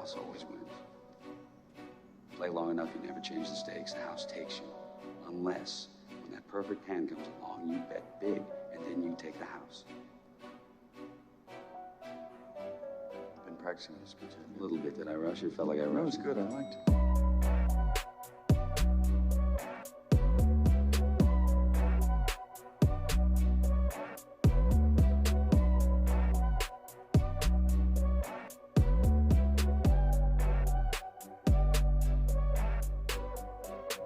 house always wins. Play long enough, you never change the stakes, the house takes you. Unless, when that perfect hand comes along, you bet big, and then you take the house. I've been practicing this a little bit. Did I rush it? Felt like I rushed. That was good. I liked it.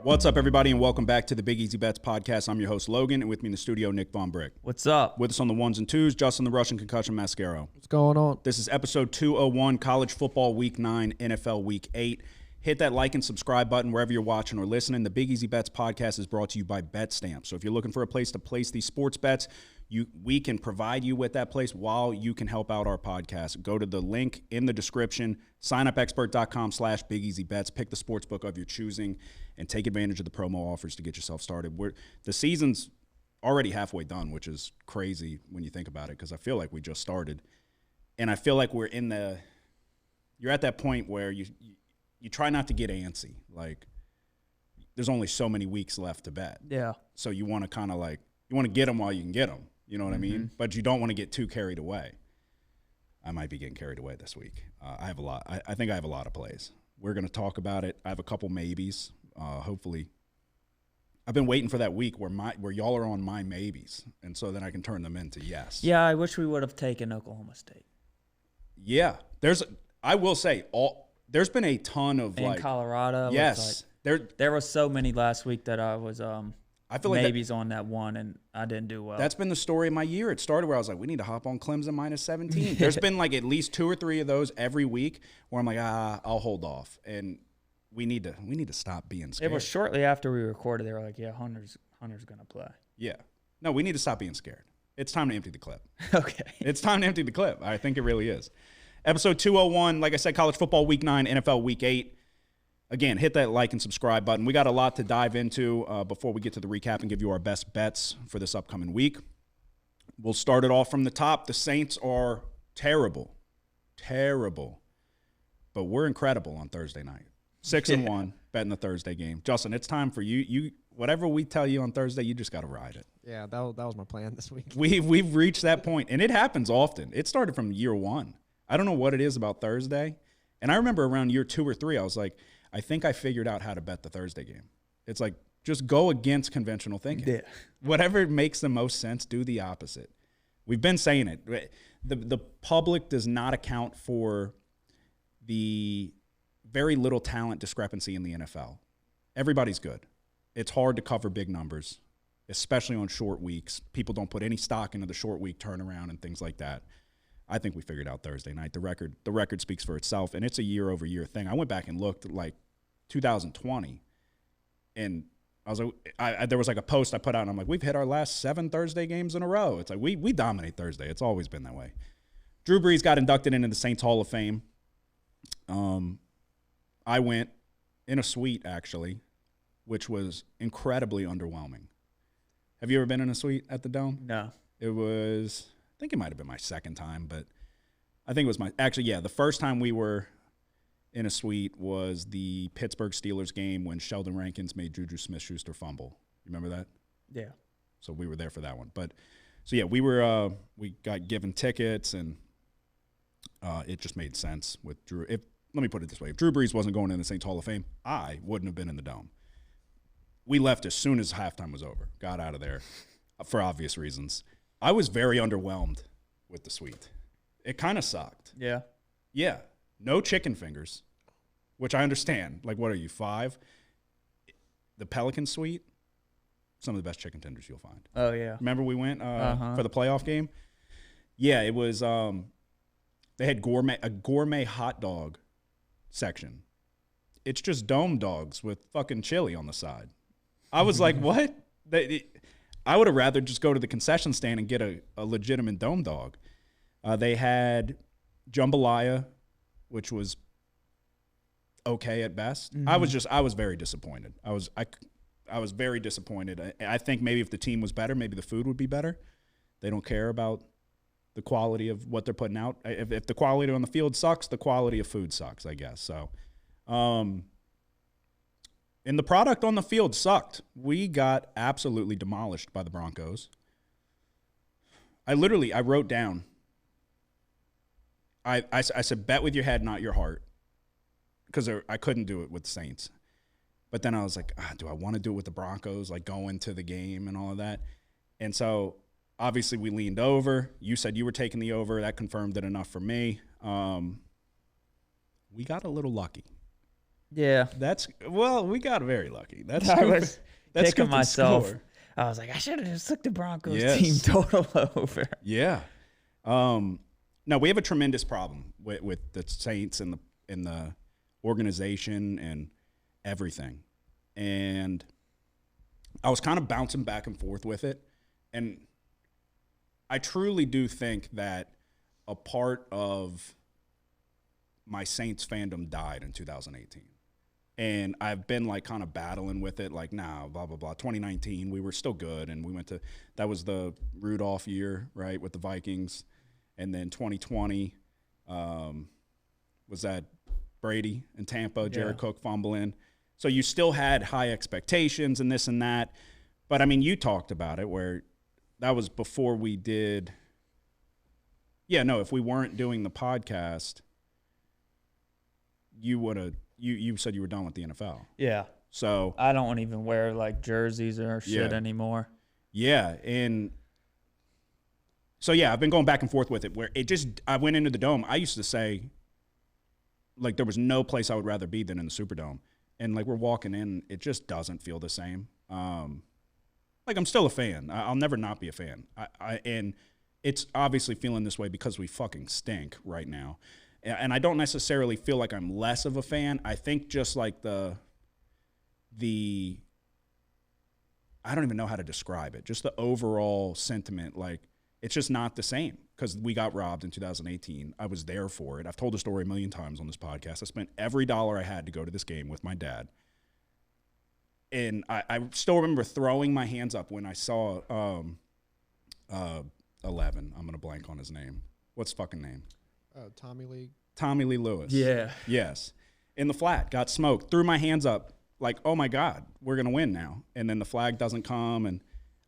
What's up, everybody, and welcome back to the Big Easy Bets podcast. I'm your host, Logan, and with me in the studio, Nick Von Brick. What's up? With us on the ones and twos, Justin the Russian Concussion Mascaro. What's going on? This is episode 201, College Football Week 9, NFL Week 8. Hit that like and subscribe button wherever you're watching or listening. The Big Easy Bets podcast is brought to you by BetStamp. So if you're looking for a place to place these sports bets, we can provide you with that place while you can help out our podcast. Go to the link in the description, signupexpert.com/BigEasyBets. Pick the sports book of your choosing and take advantage of the promo offers to get yourself started. The season's already halfway done, which is crazy when you think about it, because I feel like we just started. And I feel like you're at that point where you try not to get antsy. Like, there's only so many weeks left to bet. Yeah. So you want to you want to get them while you can get them. You know what I mean? But you don't want to get too carried away. I might be getting carried away this week. I have a lot. I think I have a lot of plays. We're going to talk about it. I have a couple maybes. Hopefully, I've been waiting for that week where y'all are on my maybes, and so then I can turn them into yes. Yeah, I wish we would have taken Oklahoma State. Yeah, I will say there's been a ton of in Colorado. Yes, there were so many last week that I was I feel like maybes on that one, and I didn't do well. That's been the story of my year. It started where I was like, we need to hop on Clemson minus 17. There's been like at least 2 or 3 of those every week where I'm like, I'll hold off, and we need to stop being scared. It was shortly after we recorded. They were like, yeah, Hunter's gonna play. Yeah, no, we need to stop being scared. It's time to empty the clip. Okay, it's time to empty the clip. I think it really is. Episode 201, like I said, College Football Week 9, NFL Week 8. Again, hit that like and subscribe button. We got a lot to dive into before we get to the recap and give you our best bets for this upcoming week. We'll start it off from the top. The Saints are terrible, but we're incredible on Thursday night. 6-1, betting the Thursday game. Justin, it's time for you. Whatever we tell you on Thursday, you just got to ride it. Yeah, that was my plan this week. We've reached that point, and it happens often. It started from year 1. I don't know what it is about Thursday. And I remember around year 2 or 3, I was like, I think I figured out how to bet the Thursday game. It's like, just go against conventional thinking. Yeah. Whatever makes the most sense, do the opposite. We've been saying it. The public does not account for the very little talent discrepancy in the NFL. Everybody's good. It's hard to cover big numbers, especially on short weeks. People don't put any stock into the short week turnaround and things like that. I think we figured out Thursday night. The record speaks for itself, and it's a year-over-year thing. I went back and looked at, like, 2020, and I was like, there was like a post I put out, and I'm like, we've hit our last 7 Thursday games in a row. It's like we dominate Thursday. It's always been that way. Drew Brees got inducted into the Saints Hall of Fame. I went in a suite, actually, which was incredibly underwhelming. Have you ever been in a suite at the Dome? No. I think it might have been my second time, but I think it was the first time we were in a suite was the Pittsburgh Steelers game when Sheldon Rankins made Juju Smith-Schuster fumble. You remember that? Yeah. So we were there for that one. We got given tickets, and it just made sense with Drew. Let me put it this way. If Drew Brees wasn't going in the Saints Hall of Fame, I wouldn't have been in the Dome. We left as soon as halftime was over, got out of there for obvious reasons. I was very underwhelmed with the suite. It kind of sucked. Yeah. Yeah. No chicken fingers, which I understand. Like, what are you, 5? The Pelican suite, some of the best chicken tenders you'll find. Oh, yeah. Remember we went for the playoff game? Yeah, it was they had a gourmet hot dog section. It's just dome dogs with fucking chili on the side. I was like, what? I would have rather just go to the concession stand and get a legitimate dome dog. They had jambalaya, which was okay at best. Mm-hmm. I was very disappointed. I was very disappointed. I think maybe if the team was better, maybe the food would be better. They don't care about the quality of what they're putting out. If the quality on the field sucks, the quality of food sucks, I guess. So, and the product on the field sucked. We got absolutely demolished by the Broncos. I wrote down, I said, bet with your head, not your heart, because I couldn't do it with the Saints. But then I was like, do I want to do it with the Broncos, like go into the game and all of that? And so obviously we leaned over. You said you were taking the over. That confirmed it enough for me. We got a little lucky. Yeah. We got very lucky. That's I was kicking myself. Score. I was like, I should have just took the Broncos Yes. team total over. Yeah. No, we have a tremendous problem with the Saints and the organization and everything. And I was kind of bouncing back and forth with it. And I truly do think that a part of my Saints fandom died in 2018. And I've been like kind of battling with it, like, nah, blah, blah, blah. 2019, we were still good. And we went to, that was the Rudolph year, right, with the Vikings. And then 2020 was that Brady in Tampa, Jared Cook fumbling. So you still had high expectations and this and that. But, I mean, you talked about it where that was before we did. Yeah, no, if we weren't doing the podcast, you would have. You said you were done with the NFL. Yeah. So I don't even wear like jerseys or shit anymore. Yeah, and so I've been going back and forth with it where I went into the Dome. I used to say like there was no place I would rather be than in the Superdome. And like we're walking in, it just doesn't feel the same. Like I'm still a fan. I'll never not be a fan. And it's obviously feeling this way because we fucking stink right now. And I don't necessarily feel like I'm less of a fan. I think just like the I don't even know how to describe it. Just the overall sentiment, like it's just not the same because we got robbed in 2018. I was there for it. I've told the story a million times on this podcast. I spent every dollar I had to go to this game with my dad. And I still remember throwing my hands up when I saw 11. I'm going to blank on his name. What's fucking name? Tommy Lee. Tommy Lee Lewis. Yeah. Yes. In the flat, got smoked. Threw my hands up like, oh, my God, we're going to win now. And then the flag doesn't come. And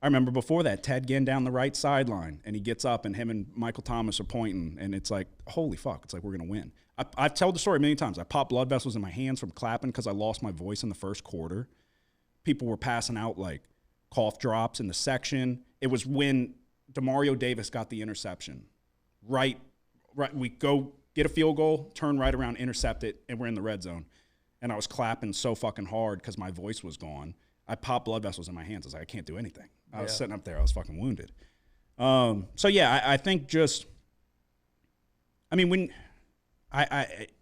I remember before that, Ted Ginn down the right sideline, and he gets up, and him and Michael Thomas are pointing, and it's like, holy fuck, it's like we're going to win. I've told the story a million times. I popped blood vessels in my hands from clapping because I lost my voice in the first quarter. People were passing out like cough drops in the section. It was when DeMario Davis got the interception. Right, we go get a field goal, turn right around, intercept it, and we're in the red zone. And I was clapping so fucking hard because my voice was gone. I popped blood vessels in my hands. I was like, I can't do anything. I was sitting up there. I was fucking wounded. I think just, I mean, when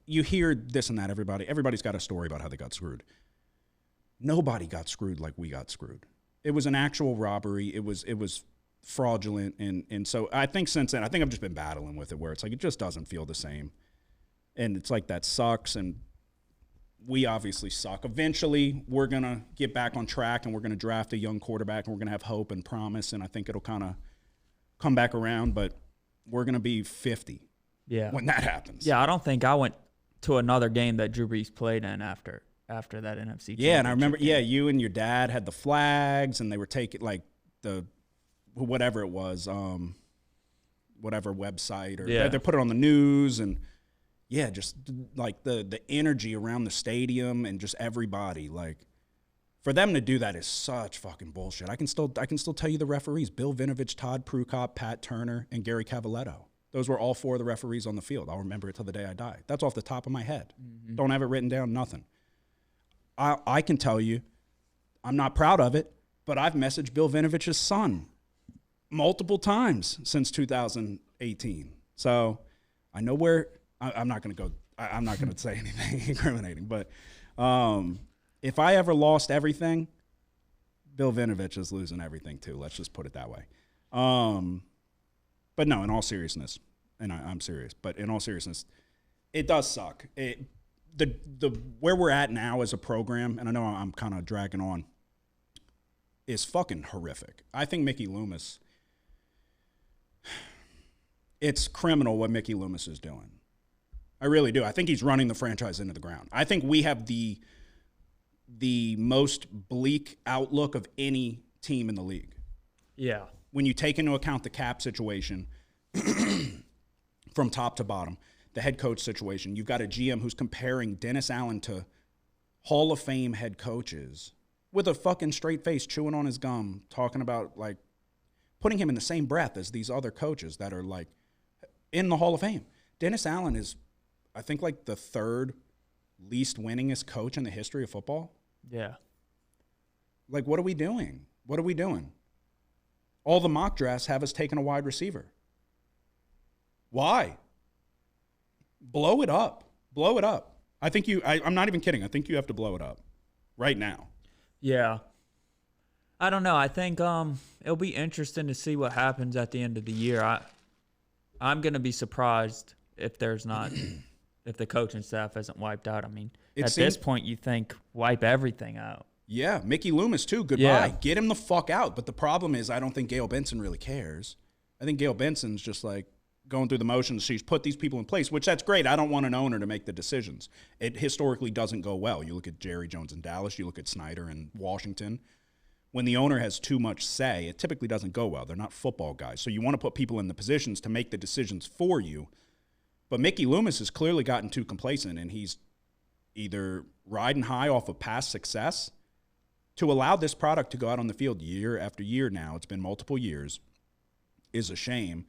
you hear this and that, everybody's got a story about how they got screwed. Nobody got screwed like we got screwed. It was an actual robbery. It was fraudulent. And so I think since then, I think I've just been battling with it where it's like, it just doesn't feel the same. And it's like, that sucks. And we obviously suck. Eventually, we're going to get back on track and we're going to draft a young quarterback and we're going to have hope and promise. And I think it'll kind of come back around, but we're going to be 50 when that happens. Yeah, I don't think I went to another game that Drew Brees played in after that NFC. Yeah, and I remember, you and your dad had the flags and they were taking like the whatever it was, whatever website or they put it on the news and just like the energy around the stadium and just everybody, like for them to do that is such fucking bullshit. I can still tell you the referees: Bill Vinovich, Todd Prukop, Pat Turner, and Gary Cavaletto. Those were all four of the referees on the field. I'll remember it till the day I die. That's off the top of my head. Mm-hmm. Don't have it written down, nothing. I can tell you, I'm not proud of it, but I've messaged Bill Vinovich's son multiple times since 2018. So I know where. I'm not going to go. I'm not going to say anything incriminating. But if I ever lost everything, Bill Vinovich is losing everything too. Let's just put it that way. But no, in all seriousness, and I'm serious. But in all seriousness, it does suck. The where we're at now as a program, and I know I'm kind of dragging on, is fucking horrific. I think Mickey Loomis. it's criminal what Mickey Loomis is doing. I really do. I think he's running the franchise into the ground. I think we have the most bleak outlook of any team in the league. Yeah. When you take into account the cap situation from top to bottom, the head coach situation, you've got a GM who's comparing Dennis Allen to Hall of Fame head coaches with a fucking straight face, chewing on his gum, talking about, like, putting him in the same breath as these other coaches that are, like, in the Hall of Fame. Dennis Allen is, I think, like the third least winningest coach in the history of football. Yeah. Like, what are we doing? What are we doing? All the mock drafts have us taking a wide receiver. Why? Blow it up. Blow it up. I think I'm not even kidding. I think you have to blow it up right now. Yeah. I don't know. I think it'll be interesting to see what happens at the end of the year. I'm going to be surprised if there's not if the coaching staff isn't wiped out. I mean, this point you think wipe everything out. Yeah, Mickey Loomis too. Goodbye. Yeah. Get him the fuck out. But the problem is I don't think Gail Benson really cares. I think Gail Benson's just like going through the motions. She's put these people in place, which that's great. I don't want an owner to make the decisions. It historically doesn't go well. You look at Jerry Jones in Dallas. You look at Snyder in Washington. When the owner has too much say, it typically doesn't go well. They're not football guys. So you want to put people in the positions to make the decisions for you. But Mickey Loomis has clearly gotten too complacent, and he's either riding high off of past success to allow this product to go out on the field year after year now. It's been multiple years, is a shame.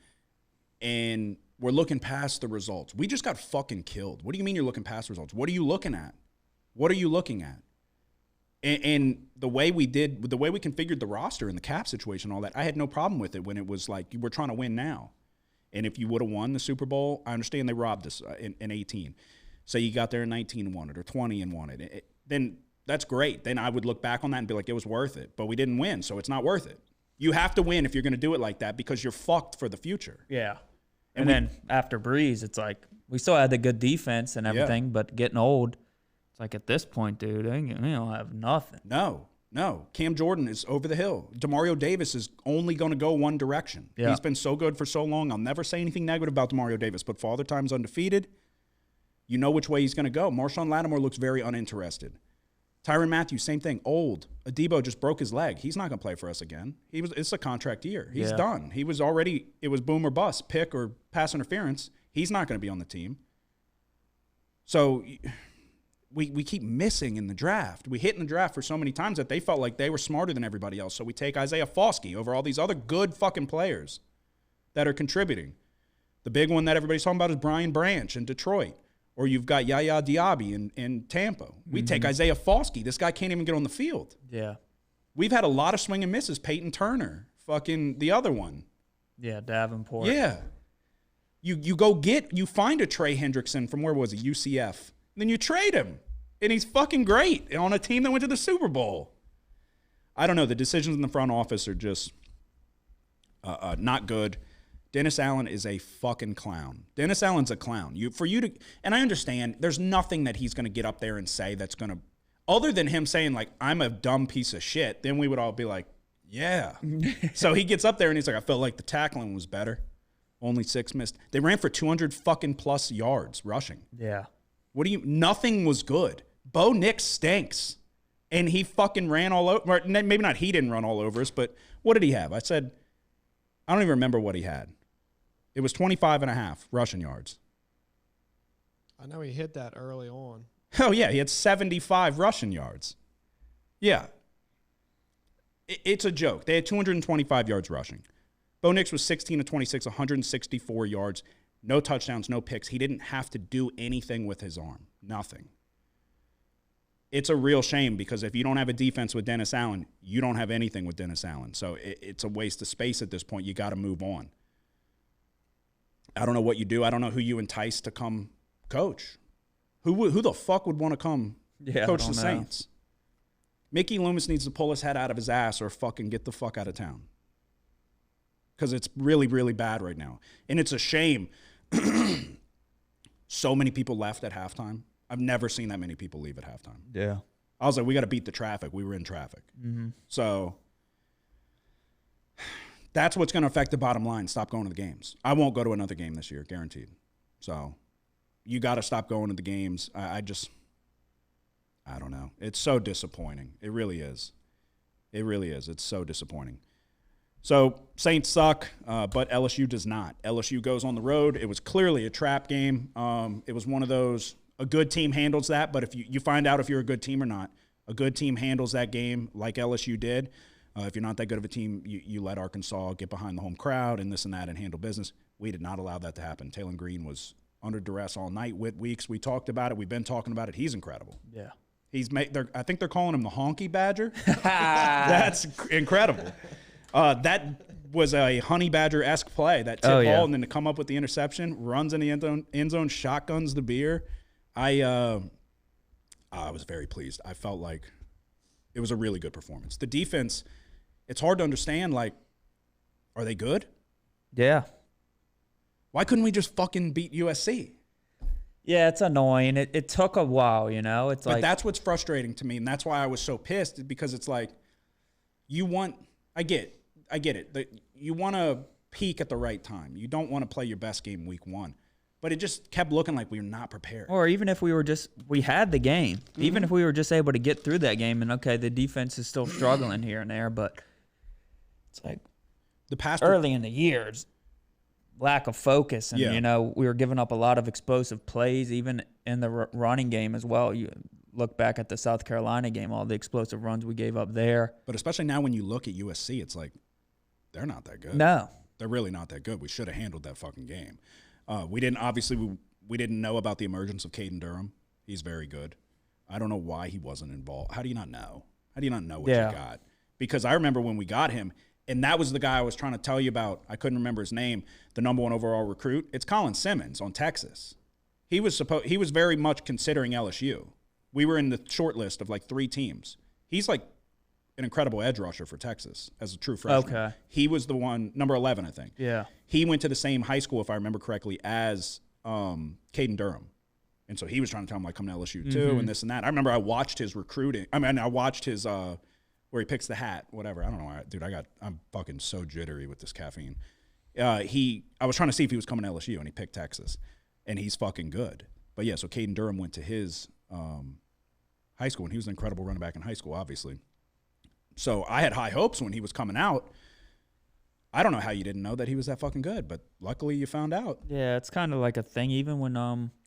And we're looking past the results. We just got fucking killed. What do you mean you're looking past results? What are you looking at? What are you looking at? And the way we configured the roster and the cap situation, all that, I had no problem with it when it was like, we're trying to win now. And if you would have won the Super Bowl, I understand they robbed us in 18. Say you got there in 19 and won it, or 20 and won it. Then that's great. Then I would look back on that and be like, it was worth it. But we didn't win, so it's not worth it. You have to win if you're going to do it like that because you're fucked for the future. Yeah. And then after Breeze, it's like we still had the good defense and everything, but getting old, it's like at this point, dude, they don't have nothing. No. Cam Jordan is over the hill. Demario Davis is only going to go one direction. Yeah. He's been so good for so long. I'll never say anything negative about Demario Davis, but Father Time's undefeated. You know which way he's going to go. Marshawn Lattimore looks very uninterested. Tyrann Mathieu, same thing. Old. Adebo just broke his leg. He's not going to play for us again. It's a contract year. He's done. It was boom or bust, pick or pass interference. He's not going to be on the team. So we keep missing in the draft. We hit in the draft for so many times that they felt like they were smarter than everybody else. So we take Isaiah Foskey over all these other good fucking players that are contributing. The big one that everybody's talking about is Brian Branch in Detroit. Or you've got Yaya Diaby in Tampa. We take Isaiah Foskey. This guy can't even get on the field. Yeah. We've had a lot of swing and misses. Peyton Turner, fucking the other one. Yeah, Davenport. Yeah. You find a Trey Hendrickson from, where was he, UCF. And then you trade him. And he's fucking great on a team that went to the Super Bowl. I don't know. The decisions in the front office are just not good. Dennis Allen is a fucking clown. Dennis Allen's a clown. And I understand there's nothing that he's going to get up there and say that's going to, other than him saying, like, I'm a dumb piece of shit, then we would all be like, yeah. So he gets up there and he's like, I felt like the tackling was better. Only 6 missed. They ran for 200 fucking plus yards rushing. Yeah. Nothing was good. Bo Nix stinks. And he fucking ran all over, maybe not he didn't run all over us, but what did he have? I said, I don't even remember what he had. It was 25 and a half rushing yards. I know he hit that early on. Oh, yeah. He had 75 rushing yards. Yeah. It's a joke. They had 225 yards rushing. Bo Nix was 16 of 26, 164 yards. No touchdowns, no picks. He didn't have to do anything with his arm. Nothing. It's a real shame because if you don't have a defense with Dennis Allen, you don't have anything with Dennis Allen. So it's a waste of space at this point. You got to move on. I don't know what you do. I don't know who you entice to come coach. Who the fuck would want to come coach the Saints? Mickey Loomis needs to pull his head out of his ass or fucking get the fuck out of town. Because it's really, really bad right now. And it's a shame. So many people left at halftime. I've never seen that many people leave at halftime. Yeah. I was like, we got to beat the traffic. We were in traffic. Mm-hmm. So That's what's going to affect the bottom line. Stop going to the games. I won't go to another game this year, guaranteed. So you got to stop going to the games. I don't know. It's so disappointing. It really is. It really is. It's so disappointing. So Saints suck, but LSU does not. LSU goes on the road. It was clearly a trap game. It was one of those, a good team handles that, but if you find out if you're a good team or not. A good team handles that game like LSU did. If you're not that good of a team, you let Arkansas get behind the home crowd and this and that and handle business. We did not allow that to happen. Taylor Green was under duress all night. Whit Weeks, we talked about it. We've been talking about it. He's incredible. Yeah. I think they're calling him the Honky Badger. That's incredible. That was a Honey Badger-esque play. That tip ball and then to come up with the interception, runs in the end zone, shotguns the beer. I was very pleased. I felt like it was a really good performance. The defense, it's hard to understand, like, are they good? Yeah. Why couldn't we just fucking beat USC? Yeah, it's annoying. It took a while, you know? But that's what's frustrating to me, and that's why I was so pissed, because it's like I get it. You want to peak at the right time. You don't want to play your best game week 1. But it just kept looking like we were not prepared. Or even if we had the game, even if we were just able to get through that game, and okay, the defense is still struggling here and there, but it's like early in the years, lack of focus, and we were giving up a lot of explosive plays, even in the running game as well. You look back at the South Carolina game, all the explosive runs we gave up there. But especially now when you look at USC, it's like they're not that good. No, they're really not that good. We should have handled that fucking game. We didn't know about the emergence of Caden Durham. He's very good. I don't know why he wasn't involved. How do you not know? How do you not know what you got? Because I remember when we got him, and that was the guy I was trying to tell you about. I couldn't remember his name. The number 1 overall recruit. It's Colin Simmons on Texas. He was very much considering LSU. We were in the short list of like 3 teams. He's like an incredible edge rusher for Texas as a true freshman. Okay. He was the one, number 11, I think. Yeah. He went to the same high school, if I remember correctly, as Caden Durham. And so he was trying to tell him, like, come to LSU too, and this and that. I remember I watched his recruiting. I watched his where he picks the hat, whatever. I don't know why. Dude, I'm fucking so jittery with this caffeine. I was trying to see if he was coming to LSU, and he picked Texas. And he's fucking good. But, yeah, so Caden Durham went to his high school, and he was an incredible running back in high school, obviously. So I had high hopes when he was coming out. I don't know how you didn't know that he was that fucking good, but luckily you found out. Yeah, it's kind of like a thing. Even when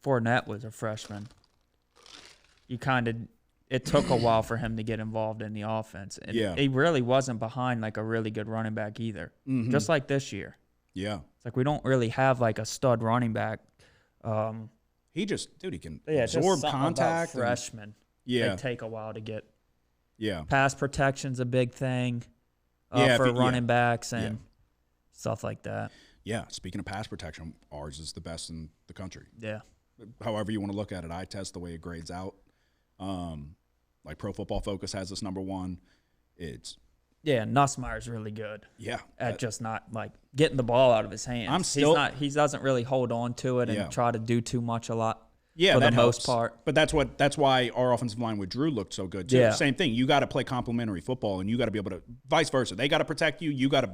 Fournette was a freshman, it took a while for him to get involved in the offense. And he really wasn't behind like a really good running back either, just like this year. Yeah. It's like we don't really have like a stud running back. He can absorb contact. Freshmen. They take a while to get. Yeah. Pass protection's a big thing for running backs and stuff like that. Yeah. Speaking of pass protection, ours is the best in the country. Yeah. However you want to look at it, eye test, the way it grades out. Like Pro Football Focus has this number 1. Nussmeier's really good. Yeah. At just not like getting the ball out of his hands. He doesn't really hold on to it and try to do too much a lot. Yeah, for the helps. most part. But that's why our offensive line with Drew looked so good too. Yeah. Same thing. You got to play complementary football, and you got to be able to vice versa. They got to protect you. You got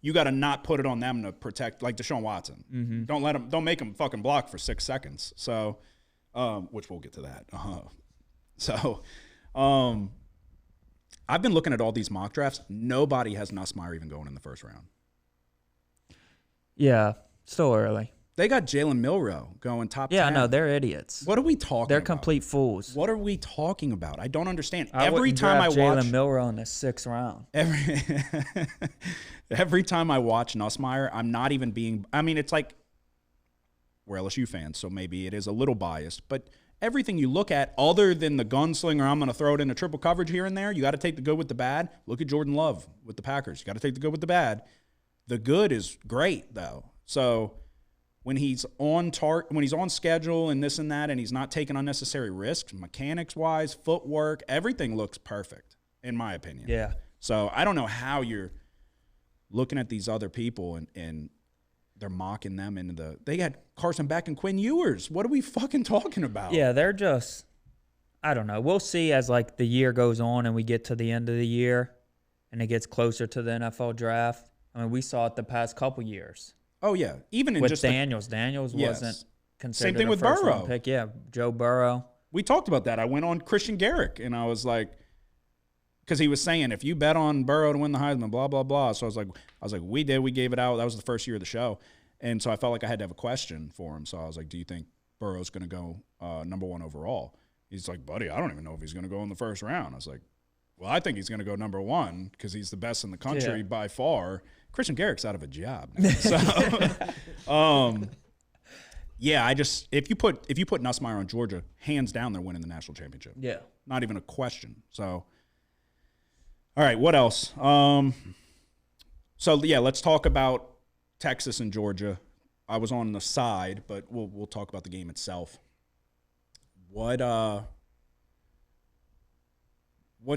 to not put it on them to protect, like Deshaun Watson. Mm-hmm. Don't make him fucking block for 6 seconds. So, which we'll get to that. So, I've been looking at all these mock drafts. Nobody has Nussmeier even going in the first round. Yeah, still early. They got Jalen Milroe going top 10. Yeah, no, they're idiots. What are we talking about? They're complete fools. What are we talking about? I don't understand. Every time I watch Jalen Milroe in the 6th round. Every time I watch Nussmeier, I'm not even being – I mean, it's like we're LSU fans, so maybe it is a little biased. But everything you look at, other than the gunslinger, I'm going to throw it into triple coverage here and there, you got to take the good with the bad. Look at Jordan Love with the Packers. You got to take the good with the bad. The good is great, though. So – when he's on schedule and this and that, and he's not taking unnecessary risks, mechanics-wise, footwork, everything looks perfect, in my opinion. Yeah. So I don't know how you're looking at these other people and they're mocking them into they had Carson Beck and Quinn Ewers. What are we fucking talking about? Yeah, they're just, I don't know. We'll see as like the year goes on and we get to the end of the year and it gets closer to the NFL draft. I mean, we saw it the past couple years. Oh yeah, even in With just Daniels. Daniels Yes. wasn't considered Same thing a with first-round Burrow. pick. Yeah, Joe Burrow. we talked about that. I went on Christian Garrick and I was like, because he was saying if you bet on Burrow to win the Heisman, blah blah blah. So I was like, we gave it out. That was the first year of the show, and so I felt like I had to have a question for him. So I was like, do you think Burrow's going to go number 1 overall? He's like, buddy, I don't even know if he's going to go in the first round. I was like, well, I think he's going to go number 1 because he's the best in the country by far. Christian Garrick's out of a job now. So, yeah, if you put Nussmeier on Georgia, hands down, they're winning the national championship. Yeah. Not even a question. So, all right, what else? So yeah, let's talk about Texas and Georgia. I was on the side, but we'll talk about the game itself. What's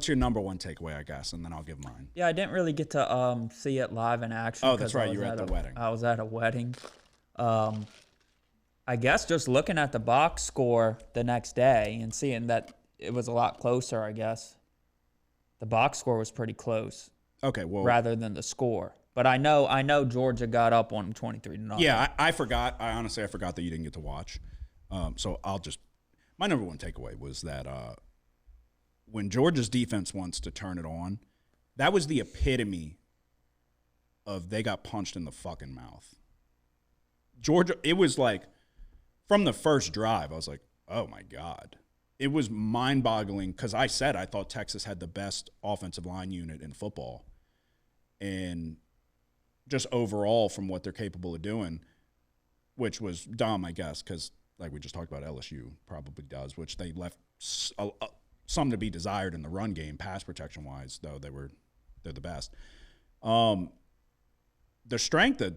your number 1 takeaway, I guess, and then I'll give mine. Yeah, I didn't really get to see it live in action. Oh, that's right. You were at the wedding. I was at a wedding. I guess just looking at the box score the next day and seeing that it was a lot closer, I guess. The box score was pretty close. Okay, well, rather than the score. But I know Georgia got up on 23-0. Yeah, I forgot. I honestly forgot that you didn't get to watch. So my number 1 takeaway was that when Georgia's defense wants to turn it on, that was the epitome of they got punched in the fucking mouth. Georgia, it was like from the first drive, I was like, oh my God. It was mind-boggling because I thought Texas had the best offensive line unit in football. And just overall from what they're capable of doing, which was dumb, I guess, because like we just talked about, LSU probably does, which they left some to be desired in the run game, pass protection-wise, though they're the best. The strength of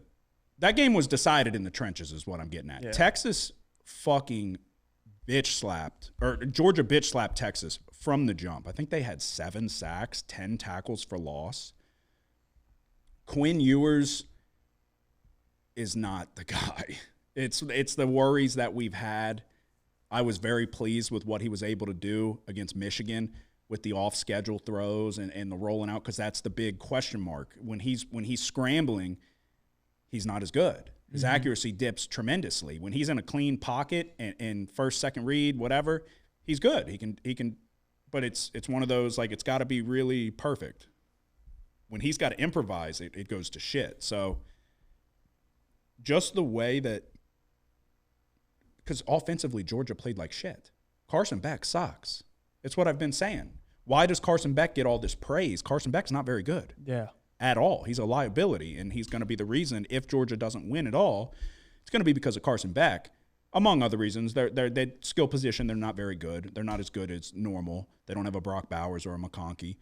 that game was decided in the trenches is what I'm getting at. Yeah. Texas fucking Georgia bitch slapped Texas from the jump. I think they had 7 sacks, 10 tackles for loss. Quinn Ewers is not the guy. It's the worries that we've had. I was very pleased with what he was able to do against Michigan with the off-schedule throws and the rolling out, because that's the big question mark. When he's scrambling, he's not as good. His accuracy dips tremendously. When he's in a clean pocket and first, second read, whatever, he's good. He can, but it's one of those, like, it's got to be really perfect. When he's got to improvise, it goes to shit. So just the way that, because offensively Georgia played like shit. Carson Beck sucks. It's what I've been saying. Why does Carson Beck get all this praise? Carson Beck's not very good. Yeah. At all. He's a liability, and he's going to be the reason if Georgia doesn't win at all. It's going to be because of Carson Beck, among other reasons. Their skill position, they're not very good. They're not as good as normal. They don't have a Brock Bowers or a McConkey.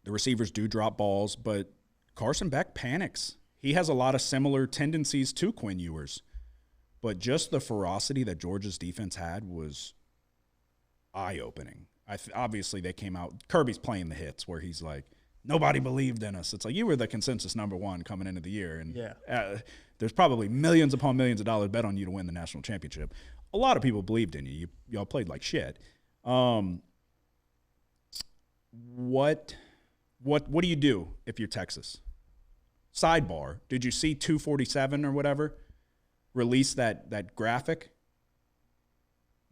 The receivers do drop balls, but Carson Beck panics. He has a lot of similar tendencies to Quinn Ewers. But just the ferocity that Georgia's defense had was eye-opening. Obviously, they came out. Kirby's playing the hits where he's like, nobody believed in us. It's like, you were the consensus number 1 coming into the year. And there's probably millions upon millions of dollars bet on you to win the national championship. A lot of people believed in you. Y'all played like shit. What do you do if you're Texas? Sidebar, did you see 247 or whatever release that graphic?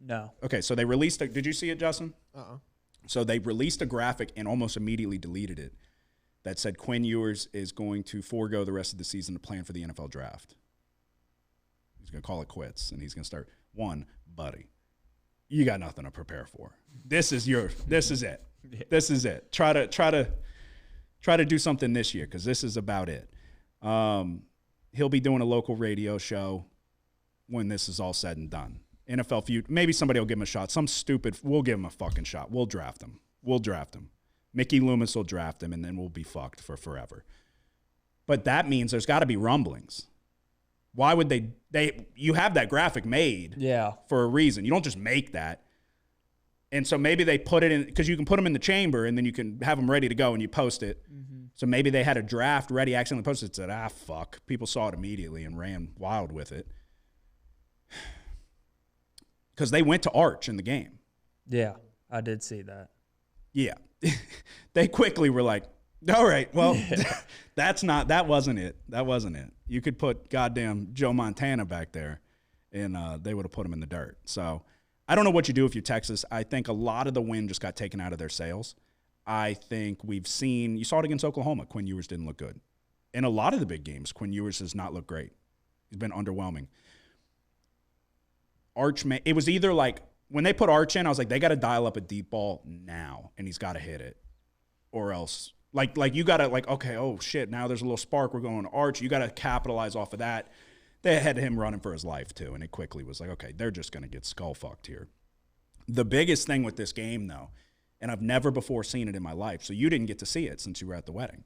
No. Okay, so they released – did you see it, Justin? Uh-uh. So they released a graphic and almost immediately deleted it that said Quinn Ewers is going to forego the rest of the season to plan for the NFL draft. He's going to call it quits, and he's going to start. One, buddy, you got nothing to prepare for. This is it. Yeah. This is it. Try to do something this year, because this is about it. He'll be doing a local radio show when this is all said and done. NFL feud. Maybe somebody will give him a shot. We'll give him a fucking shot. We'll draft him. Mickey Loomis will draft him, and then we'll be fucked for forever. But that means there's got to be rumblings. Why would you have that graphic made for a reason. You don't just make that. And so maybe they put it in, because you can put them in the chamber, and then you can have them ready to go, and you post it. Mm-hmm. So maybe they had a draft ready, accidentally posted it, said, fuck. People saw it immediately and ran wild with it. Because they went to Arch in the game. Yeah, I did see that. Yeah. They quickly were like, All right. Well, that wasn't it. That wasn't it. You could put goddamn Joe Montana back there, and they would have put him in the dirt. So I don't know what you do if you're Texas. I think a lot of the win just got taken out of their sails. I think you saw it against Oklahoma. Quinn Ewers didn't look good. In a lot of the big games, Quinn Ewers has not looked great. He's been underwhelming. It was either like, when they put Arch in, I was like, they got to dial up a deep ball now, and he's got to hit it. Or else, like you got to, like, okay, oh, shit, now there's a little spark. We're going to Arch. You got to capitalize off of that. They had him running for his life, too, and it quickly was like, okay, they're just going to get skull-fucked here. The biggest thing with this game, though, and I've never before seen it in my life, so you didn't get to see it since you were at the wedding.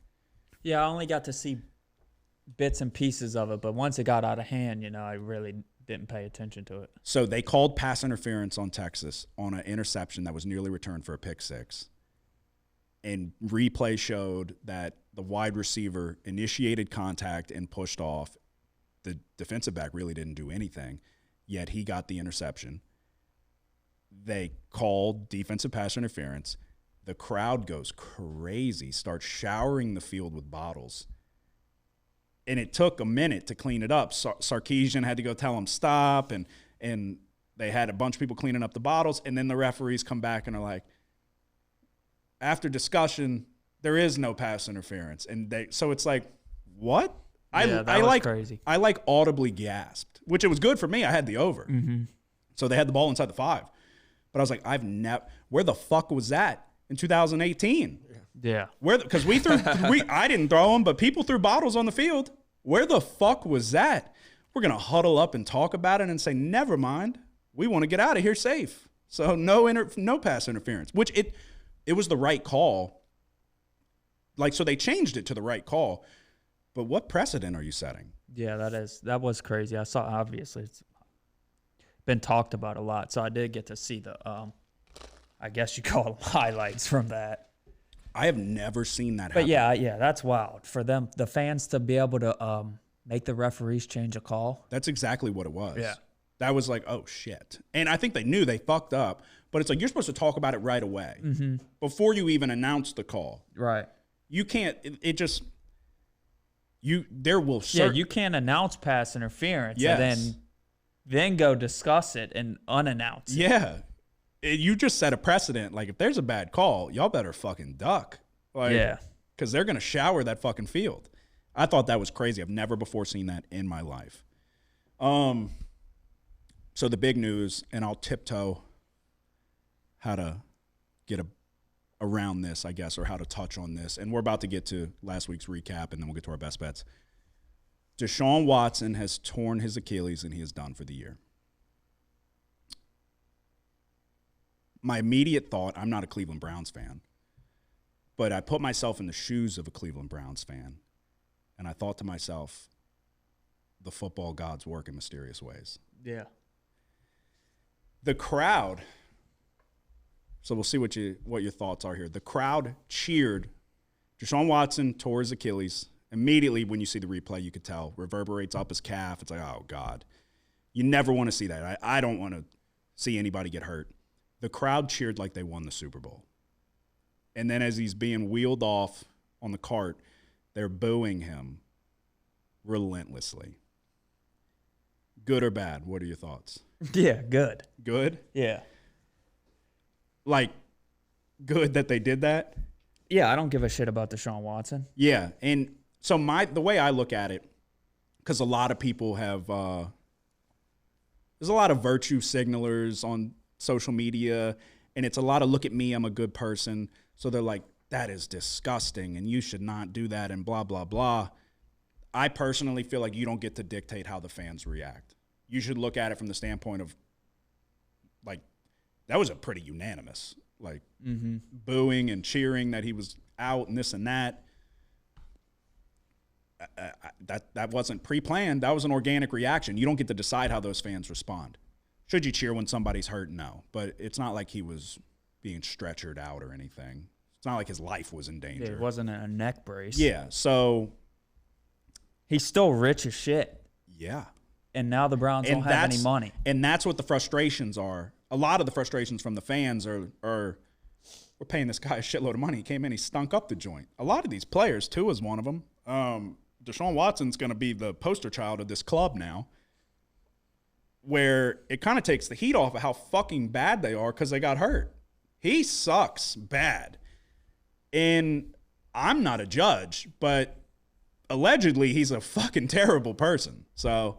Yeah, I only got to see bits and pieces of it, but once it got out of hand, I really didn't pay attention to it. So they called pass interference on Texas on an interception that was nearly returned for a pick six. And replay showed that the wide receiver initiated contact and pushed off. The defensive back really didn't do anything, yet he got the interception. They called defensive pass interference. The crowd goes crazy, starts showering the field with bottles. And it took a minute to clean it up. Sarkisian had to go tell him stop, and they had a bunch of people cleaning up the bottles, and then the referees come back and are like, after discussion, there is no pass interference. And so it's like, what? That was crazy. I audibly gasped, which it was good for me. I had the over. Mm-hmm. So they had the ball inside the 5. But I was like, where the fuck was that in 2018? Yeah. Because I didn't throw them, but people threw bottles on the field. Where the fuck was that? We're going to huddle up and talk about it and say, never mind. We want to get out of here safe. So no pass interference, which it was the right call. So they changed it to the right call. But what precedent are you setting? Yeah, that was crazy. I saw, obviously, it's been talked about a lot. So I did get to see the, I guess you call them highlights from that. I have never seen that happen. But yeah, that's wild. For them, the fans to be able to make the referees change a call. That's exactly what it was. Yeah. That was like, oh, shit. And I think they knew they fucked up. But it's like, you're supposed to talk about it right away. Mm-hmm. Before you even announce the call. Right. You can't, you can't announce pass interference yes. and then go discuss it and unannounce it. Yeah. You just set a precedent. Like, if there's a bad call, y'all better fucking duck. Yeah. Because they're going to shower that fucking field. I thought that was crazy. I've never before seen that in my life. So the big news, and I'll tiptoe how to get around this, I guess, or how to touch on this. And we're about to get to last week's recap, and then we'll get to our best bets. Deshaun Watson has torn his Achilles, and he is done for the year. My immediate thought, I'm not a Cleveland Browns fan, but I put myself in the shoes of a Cleveland Browns fan, and I thought to myself, the football gods work in mysterious ways. Yeah. The crowd, so we'll see what your thoughts are here. The crowd cheered. Deshaun Watson tore his Achilles. Immediately when you see the replay, you could tell. Reverberates up his calf. It's like, oh, God. You never want to see that. I don't want to see anybody get hurt. The crowd cheered like they won the Super Bowl. And then as he's being wheeled off on the cart, they're booing him relentlessly. Good or bad? What are your thoughts? Yeah, good. Good? Yeah. Like, good that they did that? Yeah, I don't give a shit about Deshaun Watson. Yeah, and so the way I look at it, because a lot of people have there's a lot of virtue signalers on social media, and it's a lot of look at me, I'm a good person. So they're like, that is disgusting, and you should not do that, and blah, blah, blah. I personally feel like you don't get to dictate how the fans react. You should look at it from the standpoint of, like, that was a pretty unanimous, like, booing and cheering that he was out and this and that. That wasn't pre-planned. That was an organic reaction. You don't get to decide how those fans respond. Should you cheer when somebody's hurt? No. But it's not like he was being stretchered out or anything. It's not like his life was in danger. Yeah, it wasn't a neck brace. Yeah, so. He's still rich as shit. Yeah. And now the Browns don't have any money. And that's what the frustrations are. A lot of the frustrations from the fans are we're paying this guy a shitload of money. He came in, he stunk up the joint. A lot of these players, too, is one of them. Deshaun Watson's going to be the poster child of this club now, where it kind of takes the heat off of how fucking bad they are because they got hurt. He sucks bad. And I'm not a judge, but allegedly he's a fucking terrible person. So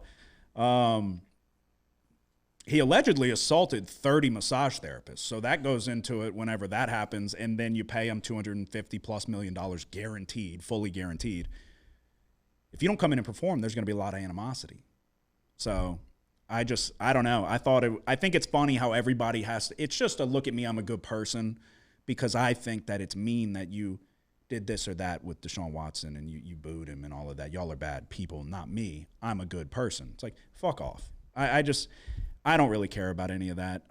he allegedly assaulted 30 massage therapists. So that goes into it whenever that happens, and then you pay him $250+ million guaranteed, fully guaranteed. If you don't come in and perform, there's going to be a lot of animosity. So I don't know. I think it's funny how everybody has to, it's just a look at me, I'm a good person, because I think that it's mean that you did this or that with Deshaun Watson and you booed him and all of that. Y'all are bad people, not me. I'm a good person. It's like, fuck off. I don't really care about any of that.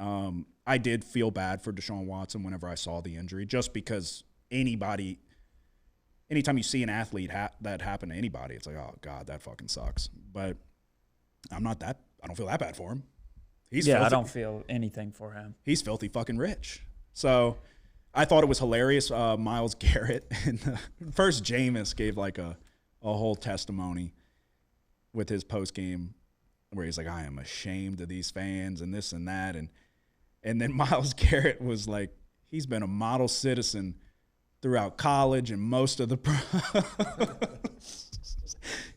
I did feel bad for Deshaun Watson whenever I saw the injury, just because anytime you see an athlete that happen to anybody, it's like, oh God, that fucking sucks. But I don't feel that bad for him. Filthy. I don't feel anything for him. He's filthy fucking rich. So I thought it was hilarious. Myles Garrett and first Jameis gave like a whole testimony with his post game where he's like, I am ashamed of these fans and this and that. And then Myles Garrett was like, he's been a model citizen throughout college and most of the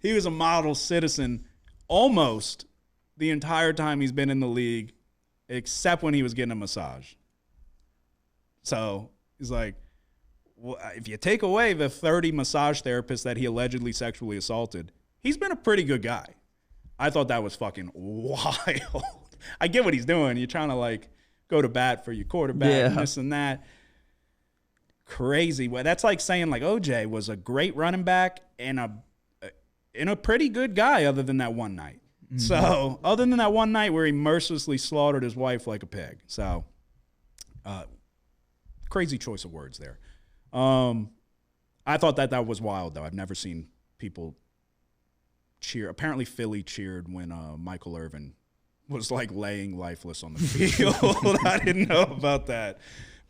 he was a model citizen almost the entire time he's been in the league, except when he was getting a massage. So he's like, well, if you take away the 30 massage therapists that he allegedly sexually assaulted, he's been a pretty good guy. I thought that was fucking wild. I get what he's doing. You're trying to like go to bat for your quarterback and this and that. Crazy. Well, that's like saying like OJ was a great running back and a pretty good guy other than that one night. Mm-hmm. So other than that one night where he mercilessly slaughtered his wife like a pig. So crazy choice of words there. I thought that was wild, though. I've never seen people cheer. Apparently Philly cheered when Michael Irvin was like laying lifeless on the field. I didn't know about that.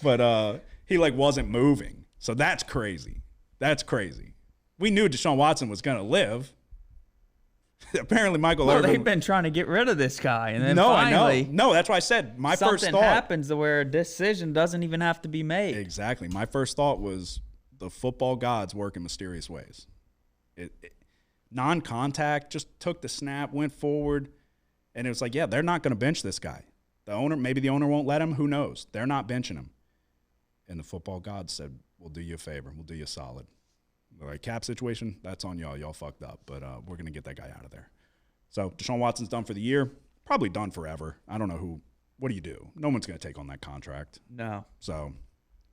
But he like wasn't moving. So that's crazy. That's crazy. We knew Deshaun Watson was going to live. Apparently Michael Irvin. They've been trying to get rid of this guy. And then finally, I know. No, that's why I said my first thought. Something happens to where a decision doesn't even have to be made. Exactly. My first thought was the football gods work in mysterious ways. Non-contact, just took the snap, went forward, and it was like, yeah, they're not going to bench this guy. Maybe the owner won't let him. Who knows? They're not benching him. And the football gods said, we'll do you a favor. We'll do you a solid. All right, cap situation, that's on y'all. Y'all fucked up, but we're going to get that guy out of there. So Deshaun Watson's done for the year. Probably done forever. I don't know who. What do you do? No one's going to take on that contract. No. So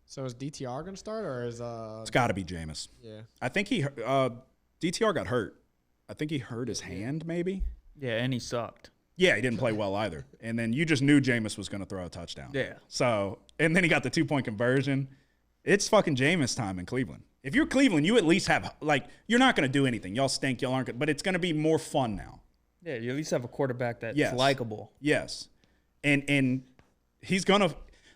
is DTR going to start or is It's got to be Jameis. Yeah. I think DTR got hurt. I think he hurt his hand maybe. Yeah, and he sucked. Yeah, he didn't play well either. And then you just knew Jameis was going to throw a touchdown. Yeah. So, and then he got the 2-point conversion. It's fucking Jameis time in Cleveland. If you're Cleveland, you at least have, like, you're not going to do anything. Y'all stink. Y'all aren't good. But it's going to be more fun now. Yeah, you at least have a quarterback that's likable. Yes. And he's going to,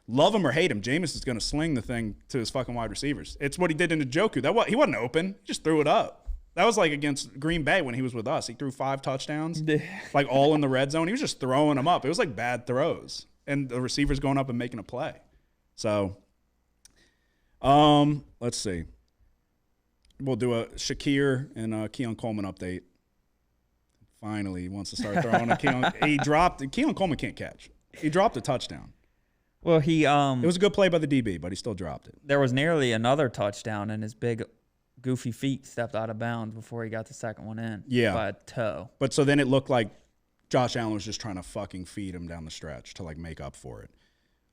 love him or hate him, Jameis is going to sling the thing to his fucking wide receivers. It's what he did in Njoku. He wasn't open. He just threw it up. That was like against Green Bay when he was with us. He threw 5 touchdowns, like all in the red zone. He was just throwing them up. It was like bad throws. And the receivers going up and making a play. So, let's see. We'll do a Shakir and Keon Coleman update. Finally, he wants to start throwing a Keon. Keon Coleman can't catch. He dropped a touchdown. Well, it was a good play by the DB, but he still dropped it. There was nearly another touchdown, and his big goofy feet stepped out of bounds before he got the second one in. Yeah. By a toe. But so then it looked like Josh Allen was just trying to fucking feed him down the stretch to like make up for it.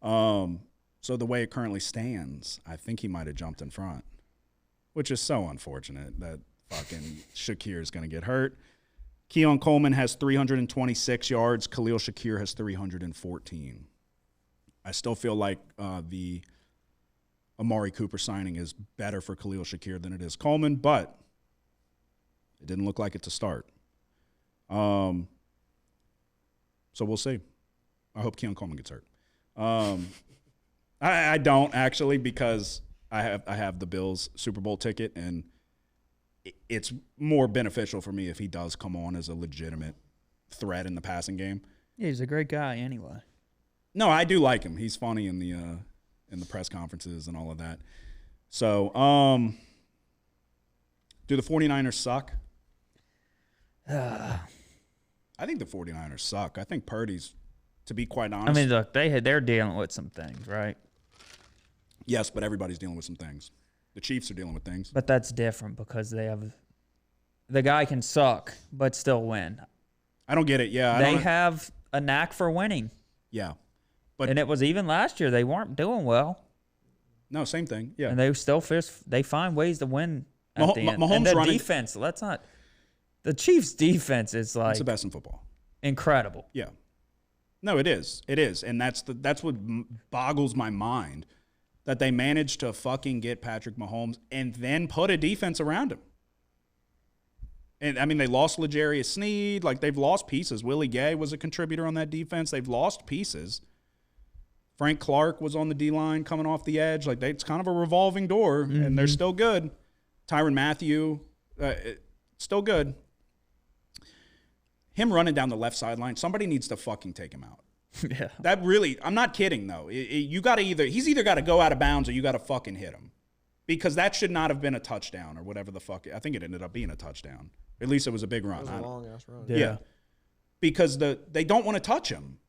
So the way it currently stands, I think he might have jumped in front, which is so unfortunate that fucking Shakir is going to get hurt. Keon Coleman has 326 yards. Khalil Shakir has 314. I still feel like the Amari Cooper signing is better for Khalil Shakir than it is Coleman, but it didn't look like it to start. So we'll see. I hope Keon Coleman gets hurt. I don't actually, because I have the Bills Super Bowl ticket, and it's more beneficial for me if he does come on as a legitimate threat in the passing game. Yeah, he's a great guy anyway. No, I do like him. He's funny in the press conferences and all of that. So, do the 49ers suck? I think the 49ers suck. I think Purdy's, to be quite honest. I mean, look, they're dealing with some things, right? Yes, but everybody's dealing with some things. The Chiefs are dealing with things. But that's different because the guy can suck but still win. I don't get it. Yeah, They have a knack for winning. Yeah. And it was even last year. They weren't doing well. No, same thing. Yeah. And they still they find ways to win at the end. Mahomes and the running, defense, the Chiefs' defense is like it's the best in football. Incredible. Yeah. No, it is. It is. And that's what boggles my mind, that they managed to fucking get Patrick Mahomes and then put a defense around him. And, I mean, they lost L'Jarius Sneed. Like, they've lost pieces. Willie Gay was a contributor on that defense. They've lost pieces. Frank Clark was on the D-line coming off the edge. Like, it's kind of a revolving door, and they're still good. Tyrann Mathieu, still good. Him running down the left sideline, somebody needs to fucking take him out. Yeah. That really, I'm not kidding, though. You got to he's either got to go out of bounds or you got to fucking hit him. Because that should not have been a touchdown or whatever the fuck. I think it ended up being a touchdown. At least it was a big run. It was a long-ass run. Yeah. Because they don't want to touch him.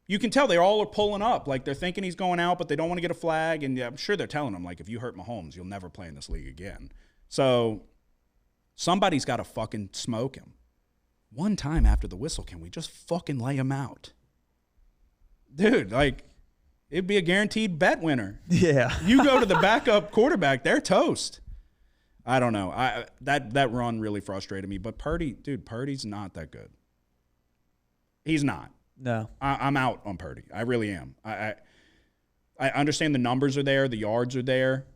You can tell they all are pulling up. Like, they're thinking he's going out, but they don't want to get a flag. And I'm sure they're telling him, like, if you hurt Mahomes, you'll never play in this league again. So somebody's got to fucking smoke him. One time after the whistle, can we just fucking lay him out? Dude, like, it'd be a guaranteed bet winner. Yeah. You go to the backup quarterback, they're toast. I don't know. That run really frustrated me. But Purdy's not that good. He's not. No. I'm out on Purdy. I really am. I understand the numbers are there, the yards are there.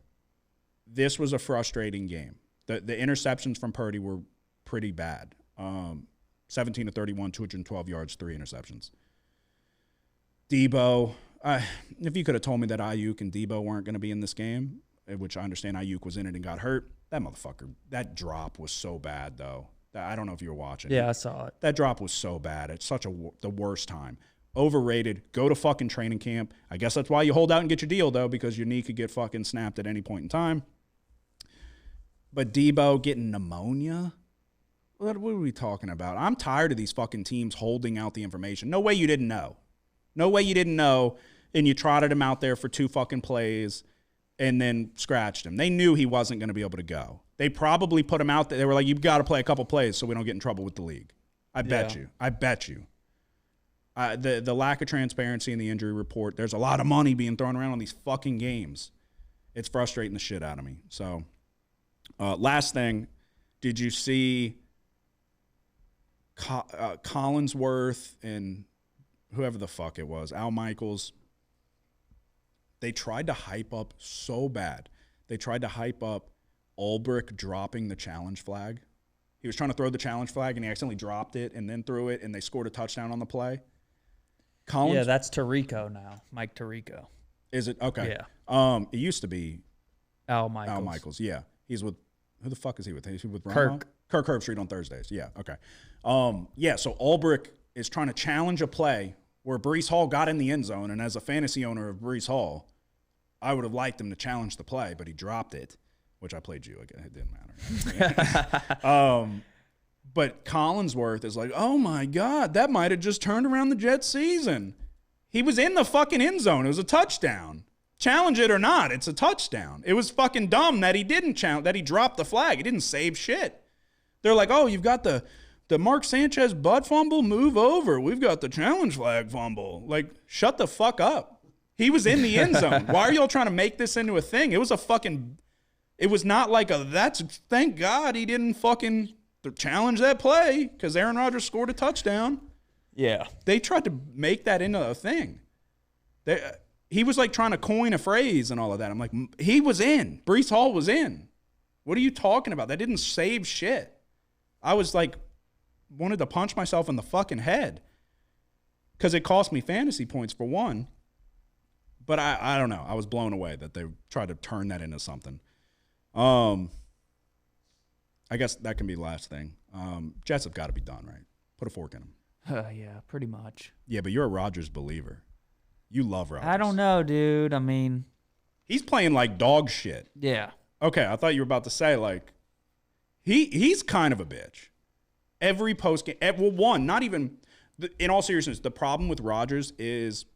This was a frustrating game. The interceptions from Purdy were pretty bad. 17 to 31, 212 yards, 3 interceptions. Debo, if you could have told me that Ayuk and Debo weren't going to be in this game, which I understand Ayuk was in it and got hurt, that motherfucker, that drop was so bad, though. I don't know if you were watching. Yeah, I saw it. That drop was so bad. It's the worst time. Overrated. Go to fucking training camp. I guess that's why you hold out and get your deal, though, because your knee could get fucking snapped at any point in time. But Debo getting pneumonia? What are we talking about? I'm tired of these fucking teams holding out the information. No way you didn't know. No way you didn't know, and you trotted him out there for 2 fucking plays and then scratched him. They knew he wasn't going to be able to go. They probably put him out there. They were like, you've got to play a couple plays so we don't get in trouble with the league. I bet you. The lack of transparency in the injury report, there's a lot of money being thrown around on these fucking games. It's frustrating the shit out of me. So, last thing, did you see Collinsworth and whoever the fuck it was, Al Michaels? They tried to hype up so bad. They tried to hype up Ulbrich dropping the challenge flag. He was trying to throw the challenge flag, and he accidentally dropped it and then threw it, and they scored a touchdown on the play. Yeah, that's Tirico now. Mike Tirico. Is it? Okay. Yeah. It used to be Al Michaels. Al Michaels, yeah. He's with, who the fuck is he with? Is he with Kirk. Kirk Herbstreit on Thursdays. Yeah, okay. So Ulbrich is trying to challenge a play where Breece Hall got in the end zone, and as a fantasy owner of Breece Hall, I would have liked him to challenge the play, but he dropped it, which I played you again. It didn't matter. But Collinsworth is like, oh my God, that might have just turned around the Jets season. He was in the fucking end zone. It was a touchdown. Challenge it or not, it's a touchdown. It was fucking dumb that he didn't challenge, that he dropped the flag. He didn't save shit. They're like, oh, you've got the Mark Sanchez butt fumble, move over. We've got the challenge flag fumble. Like, shut the fuck up. He was in the end zone. Why are y'all trying to make this into a thing? It was a fucking, it was not like thank God he didn't fucking challenge that play because Aaron Rodgers scored a touchdown. Yeah. They tried to make that into a thing. He was like trying to coin a phrase and all of that. I'm like, he was in. Breece Hall was in. What are you talking about? That didn't save shit. I was like, wanted to punch myself in the fucking head because it cost me fantasy points for one. But I don't know. I was blown away that they tried to turn that into something. I guess that can be the last thing. Jets have got to be done, right? Put a fork in them. Yeah, pretty much. Yeah, but you're a Rodgers believer. You love Rodgers. I don't know, dude. I mean, he's playing like dog shit. yeah. Okay, I thought you were about to say like he's kind of a bitch. Every post game, well, one, not even in all seriousness. The problem with Rodgers is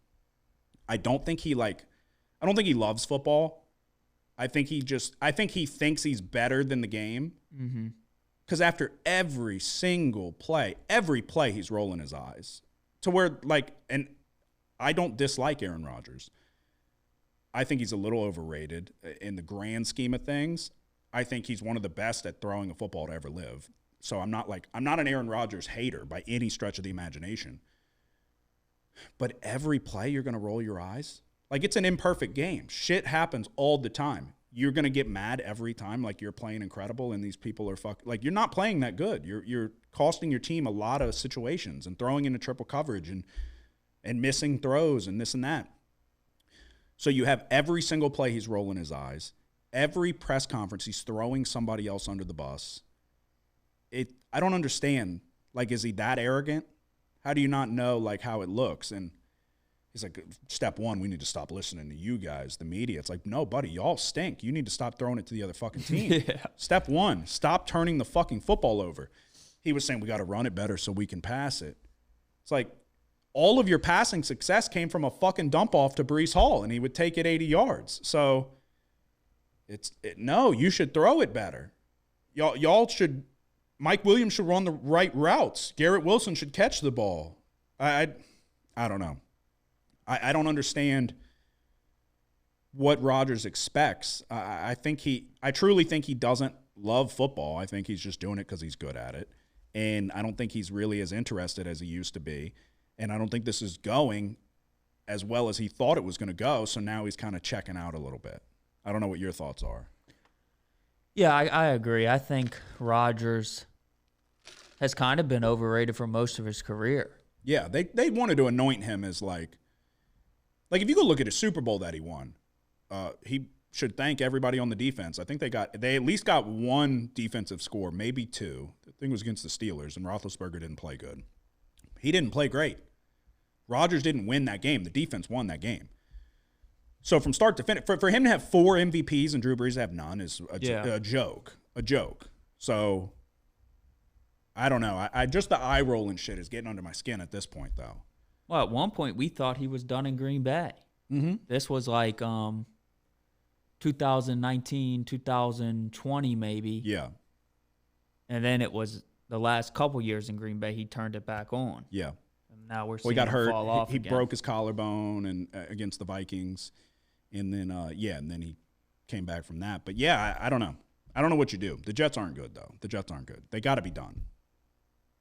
I don't think he loves football. I think he thinks he's better than the game. Mm-hmm. Because after every single play, he's rolling his eyes to where and I don't dislike Aaron Rodgers. I think he's a little overrated in the grand scheme of things. I think he's one of the best at throwing a football to ever live. So I'm not an Aaron Rodgers hater by any stretch of the imagination. But every play you're going to roll your eyes. Like, it's an imperfect game. Shit happens all the time. You're going to get mad every time like you're playing incredible and these people are you're not playing that good. You're costing your team a lot of situations and throwing into triple coverage and missing throws and this and that. So you have every single play he's rolling his eyes. Every press conference he's throwing somebody else under the bus. I don't understand. Like, is he that arrogant? How do you not know like how it looks? And he's like, step one, we need to stop listening to you guys, the media. It's like, no, buddy, y'all stink. You need to stop throwing it to the other fucking team. Yeah. Step one, stop turning the fucking football over. He was saying we got to run it better so we can pass it. It's like all of your passing success came from a fucking dump off to Breece Hall, and he would take it 80 yards. So no, you should throw it better. Y'all should. Mike Williams should run the right routes. Garrett Wilson should catch the ball. I don't know. I don't understand what Rodgers expects. I truly think he doesn't love football. I think he's just doing it because he's good at it. And I don't think he's really as interested as he used to be. And I don't think this is going as well as he thought it was going to go. So now he's kind of checking out a little bit. I don't know what your thoughts are. Yeah, I agree. I think Rodgers has kind of been overrated for most of his career. Yeah, they wanted to anoint him as like if you go look at his Super Bowl that he won, he should thank everybody on the defense. I think they at least got one defensive score, maybe two. The thing was against the Steelers, and Roethlisberger didn't play good. He didn't play great. Rodgers didn't win that game. The defense won that game. So from start to finish, for him to have 4 MVPs and Drew Brees to have none is a joke. A joke. So I don't know. I just the eye rolling shit is getting under my skin at this point, though. Well, at one point we thought he was done in Green Bay. Mm-hmm. This was like 2019, 2020 maybe. Yeah. And then it was the last couple years in Green Bay he turned it back on. Yeah. And now we're he seeing got him hurt. fall off He again. broke his collarbone and against the Vikings, and then and then he came back from that. But yeah, I don't know. I don't know what you do. The Jets aren't good though. The Jets aren't good. They got to be done.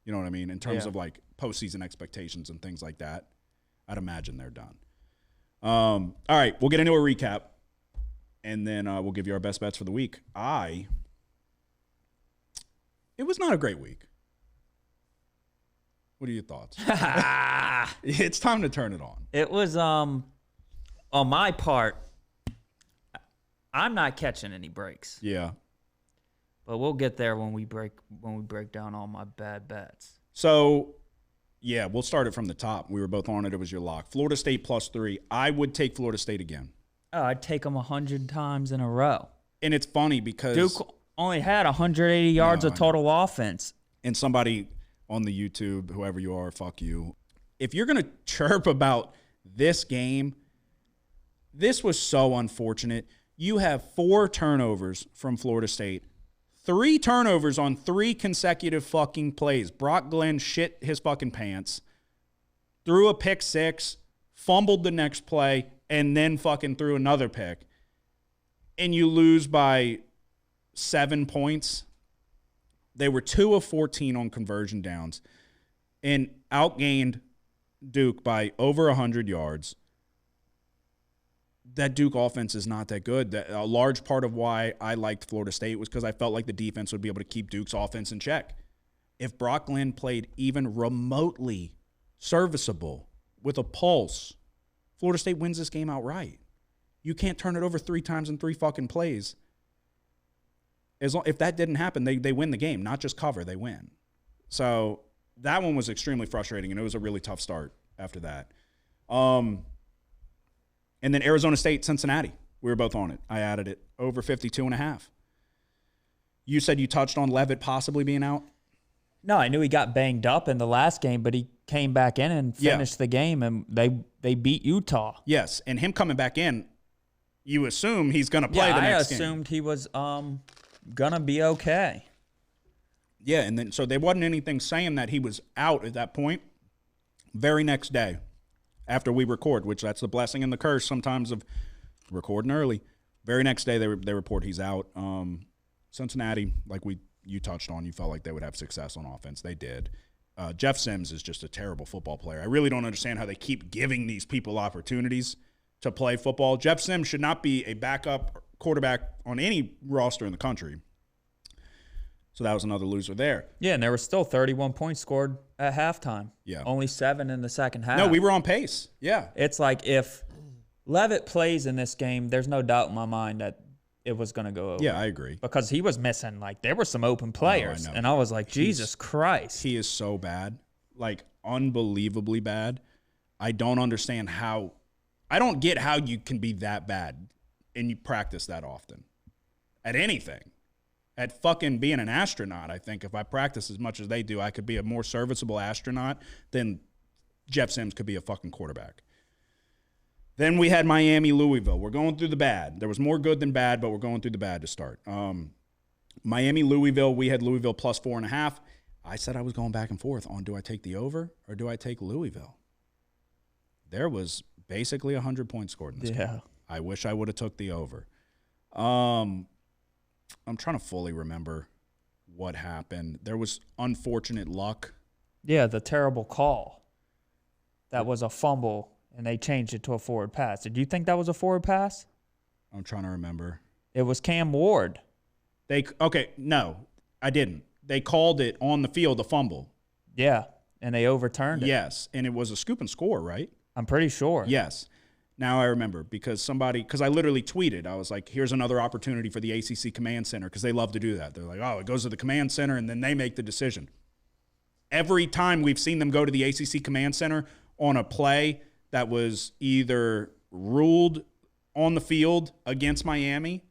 You know what I mean? In terms of like postseason expectations and things like that, I'd imagine they're done. All right, we'll get into a recap, and then we'll give you our best bets for the week. It was not a great week. What are your thoughts? It's time to turn it on. It was on my part, I'm not catching any breaks. Yeah. But we'll get there when we break down all my bad bets. So, yeah, we'll start it from the top. We were both on it. It was your lock. Florida State +3. I would take Florida State again. Oh, I'd take them 100 times in a row. And it's funny because Duke only had 180 yards of total offense. And somebody on the YouTube, whoever you are, fuck you. If you're going to chirp about this game, this was so unfortunate. You have 4 turnovers from Florida State. 3 turnovers on 3 consecutive fucking plays. Brock Glenn shit his fucking pants, threw a pick 6, fumbled the next play, and then fucking threw another pick. And you lose by 7 points. They were 2 of 14 on conversion downs and outgained Duke by over 100 yards. That Duke offense is not that good. A large part of why I liked Florida State was because I felt like the defense would be able to keep Duke's offense in check. If Brock Glenn played even remotely serviceable with a pulse, Florida State wins this game outright. You can't turn it over 3 times in 3 fucking plays. If that didn't happen, they win the game, not just cover, they win. So that one was extremely frustrating, and it was a really tough start after that. And then Arizona State, Cincinnati. We were both on it. I added it over 52.5. You said you touched on Levitt possibly being out? No, I knew he got banged up in the last game, but he came back in and finished the game, and they beat Utah. Yes, and him coming back in, you assume he's going to play the next game. I assumed he was going to be okay. Yeah, and then so there wasn't anything saying that he was out at that point. Very next day, after we record, which that's the blessing and the curse sometimes of recording early. Very next day, they report he's out. Cincinnati, like you touched on, you felt like they would have success on offense. They did. Jeff Sims is just a terrible football player. I really don't understand how they keep giving these people opportunities to play football. Jeff Sims should not be a backup quarterback on any roster in the country. So that was another loser there. Yeah, and there were still 31 points scored at halftime. Yeah. Only 7 in the second half. No, we were on pace. Yeah. It's like if Levitt plays in this game, there's no doubt in my mind that it was going to go over. Yeah, I agree. Because he was missing, like, there were some open players. I know. And I was like, Jesus Christ. He is so bad. Like, unbelievably bad. I don't understand how – I don't get how you can be that bad and you practice that often at anything. At fucking being an astronaut, I think if I practice as much as they do, I could be a more serviceable astronaut than Jeff Sims could be a fucking quarterback. Then we had Miami, Louisville. We're going through the bad. There was more good than bad, but we're going through the bad to start. Miami, Louisville, we had Louisville plus 4.5. I said I was going back and forth on do I take the over or do I take Louisville? There was basically 100 points scored in this game. I wish I would have took the over. I'm trying to fully remember what happened. There was unfortunate luck. Yeah, the terrible call. That was a fumble, and they changed it to a forward pass. Did you think that was a forward pass? I'm trying to remember. It was Cam Ward. No, I didn't. They called it on the field a fumble. Yeah, and they overturned it. Yes, and it was a scoop and score, right? I'm pretty sure. Yes. Now I remember because I literally tweeted. I was like, here's another opportunity for the ACC Command Center because they love to do that. They're like, oh, it goes to the Command Center, and then they make the decision. Every time we've seen them go to the ACC Command Center on a play that was either ruled on the field against Miami,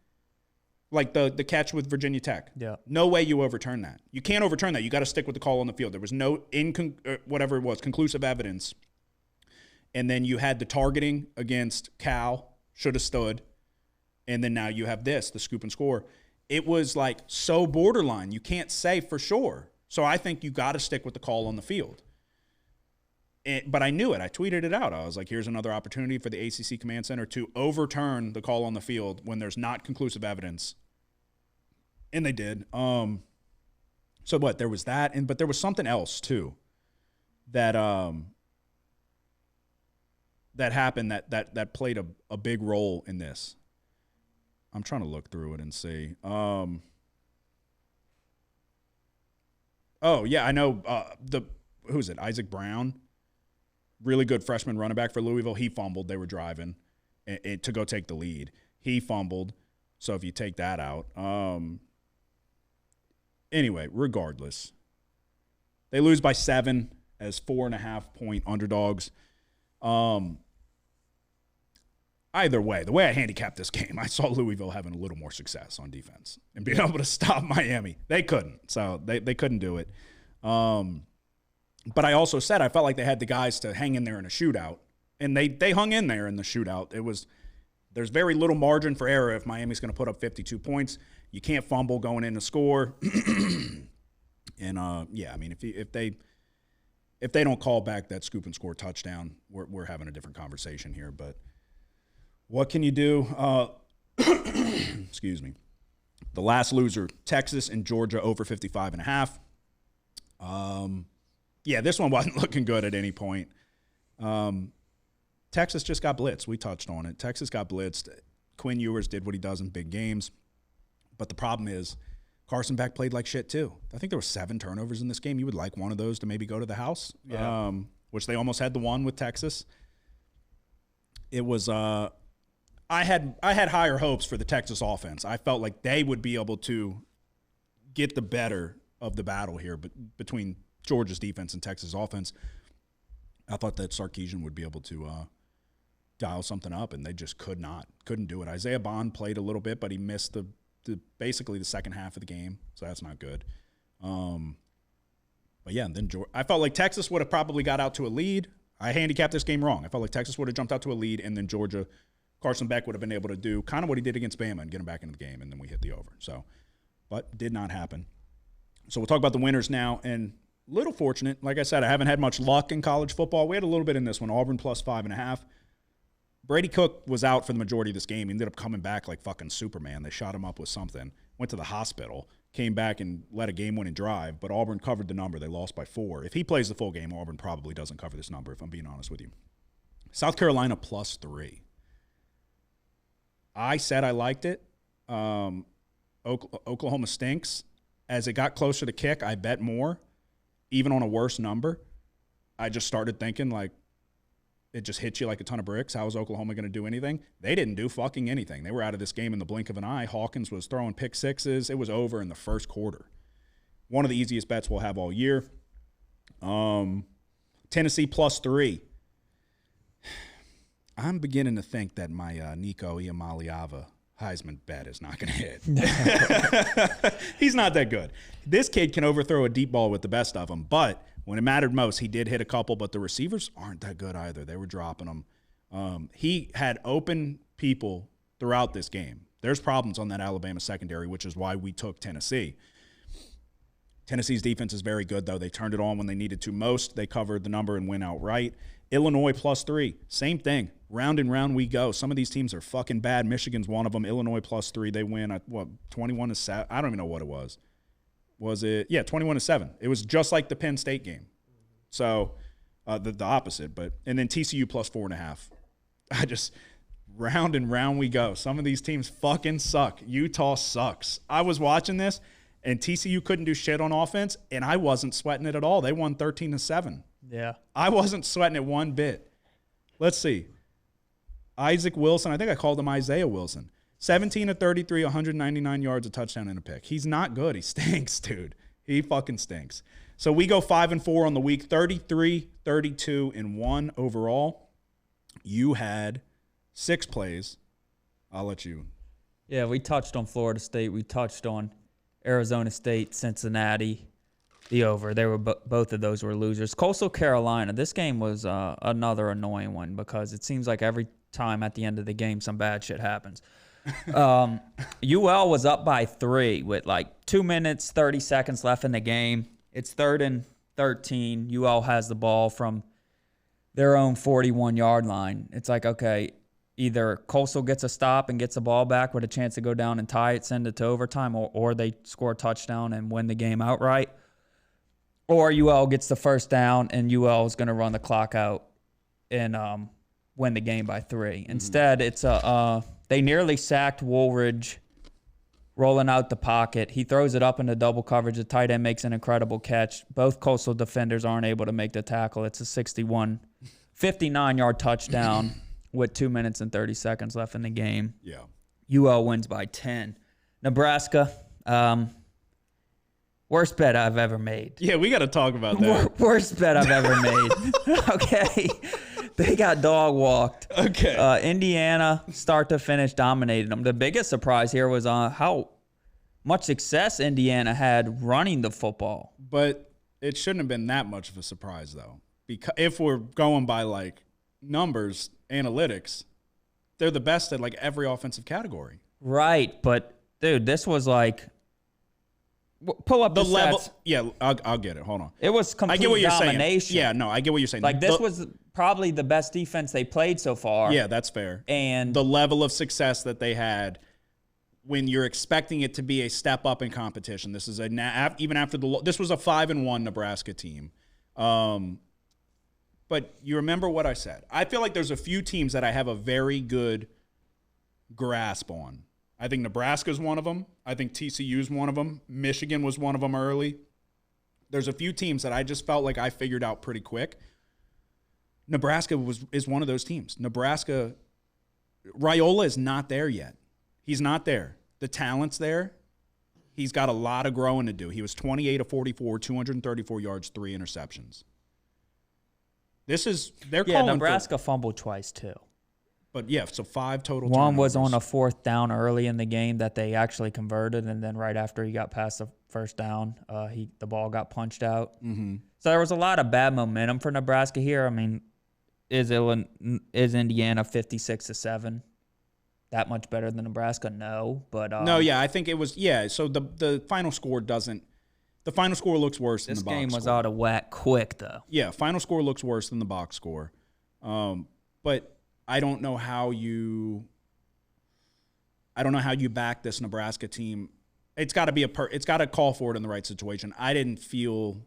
like the catch with Virginia Tech. Yeah. No way you overturn that. You can't overturn that. You got to stick with the call on the field. There was no conclusive evidence. And then you had the targeting against Cal, should have stood. And then now you have the scoop and score. It was like so borderline. You can't say for sure. So I think you got to stick with the call on the field. But I knew it. I tweeted it out. I was like, here's another opportunity for the ACC Command Center to overturn the call on the field when there's not conclusive evidence. And they did. So what? There was that. But there was something else, too, that happened that played a big role in this. I'm trying to look through it and see. Oh, yeah, I know. Who's it? Isaac Brown, really good freshman running back for Louisville. He fumbled. They were driving to go take the lead. He fumbled. So if you take that out. Anyway, regardless, they lose by 7 as 4.5-point underdogs. Either way, the way I handicapped this game, I saw Louisville having a little more success on defense and being able to stop Miami. They couldn't, so they couldn't do it. But I also said I felt like they had the guys to hang in there in a shootout, and they hung in there in the shootout. There's very little margin for error if Miami's going to put up 52 points. You can't fumble going in to score. And I mean, if they don't call back that scoop and score touchdown, we're having a different conversation here. But what can you do? Excuse me. The last loser, Texas and Georgia over 55.5. This one wasn't looking good at any point. Texas just got blitzed. We touched on it. Texas got blitzed. Quinn Ewers did what he does in big games. But the problem is Carson Beck played like shit too. I think there were 7 turnovers in this game. You would like one of those to maybe go to the house, which they almost had the one with Texas. It was I had higher hopes for the Texas offense. I felt like they would be able to get the better of the battle here between Georgia's defense and Texas offense. I thought that Sarkisian would be able to dial something up, and they just couldn't do it. Isaiah Bond played a little bit, but he missed basically the second half of the game, so that's not good. But yeah, and then I felt like Texas would have probably got out to a lead. I handicapped this game wrong. I felt like Texas would have jumped out to a lead, and then Georgia, Carson Beck would have been able to do kind of what he did against Bama and get him back into the game, and then we hit the over. So, but did not happen. So we'll talk about the winners now, and little fortunate. Like I said, I haven't had much luck in college football. We had a little bit in this one. Auburn plus 5.5. Brady Cook was out for the majority of this game. He ended up coming back like fucking Superman. They shot him up with something. Went to the hospital. Came back and led a game-winning drive. But Auburn covered the number. They lost by 4. If he plays the full game, Auburn probably doesn't cover this number, if I'm being honest with you. South Carolina plus 3. I said I liked it. Oklahoma stinks. As it got closer to kick, I bet more. Even on a worse number, I just started thinking, like, it just hit you like a ton of bricks. How is Oklahoma going to do anything? They didn't do fucking anything. They were out of this game in the blink of an eye. Hawkins was throwing pick sixes. It was over in the first quarter. One of the easiest bets we'll have all year. Tennessee plus 3. I'm beginning to think that my Nico Iamaleava Heisman bet is not going to hit. He's not that good. This kid can overthrow a deep ball with the best of them, but when it mattered most, he did hit a couple, but the receivers aren't that good either. They were dropping them. He had open people throughout this game. There's problems on that Alabama secondary, which is why we took Tennessee. Tennessee's defense is very good, though. They turned it on when they needed to most. They covered the number and went outright. Illinois plus 3. Same thing. Round and round we go. Some of these teams are fucking bad. Michigan's one of them. Illinois plus 3. They win at, 21-7? I don't even know what it was. Was it? Yeah, 21-7. It was just like the Penn State game. So the opposite. And then TCU plus 4.5. Round and round we go. Some of these teams fucking suck. Utah sucks. I was watching this, and TCU couldn't do shit on offense, and I wasn't sweating it at all. They won 13-7. Yeah. I wasn't sweating it one bit. Let's see. Isaac Wilson, I think I called him Isaiah Wilson. 17-33, 199 yards, a touchdown, and a pick. He's not good. He stinks, dude. He fucking stinks. So we go 5-4 on the week, 33, 32, and 1 overall. You had 6 plays. I'll let you. Yeah, we touched on Florida State. We touched on Arizona State, Cincinnati, the over. They were both of those were losers. Coastal Carolina. This game was another annoying one because it seems like every time at the end of the game some bad shit happens. UL was up by 3 with like 2 minutes, 30 seconds left in the game. It's 3rd and 13. UL has the ball from their own 41-yard line. It's like, okay, either Coastal gets a stop and gets the ball back with a chance to go down and tie it, send it to overtime, or they score a touchdown and win the game outright. Or UL gets the first down and UL is going to run the clock out and win the game by 3. Instead, it's they nearly sacked Woolridge rolling out the pocket. He throws it up into double coverage. The tight end makes an incredible catch. Both Coastal defenders aren't able to make the tackle. It's a 59-yard touchdown with 2 minutes and 30 seconds left in the game. Yeah. UL wins by 10. Nebraska, worst bet I've ever made. Yeah, we got to talk about that. Worst bet I've ever made. Okay. They got dog walked. Okay. Indiana, start to finish, dominated them. The biggest surprise here was how much success Indiana had running the football. But it shouldn't have been that much of a surprise, though. Because if we're going by, like, numbers, analytics, they're the best at, like, every offensive category. Right. But, dude, this was like – pull up the level. stats. Yeah, I'll get it. Hold on. It was complete I get what you're domination. saying. Yeah, no, I get what you're saying. Like, this was probably the best defense they played so far. Yeah, that's fair. And the level of success that they had when you're expecting it to be a step up in competition. This is even after this was a 5-1 Nebraska team. But you remember what I said. I feel like there's a few teams that I have a very good grasp on. I think Nebraska's one of them. I think TCU's one of them. Michigan was one of them early. There's a few teams that I just felt like I figured out pretty quick. Nebraska is one of those teams. Raiola is not there yet. He's not there. The talent's there. He's got a lot of growing to do. He was 28 of 44, 234 yards, 3 interceptions. They're calling Nebraska fumbled twice too. But yeah, so 5 total. One turnovers. was on a 4th down early in the game that they actually converted, and then right after he got past the first down, the ball got punched out. Mm-hmm. So there was a lot of bad momentum for Nebraska here. I mean, is Indiana 56-7 that much better than Nebraska? No, but no, yeah, I think it was. Yeah, so the final score doesn't. The final score looks worse than the box score. This game was out of whack quick though. Yeah, final score looks worse than the box score, but I don't know how you back this Nebraska team. It's got to be it's got to call for it in the right situation. I didn't feel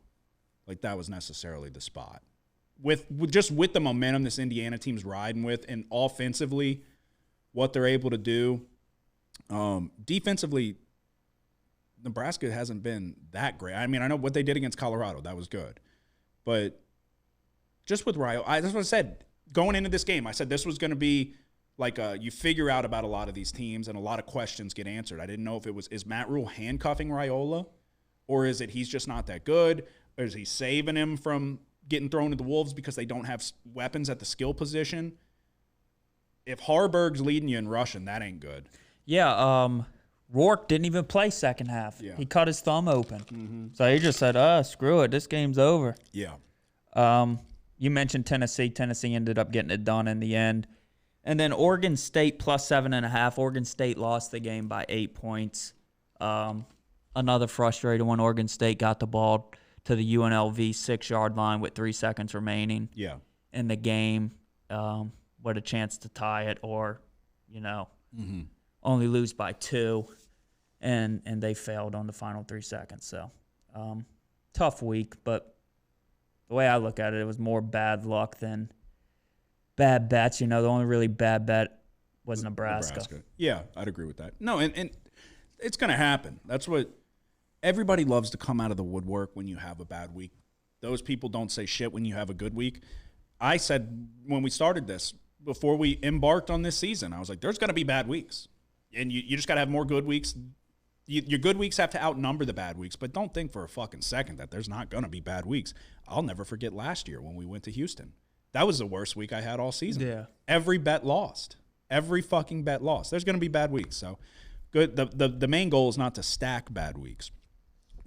like that was necessarily the spot. With the momentum this Indiana team's riding with, and offensively, what they're able to do, defensively, Nebraska hasn't been that great. I mean, I know what they did against Colorado, that was good, but just with Raiola, that's what I said. Going into this game, I said this was going to be like you figure out about a lot of these teams and a lot of questions get answered. I didn't know if is Matt Rule handcuffing Raiola, or is it he's just not that good, or is he saving him from getting thrown to the wolves because they don't have weapons at the skill position? If Harburg's leading you in rushing, that ain't good. Yeah, Rourke didn't even play second half. Yeah. He cut his thumb open. Mm-hmm. So he just said, screw it, this game's over. Yeah. You mentioned Tennessee. Tennessee ended up getting it done in the end. And then Oregon State plus 7.5. Oregon State lost the game by 8 points. Another frustrating one. Oregon State got the ball to the UNLV 6-yard line with 3 seconds remaining in the game. With a chance to tie it or, only lose by 2. And they failed on the final 3 seconds. So tough week, but the way I look at it, it was more bad luck than bad bets. The only really bad bet was Nebraska. Yeah, I'd agree with that. No, and it's going to happen. That's what everybody loves to come out of the woodwork when you have a bad week. Those people don't say shit when you have a good week. I said when we started this, before we embarked on this season, I was like, there's going to be bad weeks. And you just got to have more good weeks. Your good weeks have to outnumber the bad weeks, but don't think for a fucking second that there's not going to be bad weeks. I'll never forget last year when we went to Houston. That was the worst week I had all season. Yeah. Every bet lost. Every fucking bet lost. There's going to be bad weeks. So good. The main goal is not to stack bad weeks.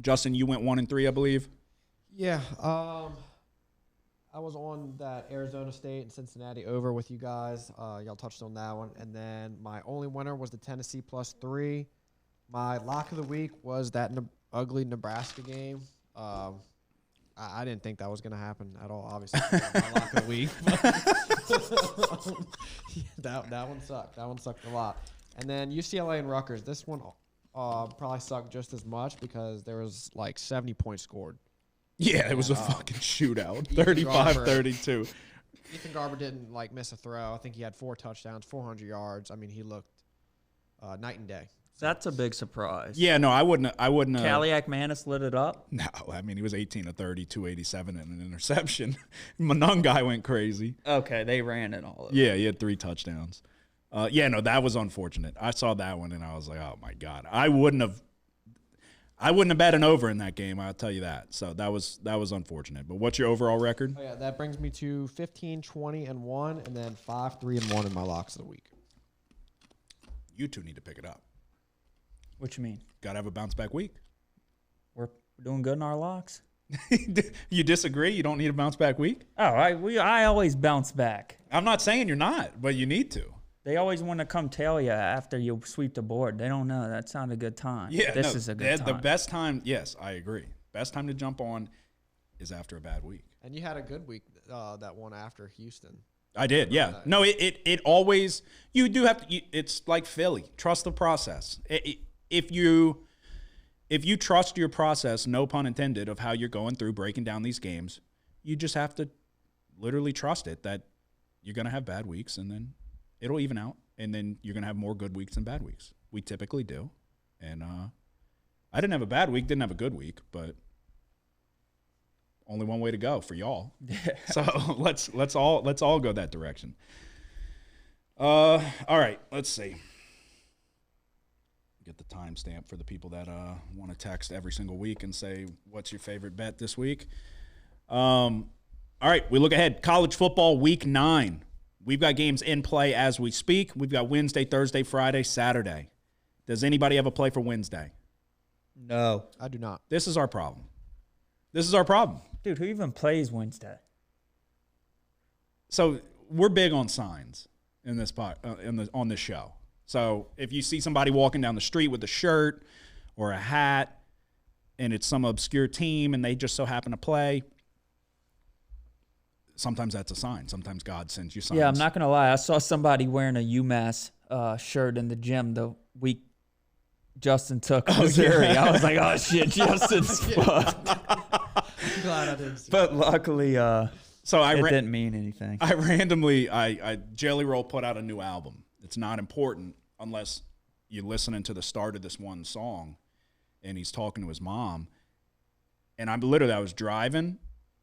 Justin, you went 1-3, I believe. Yeah. I was on that Arizona State and Cincinnati over with you guys. Y'all touched on that one. And then my only winner was the Tennessee plus 3. My lock of the week was that ugly Nebraska game. I didn't think that was going to happen at all, obviously. My lock of the week. That one sucked. That one sucked a lot. And then UCLA and Rutgers. This one probably sucked just as much because there was like 70 points scored. Yeah, it was a fucking shootout. 35-32. Ethan Garber didn't miss a throw. I think he had 4 touchdowns, 400 yards. I mean, he looked night and day. That's a big surprise. Yeah, no, I wouldn't. Kaliak Manis lit it up. No, I mean, he was 18 of 30, 287 and an interception. Manung guy went crazy. Okay, they ran it all over. Yeah, he had 3 touchdowns. Yeah, no, that was unfortunate. I saw that one and I was like, oh my God. I wouldn't have bet an over in that game, I'll tell you that. So that was unfortunate. But what's your overall record? Oh yeah, that brings me to 15-20-1 and then 5-3-1 in my locks of the week. You two need to pick it up. What you mean? Got to have a bounce back week. We're doing good in our locks. You disagree? You don't need a bounce back week? Oh, I always bounce back. I'm not saying you're not, but you need to. They always want to come tell you after you sweep the board. They don't know. That's not a good time. Yeah, this is a good time. The best time, yes, I agree. Best time to jump on is after a bad week. And you had a good week, that one after Houston. I did, yeah. No, it always, you do have to, it's like Philly. Trust the process. If you trust your process, no pun intended, of how you're going through breaking down these games, you just have to literally trust it that you're going to have bad weeks and then it'll even out and then you're going to have more good weeks than bad weeks. We typically do. And I didn't have a bad week, didn't have a good week, but only one way to go for y'all. So let's all go that direction. All right, let's see. Get the timestamp for the people that want to text every single week and say, what's your favorite bet this week? All right, we look ahead. College football week 9. We've got games in play as we speak. We've got Wednesday, Thursday, Friday, Saturday. Does anybody have a play for Wednesday? No. I do not. This is our problem. Dude, who even plays Wednesday? So we're big on signs in this on this show. So if you see somebody walking down the street with a shirt or a hat and it's some obscure team and they just so happen to play, sometimes that's a sign. Sometimes God sends you signs. Yeah, I'm not going to lie. I saw somebody wearing a UMass shirt in the gym the week Justin took Missouri. I was like, oh, shit, Justin's fucked. I'm glad I didn't see But luckily, it didn't mean anything. I randomly, Jelly Roll put out a new album. It's not important unless you're listening to the start of this one song and he's talking to his mom. And I was driving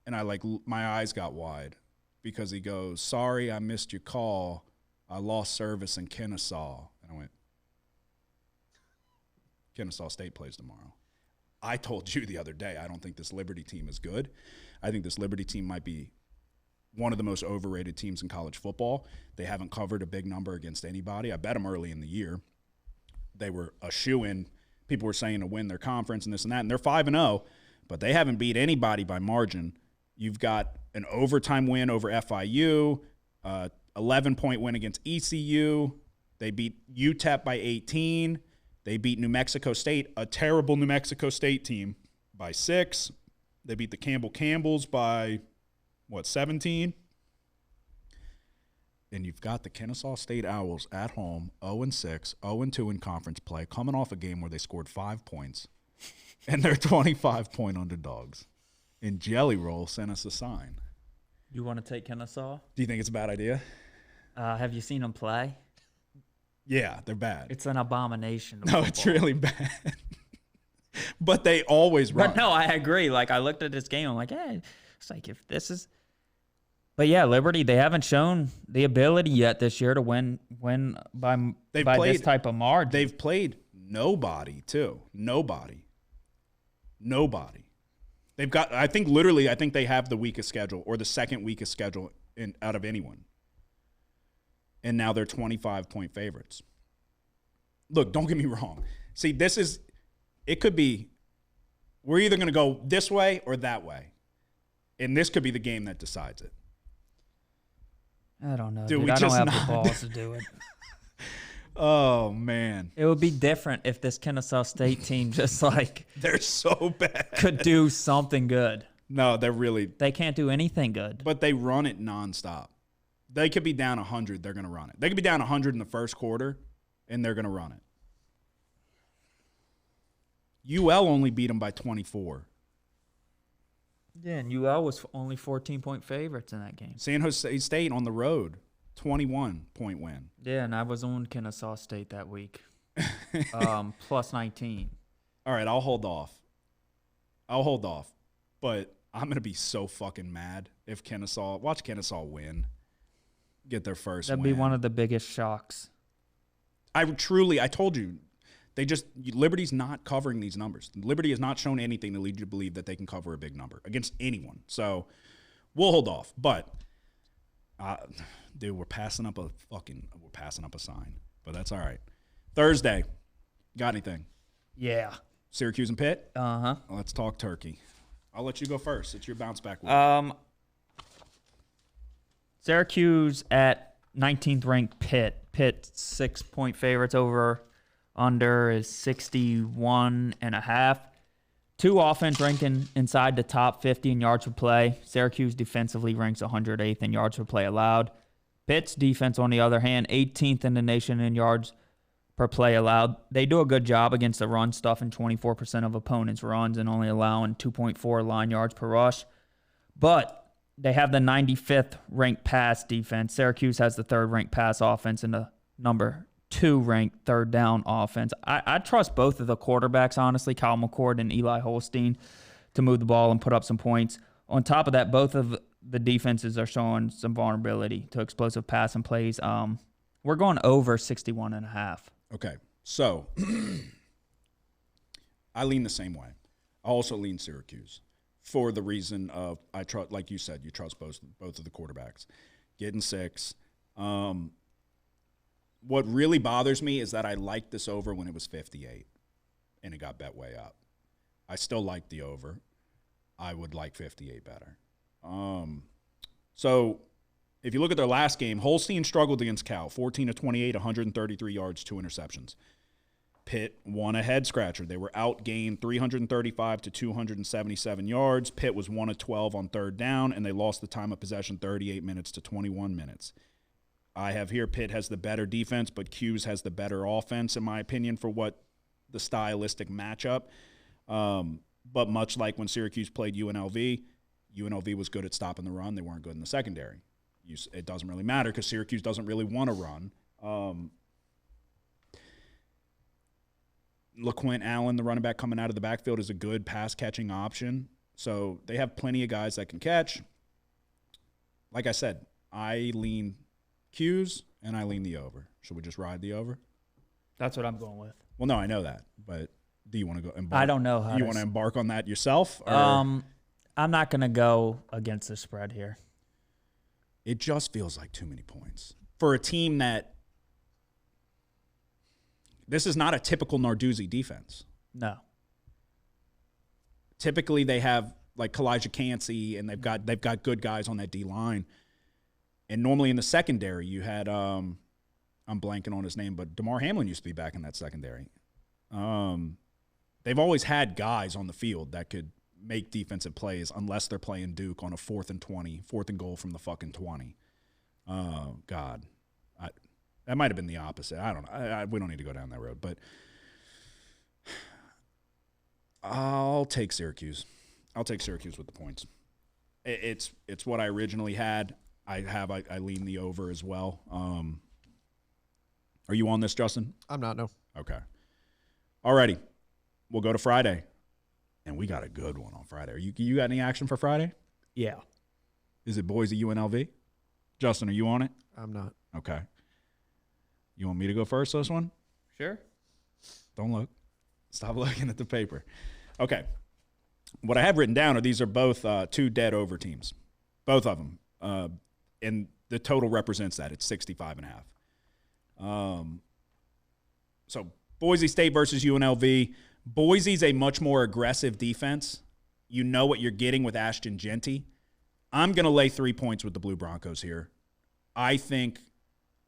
and my eyes got wide because he goes, sorry, I missed your call. I lost service in Kennesaw. And I went, Kennesaw State plays tomorrow. I told you the other day, I don't think this Liberty team is good. I think this Liberty team might be one of the most overrated teams in college football. They haven't covered a big number against anybody. I bet them early in the year. They were a shoo-in. People were saying to win their conference and this and that, and they're 5-0, but they haven't beat anybody by margin. You've got an overtime win over FIU, 11-point win against ECU. They beat UTEP by 18. They beat New Mexico State, a terrible New Mexico State team, by 6. They beat the Campbells by 17? And you've got the Kennesaw State Owls at home, 0-6, 0-2 in conference play, coming off a game where they scored 5 points, and they're 25-point underdogs. And Jelly Roll sent us a sign. You want to take Kennesaw? Do you think it's a bad idea? Have you seen them play? Yeah, they're bad. It's an abomination. No, it's really bad. But they always run. But no, I agree. Like, I looked at this game, I'm like, hey, it's like if this is. But yeah, Liberty, they haven't shown the ability yet this year to win by this type of margin. They've played nobody, too. Nobody. They've got, I think they have the weakest schedule or the second weakest schedule out of anyone. And now they're 25-point favorites. Look, don't get me wrong. See, it could be, we're either going to go this way or that way. And this could be the game that decides it. I don't know. Dude, I don't have the balls to do it. Oh, man. It would be different if this Kennesaw State team just they're so bad. Could do something good. No, they can't do anything good. But they run it nonstop. They could be down 100, they're going to run it. They could be down 100 in the first quarter, and they're going to run it. UL only beat them by 24. Yeah, and UL was only 14-point favorites in that game. San Jose State on the road, 21-point win. Yeah, and I was on Kennesaw State that week, plus 19. All right, I'll hold off. But I'm going to be so fucking mad if watch Kennesaw win, get their first win. That'd be one of the biggest shocks. I told you, Liberty's not covering these numbers. Liberty has not shown anything to lead you to believe that they can cover a big number against anyone. So we'll hold off. But, dude, we're passing up a sign. But that's all right. Thursday, got anything? Yeah. Syracuse and Pitt? Uh-huh. Let's talk turkey. I'll let you go first. It's your bounce back week. Syracuse at 19th ranked Pitt. Pitt 6-point favorites over under is 61.5. 2 offense ranking inside the top 50 in yards per play. Syracuse defensively ranks 108th in yards per play allowed. Pitt's defense, on the other hand, 18th in the nation in yards per play allowed. They do a good job against the run, stuffing 24% of opponents' runs and only allowing 2.4 line yards per rush. But they have the 95th ranked pass defense. Syracuse has the 3rd ranked pass offense and the number 2 ranked 3rd down offense. I trust both of the quarterbacks, honestly, Kyle McCord and Eli Holstein, to move the ball and put up some points On top of that, both of the defenses are showing some vulnerability to explosive passing plays. We're going over 61.5. Okay, so I lean the same way. I also lean Syracuse for the reason of I trust, like you said, you trust both of the quarterbacks. Getting 6. What really bothers me is that I liked this over when it was 58, and it got bet way up. I still like the over. I would like 58 better. So if you look at their last game, Holstein struggled against Cal, 14 of 28, 133 yards, 2 interceptions. Pitt won a head scratcher. They were outgained 335 to 277 yards. Pitt was 1 of 12 on third down, and they lost the time of possession 38 minutes to 21 minutes. I have here Pitt has the better defense, but 'Cuse has the better offense, in my opinion, for what the stylistic matchup. But much like when Syracuse played UNLV, UNLV was good at stopping the run. They weren't good in the secondary. It doesn't really matter because Syracuse doesn't really want to run. LaQuint Allen, the running back coming out of the backfield, is a good pass-catching option. So they have plenty of guys that can catch. Like I said, I lean 'Cuse and I lean the over. Should we just ride the over? That's what I'm going with. Well, no, I know that, but do you want to go embark? I don't know how. Do you want to embark on that yourself? Or? I'm not going to go against the spread here. It just feels like too many points for a team that this is not a typical Narduzzi defense. No. Typically, they have like Kalijah Cansey, and they've got good guys on that D line. And normally in the secondary, you had I'm blanking on his name, but DeMar Hamlin used to be back in that secondary. They've always had guys on the field that could make defensive plays unless they're playing Duke on a 4th and 20, 4th and goal from the fucking 20. God. That might have been the opposite. I don't know. We don't need to go down that road, but I'll take Syracuse. I'll take Syracuse with the points. It's what I originally had. I lean the over as well. Are you on this, Justin? I'm not, no. Okay. Alrighty. We'll go to Friday. And we got a good one on Friday. You got any action for Friday? Yeah. Is it Boise UNLV? Justin, are you on it? I'm not. Okay. You want me to go first this one? Sure. Don't look. Stop looking at the paper. Okay. What I have written down are these are both 2 dead over teams. Both of them. And the total represents that. It's 65.5. So Boise State versus UNLV. Boise's a much more aggressive defense. You know what you're getting with Ashton Jeanty. I'm going to lay 3 points with the Blue Broncos here. I think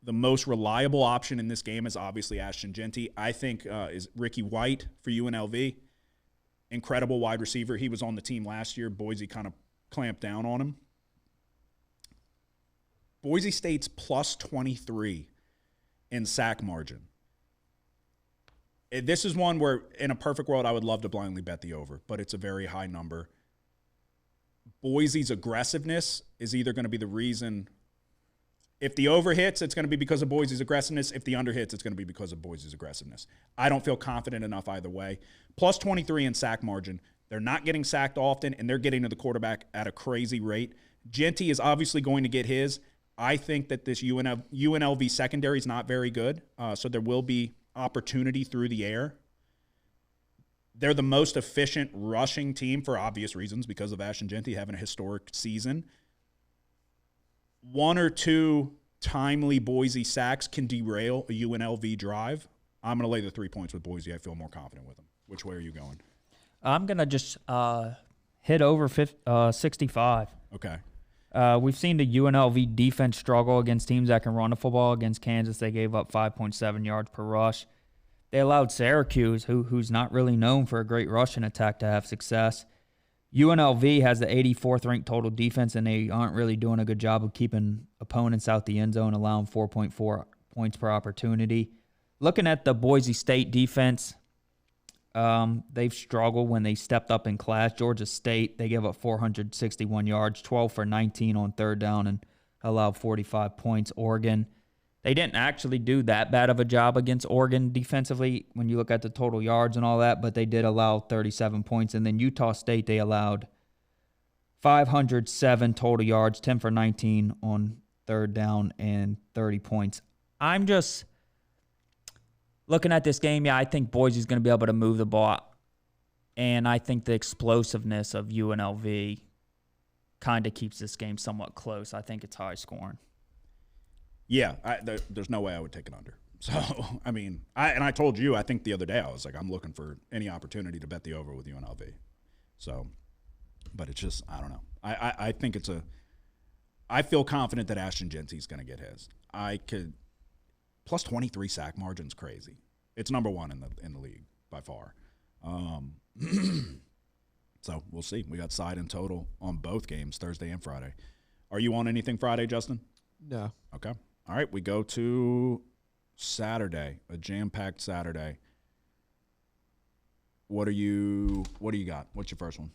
the most reliable option in this game is obviously Ashton Jeanty. I think is Ricky White for UNLV. Incredible wide receiver. He was on the team last year. Boise kind of clamped down on him. Boise State's plus 23 in sack margin. This is one where, in a perfect world, I would love to blindly bet the over, but it's a very high number. Boise's aggressiveness is either going to be the reason. If the over hits, it's going to be because of Boise's aggressiveness. If the under hits, it's going to be because of Boise's aggressiveness. I don't feel confident enough either way. Plus 23 in sack margin. They're not getting sacked often, and they're getting to the quarterback at a crazy rate. Jeanty is obviously going to get his. I think that this UNLV secondary is not very good, so there will be opportunity through the air. They're the most efficient rushing team for obvious reasons because of Ashton Jeanty having a historic season. 1 or 2 timely Boise sacks can derail a UNLV drive. I'm going to lay the 3 points with Boise. I feel more confident with them. Which way are you going? I'm going to just hit over 65. Okay. We've seen the UNLV defense struggle against teams that can run the football. Against Kansas, they gave up 5.7 yards per rush. They allowed Syracuse, who's not really known for a great rushing attack, to have success. UNLV has the 84th ranked total defense, and they aren't really doing a good job of keeping opponents out the end zone, allowing 4.4 points per opportunity. Looking at the Boise State defense, they've struggled when they stepped up in class. Georgia State, they gave up 461 yards, 12 for 19 on third down, and allowed 45 points. Oregon, they didn't actually do that bad of a job against Oregon defensively when you look at the total yards and all that, but they did allow 37 points. And then Utah State, they allowed 507 total yards, 10 for 19 on third down, and 30 points. I'm just looking at this game. Yeah, I think Boise's going to be able to move the ball. And I think the explosiveness of UNLV kind of keeps this game somewhat close. I think it's high scoring. Yeah, there's no way I would take it under. So, I mean, I told you, I think the other day, I was like, I'm looking for any opportunity to bet the over with UNLV. So, but it's just, I don't know. I think I feel confident that Ashton Genty's going to get his. Plus 23 sack margin's crazy. It's number one in the league by far. So we'll see. We got side and total on both games, Thursday and Friday. Are you on anything Friday, Justin? No. Okay. All right, we go to Saturday, a jam-packed Saturday. What do you got? What's your first one?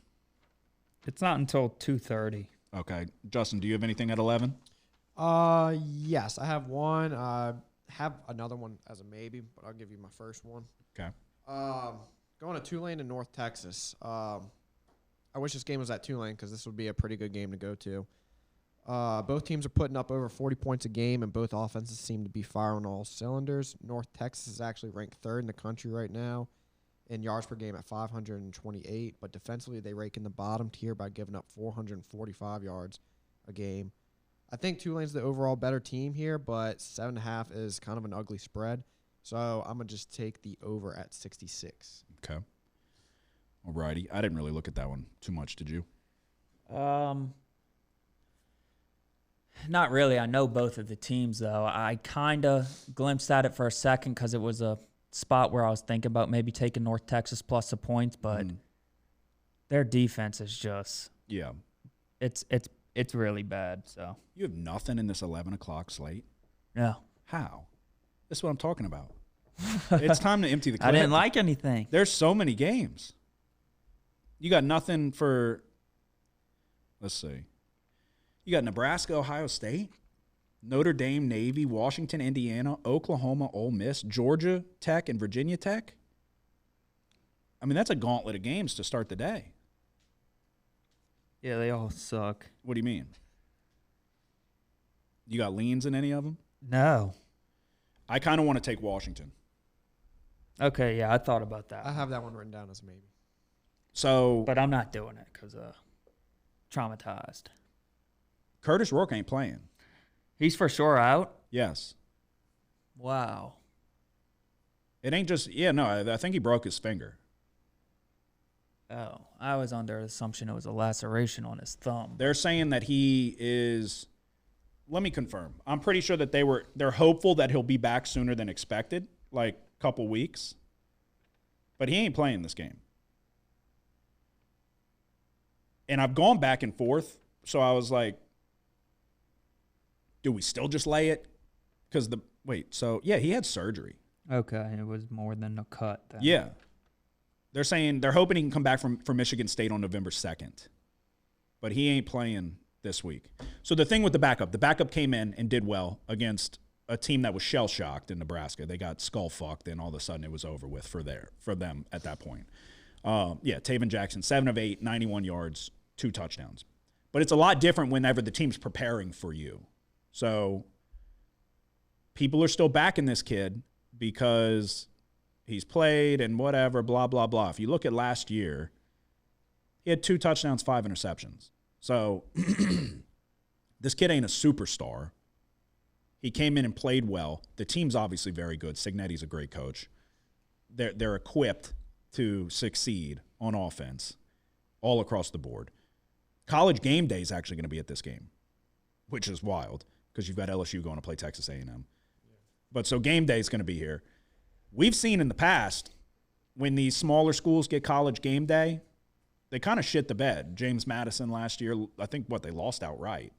It's not until 2:30. Okay. Justin, do you have anything at 11? Yes, I have one. I have another one as a maybe, but I'll give you my first one. Okay. Going to Tulane in North Texas. I wish this game was at Tulane because this would be a pretty good game to go to. Both teams are putting up over 40 points a game, and both offenses seem to be firing all cylinders. North Texas is actually ranked third in the country right now in yards per game at 528, but defensively they rake in the bottom tier by giving up 445 yards a game. I think Tulane's the overall better team here, but 7.5 is kind of an ugly spread. So I'm going to just take the over at 66. Okay. All righty. I didn't really look at that one too much, did you? Not really. I know both of the teams, though. I kind of glimpsed at it for a second because it was a spot where I was thinking about maybe taking North Texas plus the points, but their defense is just it's really bad. So you have nothing in this 11 o'clock slate? No. How? This is what I'm talking about. It's time to empty the clip. I didn't like anything. There's so many games. You got nothing for, let's see. You got Nebraska, Ohio State, Notre Dame, Navy, Washington, Indiana, Oklahoma, Ole Miss, Georgia Tech, and Virginia Tech. I mean, that's a gauntlet of games to start the day. Yeah, they all suck. What do you mean? You got leans in any of them? No. I kind of want to take Washington. Okay, yeah, I thought about that. I have that one written down as a maybe. So, but I'm not doing it because traumatized. Curtis Rourke ain't playing. He's for sure out? Yes. Wow. It ain't just, I think he broke his finger. Oh, I was under the assumption it was a laceration on his thumb. They're saying that he is, let me confirm. I'm pretty sure that they're hopeful that he'll be back sooner than expected, like a couple weeks. But he ain't playing this game. And I've gone back and forth, so I was like, do we still just lay it? Because he had surgery. Okay, it was more than a cut then. Yeah. They're saying they're hoping he can come back from Michigan State on November 2nd. But he ain't playing this week. So the thing with the backup came in and did well against a team that was shell-shocked in Nebraska. They got skull-fucked, and all of a sudden it was over with for them at that point. Taven Jackson, 7 of 8, 91 yards, 2 touchdowns. But it's a lot different whenever the team's preparing for you. So people are still backing this kid because he's played and whatever, blah, blah, blah. If you look at last year, he had 2 touchdowns, 5 interceptions. So this kid ain't a superstar. He came in and played well. The team's obviously very good. Cignetti's a great coach. They're equipped to succeed on offense all across the board. College game day is actually going to be at this game, which is wild because you've got LSU going to play Texas A&M. Yeah. But so game day is going to be here. We've seen in the past when these smaller schools get college game day, they kind of shit the bed. James Madison last year, I think, they lost outright.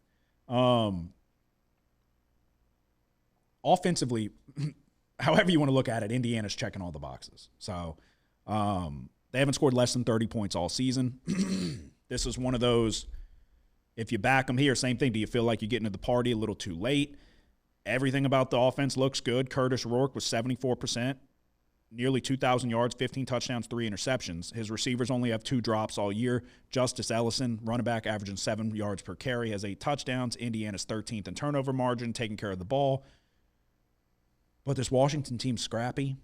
Offensively, however you want to look at it, Indiana's checking all the boxes. So they haven't scored less than 30 points all season. This is one of those, if you back them here, same thing. Do you feel like you're getting to the party a little too late? Everything about the offense looks good. Curtis Rourke was 74% nearly 2,000 yards, 15 touchdowns, 3 interceptions. His receivers only have 2 drops all year. Justice Ellison, running back, averaging 7 yards per carry, has 8 touchdowns. Indiana's 13th in turnover margin, taking care of the ball. But this Washington team's scrappy.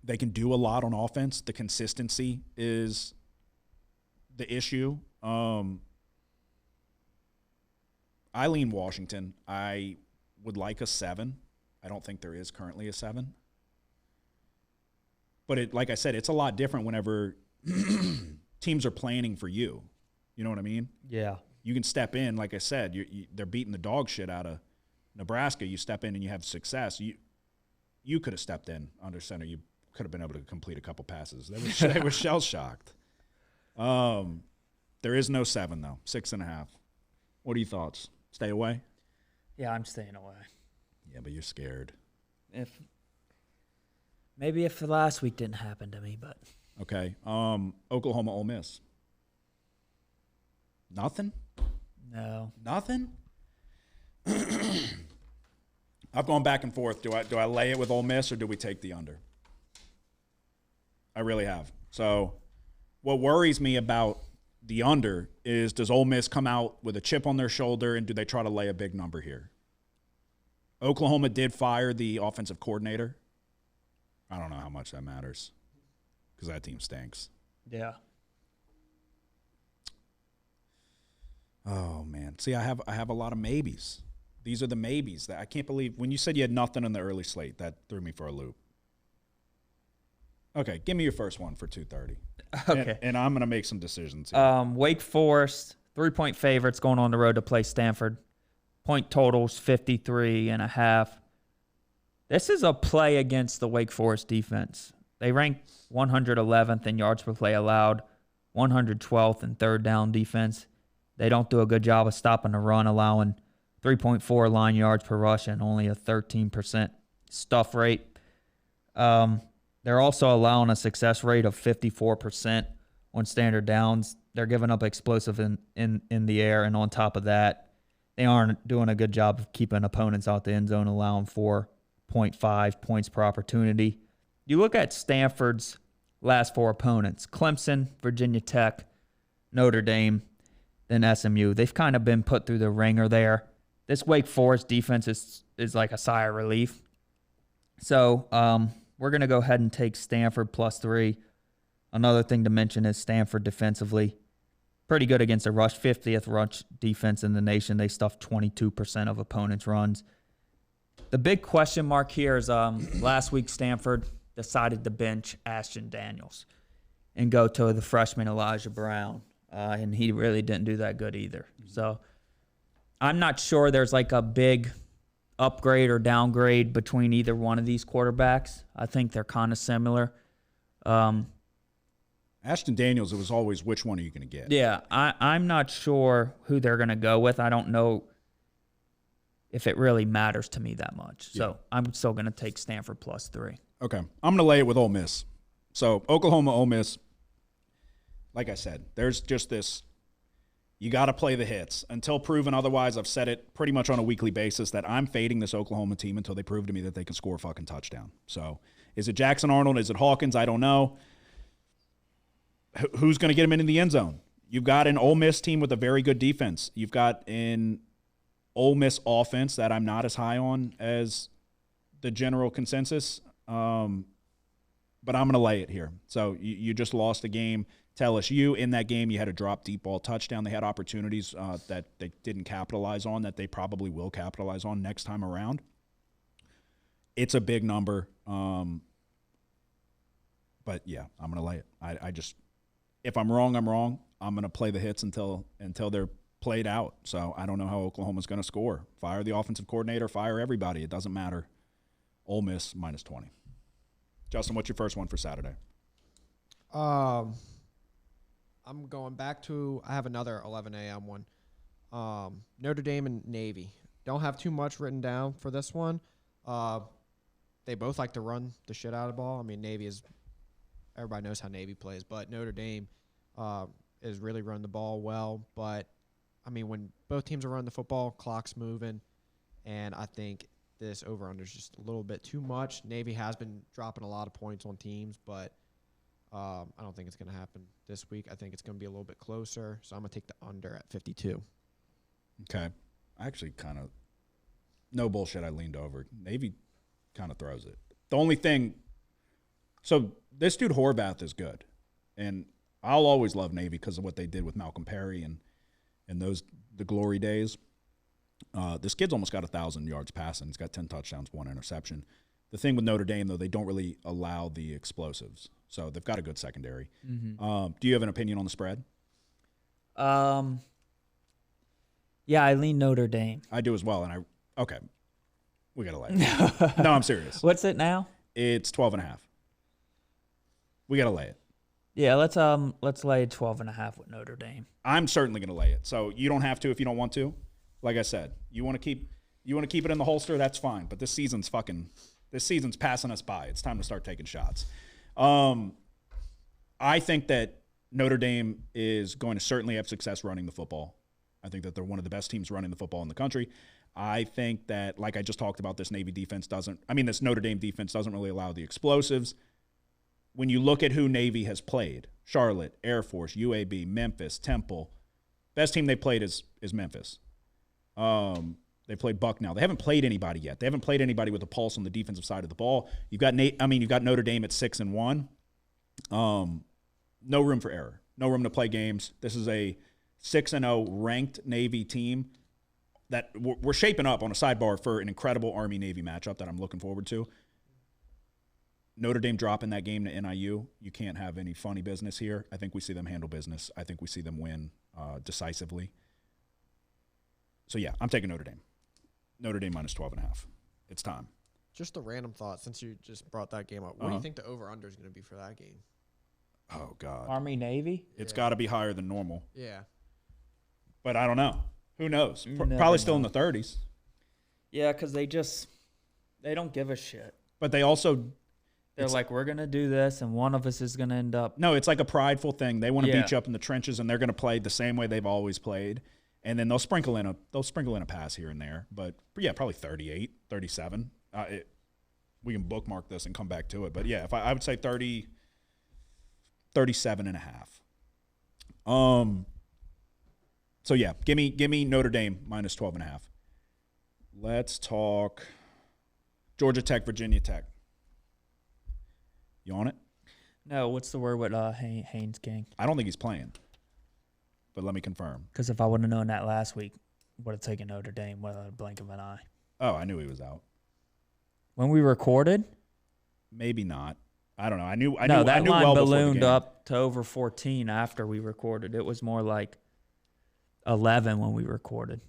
They can do a lot on offense. The consistency is the issue. I lean Washington. I would like a 7. I don't think there is currently a 7. But like I said, it's a lot different whenever teams are planning for you. You know what I mean? Yeah. You can step in, like I said, they're beating the dog shit out of Nebraska. You step in and you have success. You could have stepped in under center. You could have been able to complete a couple passes. They were shell-shocked. There is no 7, though. 6.5. What are your thoughts? Stay away? Yeah, I'm staying away. Yeah, but you're scared. Maybe if the last week didn't happen to me, but. Okay. Oklahoma, Ole Miss. Nothing? No. Nothing? I've gone back and forth. Do I lay it with Ole Miss or do we take the under? I really have. So what worries me about the under is, does Ole Miss come out with a chip on their shoulder and do they try to lay a big number here? Oklahoma did fire the offensive coordinator. I don't know how much that matters because that team stinks. Yeah. Oh, man. See, I have a lot of maybes. These are the maybes. That I can't believe when you said you had nothing in the early slate, that threw me for a loop. Okay, give me your first one for 2:30. Okay. And I'm going to make some decisions here. Wake Forest, 3-point favorites going on the road to play Stanford. Point totals 53.5. This is a play against the Wake Forest defense. They rank 111th in yards per play allowed, 112th in third down defense. They don't do a good job of stopping the run, allowing 3.4 line yards per rush and only a 13% stuff rate. They're also allowing a success rate of 54% on standard downs. They're giving up explosive in the air, and on top of that, they aren't doing a good job of keeping opponents out the end zone, allowing 4.5 points per opportunity. You look at Stanford's last 4 opponents: Clemson, Virginia Tech, Notre Dame, then SMU. They've kind of been put through the ringer there. This Wake Forest defense is like a sigh of relief. So we're going to go ahead and take Stanford +3. Another thing to mention is Stanford defensively. Pretty good against the rush, 50th rush defense in the nation. They stuffed 22% of opponents' runs. The big question mark here is last week Stanford decided to bench Ashton Daniels and go to the freshman Elijah Brown, and he really didn't do that good either. So I'm not sure there's like a big upgrade or downgrade between either one of these quarterbacks. I think they're kind of similar. Ashton Daniels, it was always which one are you going to get? Yeah, I'm not sure who they're going to go with. I don't know if it really matters to me that much. Yeah. So I'm still going to take Stanford +3. Okay. I'm going to lay it with Ole Miss. So Oklahoma, Ole Miss, like I said, there's just this, you got to play the hits. Until proven otherwise, I've said it pretty much on a weekly basis that I'm fading this Oklahoma team until they prove to me that they can score a fucking touchdown. So is it Jackson Arnold? Is it Hawkins? I don't know. Who's going to get him into the end zone? You've got an Ole Miss team with a very good defense. You've got an Ole Miss offense that I'm not as high on as the general consensus. But I'm going to lay it here. So you just lost a game to LSU. In that game, you had a drop deep ball touchdown. They had opportunities that they didn't capitalize on that they probably will capitalize on next time around. It's a big number. But, yeah, I'm going to lay it. I just – if I'm wrong, I'm wrong. I'm going to play the hits until they're played out. So I don't know how Oklahoma's going to score. Fire the offensive coordinator, fire everybody. It doesn't matter. Ole Miss -20. Justin, what's your first one for Saturday? I'm going back to – I have another 11 a.m. one. Notre Dame and Navy. Don't have too much written down for this one. They both like to run the shit out of the ball. I mean, Navy is – everybody knows how Navy plays, but Notre Dame is really running the ball well. But, I mean, when both teams are running the football, clock's moving, and I think this over-under is just a little bit too much. Navy has been dropping a lot of points on teams, but I don't think it's going to happen this week. I think it's going to be a little bit closer, so I'm going to take the under at 52. Okay. I actually kind of, no bullshit, I leaned over. Navy kind of throws it. The only thing, so this dude Horvath is good, and I'll always love Navy because of what they did with Malcolm Perry and the glory days. This kid's almost got 1,000 yards passing. He's got 10 touchdowns, 1 interception. The thing with Notre Dame, though, they don't really allow the explosives. So they've got a good secondary. Mm-hmm. Do you have an opinion on the spread? Yeah, I lean Notre Dame. I do as well. And okay, we got to lay it. No, I'm serious. What's it now? It's 12.5. We got to lay it. Yeah, let's lay 12.5 with Notre Dame. I'm certainly going to lay it. So you don't have to if you don't want to. Like I said, you want to keep it in the holster, that's fine. But this season's passing us by. It's time to start taking shots. I think that Notre Dame is going to certainly have success running the football. I think that they're one of the best teams running the football in the country. I think that, like I just talked about, this Notre Dame defense doesn't really allow the explosives. When you look at who Navy has played, Charlotte, Air Force, UAB, Memphis, Temple, best team they played is Memphis. They played Bucknell. They haven't played anybody yet. They haven't played anybody with a pulse on the defensive side of the ball. You've got Notre Dame at 6-1. No room for error. No room to play games. This is a 6-0 ranked Navy team that we're shaping up on a sidebar for an incredible Army-Navy matchup that I'm looking forward to. Notre Dame dropping that game to NIU, you can't have any funny business here. I think we see them handle business. I think we see them win decisively. So, yeah, I'm taking Notre Dame. Notre Dame minus 12.5. It's time. Just a random thought, since you just brought that game up. What do you think the over-under is going to be for that game? Oh, God. Army-Navy? It's got to be higher than normal. Yeah. But I don't know. Who knows? Probably still in the 30s. Yeah, because they don't give a shit. But they also... They're like, we're going to do this, and one of us is going to end up... No, it's like a prideful thing. They want to beat you up in the trenches, and they're going to play the same way they've always played. And then they'll sprinkle in a pass here and there. But, yeah, probably 38, 37. We can bookmark this and come back to it. But, yeah, if I would say 30, 37.5. So, yeah, give me Notre Dame minus 12.5. Let's talk Georgia Tech, Virginia Tech. You on it? No, what's the word with Haynes King? I don't think he's playing, but let me confirm. Because if I would have known that last week, would have taken Notre Dame with a blink of an eye. Oh, I knew he was out. When we recorded? Maybe not. I don't know. I knew that line well ballooned up to over 14 after we recorded. It was more like 11 when we recorded.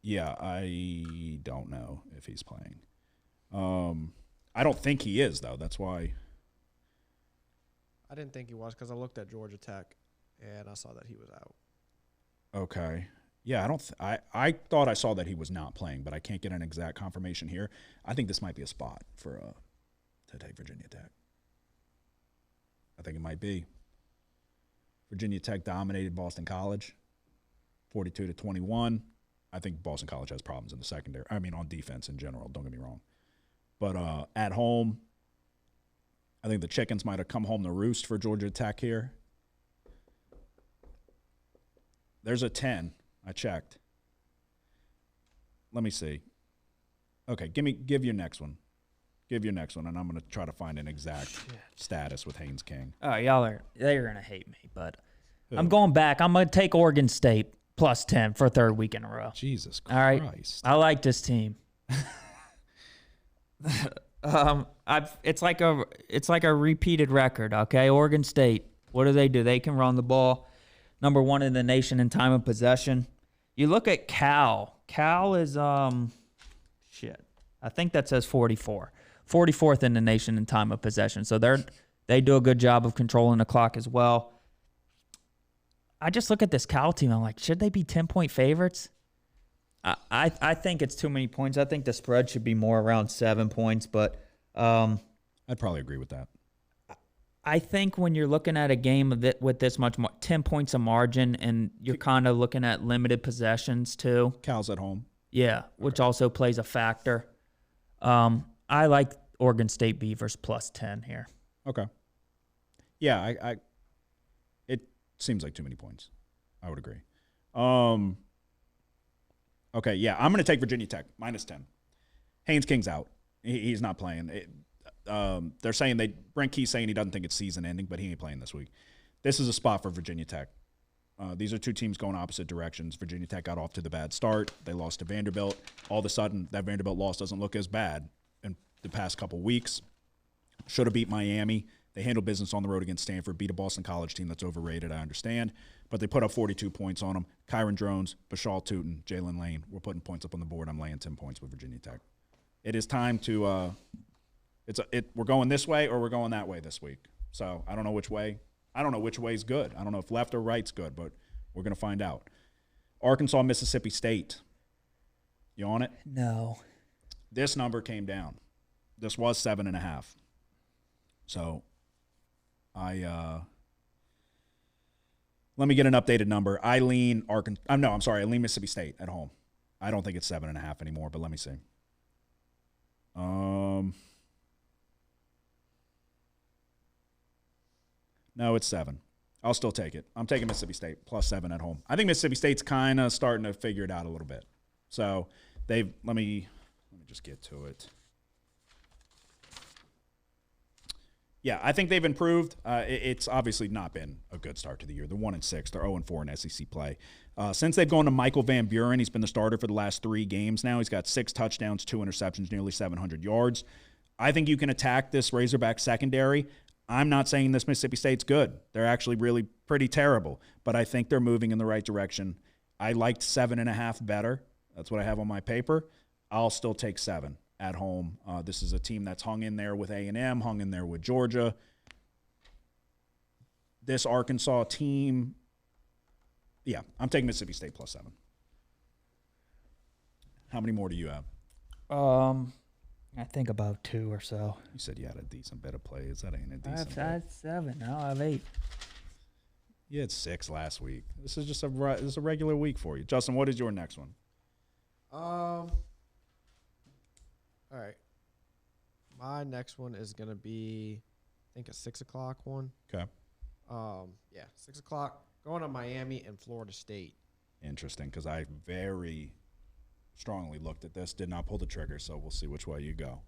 Yeah, I don't know if he's playing. I don't think he is, though. That's why. I didn't think he was because I looked at Georgia Tech and I saw that he was out. Okay. Yeah, I thought I saw that he was not playing, but I can't get an exact confirmation here. I think this might be a spot for to take Virginia Tech. I think it might be. Virginia Tech dominated Boston College, 42-21. I think Boston College has problems in the secondary. I mean, on defense in general. Don't get me wrong. But at home, I think the chickens might have come home to roost for Georgia Tech here. There's a 10. I checked. Let me see. Okay, give your next one. Give your next one, and I'm going to try to find an exact status with Haynes King. Oh, they're going to hate me, but I'm going back. I'm going to take Oregon State plus 10 for a third week in a row. Jesus Christ. All right. I like this team. It's like a repeated record, okay? Oregon State, what do? They can run the ball. Number 1 in the nation in time of possession. You look at Cal. Cal is I think that says 44. 44th in the nation in time of possession. So they do a good job of controlling the clock as well. I just look at this Cal team. I'm like, should they be 10-point favorites? I think it's too many points. I think the spread should be more around 7 points, but I'd probably agree with that. I think when you're looking at a game with this much more, 10 points of margin, and you're kind of looking at limited possessions too. Cal's at home. Yeah, which also plays a factor. I like Oregon State Beavers plus 10 here. Okay. Yeah, I it seems like too many points. I would agree. Okay, yeah, I'm going to take Virginia Tech minus 10. Haynes King's out. He's not playing. They're saying Brent Key's saying he doesn't think it's season ending, but he ain't playing this week. This is a spot for Virginia Tech. These are two teams going opposite directions. Virginia Tech got off to the bad start. They lost to Vanderbilt. All of a sudden, that Vanderbilt loss doesn't look as bad in the past couple weeks. Should have beat Miami. They handled business on the road against Stanford, beat a Boston College team that's overrated, I understand. But they put up 42 points on them. Kyron Drones, Bashal Tootin, Jalen Lane. We're putting points up on the board. I'm laying 10 points with Virginia Tech. It is time to we're going this way or we're going that way this week. So I don't know which way. I don't know which way is good. I don't know if left or right's good, but we're going to find out. Arkansas, Mississippi State. You on it? No. This number came down. This was 7.5. So let me get an updated number. I lean Mississippi State at home. I don't think it's 7.5 anymore, but let me see. No, it's 7. I'll still take it. I'm taking Mississippi State plus 7 at home. I think Mississippi State's kind of starting to figure it out a little bit. So let me just get to it. Yeah, I think they've improved. It's obviously not been a good start to the year. They're 1-6. They're 0-4 in SEC play. Since they've gone to Michael Van Buren, he's been the starter for the last 3 games now. He's got 6 touchdowns, 2 interceptions, nearly 700 yards. I think you can attack this Razorback secondary. I'm not saying this Mississippi State's good. They're actually really pretty terrible, but I think they're moving in the right direction. I liked 7.5 better. That's what I have on my paper. I'll still take 7 at home. This is a team that's hung in there with A&M, hung in there with Georgia. This Arkansas team, yeah, I'm taking Mississippi State plus 7. How many more do you have? I think about 2 or so. You said you had a decent bit of plays. That ain't a decent I had 7. Now I have 8. You had 6 last week. This is just a regular week for you. Justin, what is your next one? All right. My next one is going to be, I think, a 6 o'clock one. Okay. 6 o'clock. Going to Miami and Florida State. Interesting, because I very strongly looked at this, did not pull the trigger, so we'll see which way you go.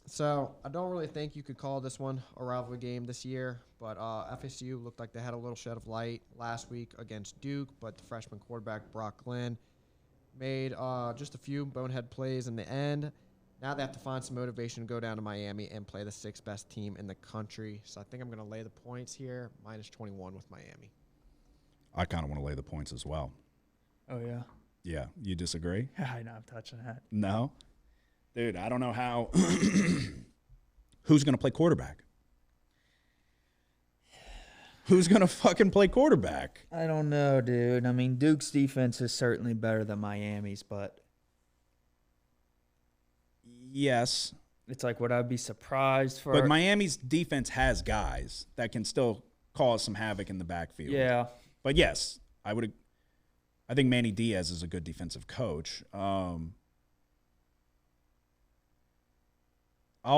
So I don't really think you could call this one a rivalry game this year, but FSU looked like they had a little shed of light last week against Duke, but the freshman quarterback Brock Glenn made just a few bonehead plays in the end. Now they have to find some motivation to go down to Miami and play the 6th best team in the country. So I think I'm going to lay the points here, minus 21 with Miami. I kind of want to lay the points as well. Oh, yeah? Yeah. You disagree? I'm not touching that. No? Dude, I don't know how. Who's going to play quarterback? Who's going to fucking play quarterback? I don't know, dude. I mean, Duke's defense is certainly better than Miami's, but yes. It's like, would I be surprised for? But Miami's defense has guys that can still cause some havoc in the backfield. Yeah. But yes, I think Manny Diaz is a good defensive coach. I'll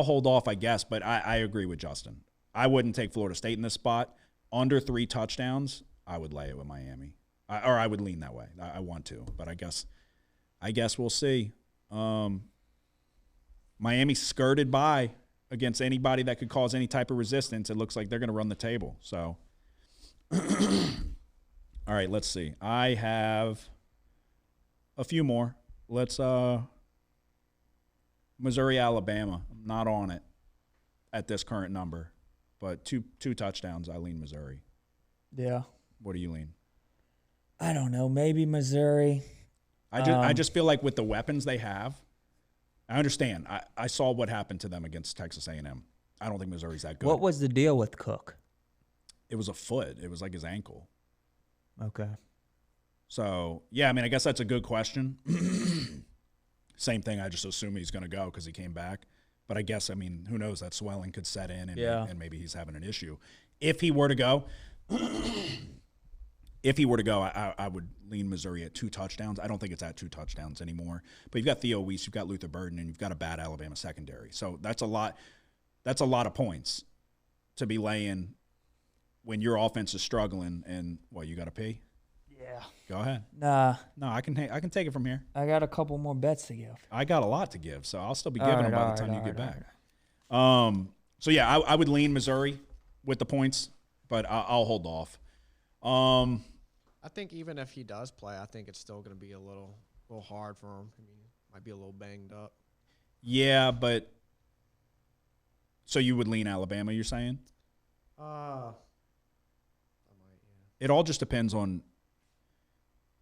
hold off, I guess, but I agree with Justin. I wouldn't take Florida State in this spot. Under 3 touchdowns, I would lay it with Miami. I would lean that way. I want to, but I guess we'll see. Miami skirted by against anybody that could cause any type of resistance. It looks like they're going to run the table. So, all right, let's see. I have a few more. Let's Missouri, Alabama. I'm not on it at this current number, but two touchdowns. I lean Missouri. Yeah. What do you lean? I don't know. Maybe Missouri. I just feel like with the weapons they have, I understand. I saw what happened to them against Texas A&M. I don't think Missouri's that good. What was the deal with Cook? It was a foot. It was like his ankle. Okay. So, yeah, I mean, I guess that's a good question. Same thing. I just assume he's going to go because he came back. But I guess, I mean, who knows? That swelling could set in and maybe he's having an issue. If he were to go, if he were to go, I would lean Missouri at 2 touchdowns. I don't think it's at 2 touchdowns anymore. But you've got Theo Weiss, you've got Luther Burden, and you've got a bad Alabama secondary. So that's a lot. That's a lot of points to be laying when your offense is struggling. And what, you got to pee? Yeah. Go ahead. Nah. No, I can take it from here. I got a couple more bets to give. I got a lot to give, so I'll still be giving them by the time you get back. Right. So yeah, I would lean Missouri with the points, but I'll hold off. I think even if he does play, I think it's still going to be a little hard for him. I mean, might be a little banged up. Yeah, but so you would lean Alabama, you're saying? I might, yeah. It all just depends on.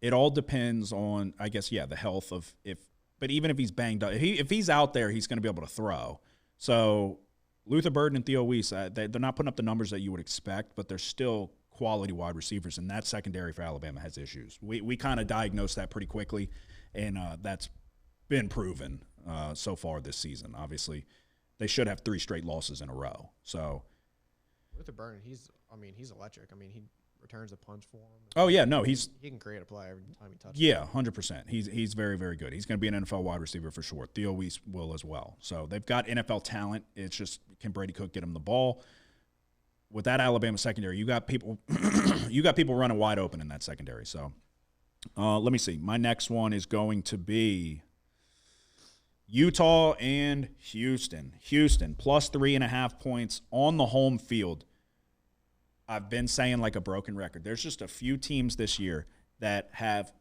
It all depends on, I guess, yeah, the health of if. But even if he's banged up, if he's out there, he's going to be able to throw. So Luther Burden and Theo Weiss, they're not putting up the numbers that you would expect, but they're still quality wide receivers, and that secondary for Alabama has issues. We kind of diagnosed that pretty quickly, and that's been proven so far this season. Obviously, they should have 3 straight losses in a row. So Luther Burden, he's electric. I mean, he returns a punch for him. Oh yeah, no, he can create a play every time he touches. Yeah, 100%. He's very, very good. He's going to be an NFL wide receiver for sure. Theo Weiss will as well. So they've got NFL talent. It's just, can Brady Cook get him the ball? With that Alabama secondary, you got people running wide open in that secondary. So let me see. My next one is going to be Utah and Houston. Houston plus 3.5 points on the home field. I've been saying like a broken record. There's just a few teams this year that have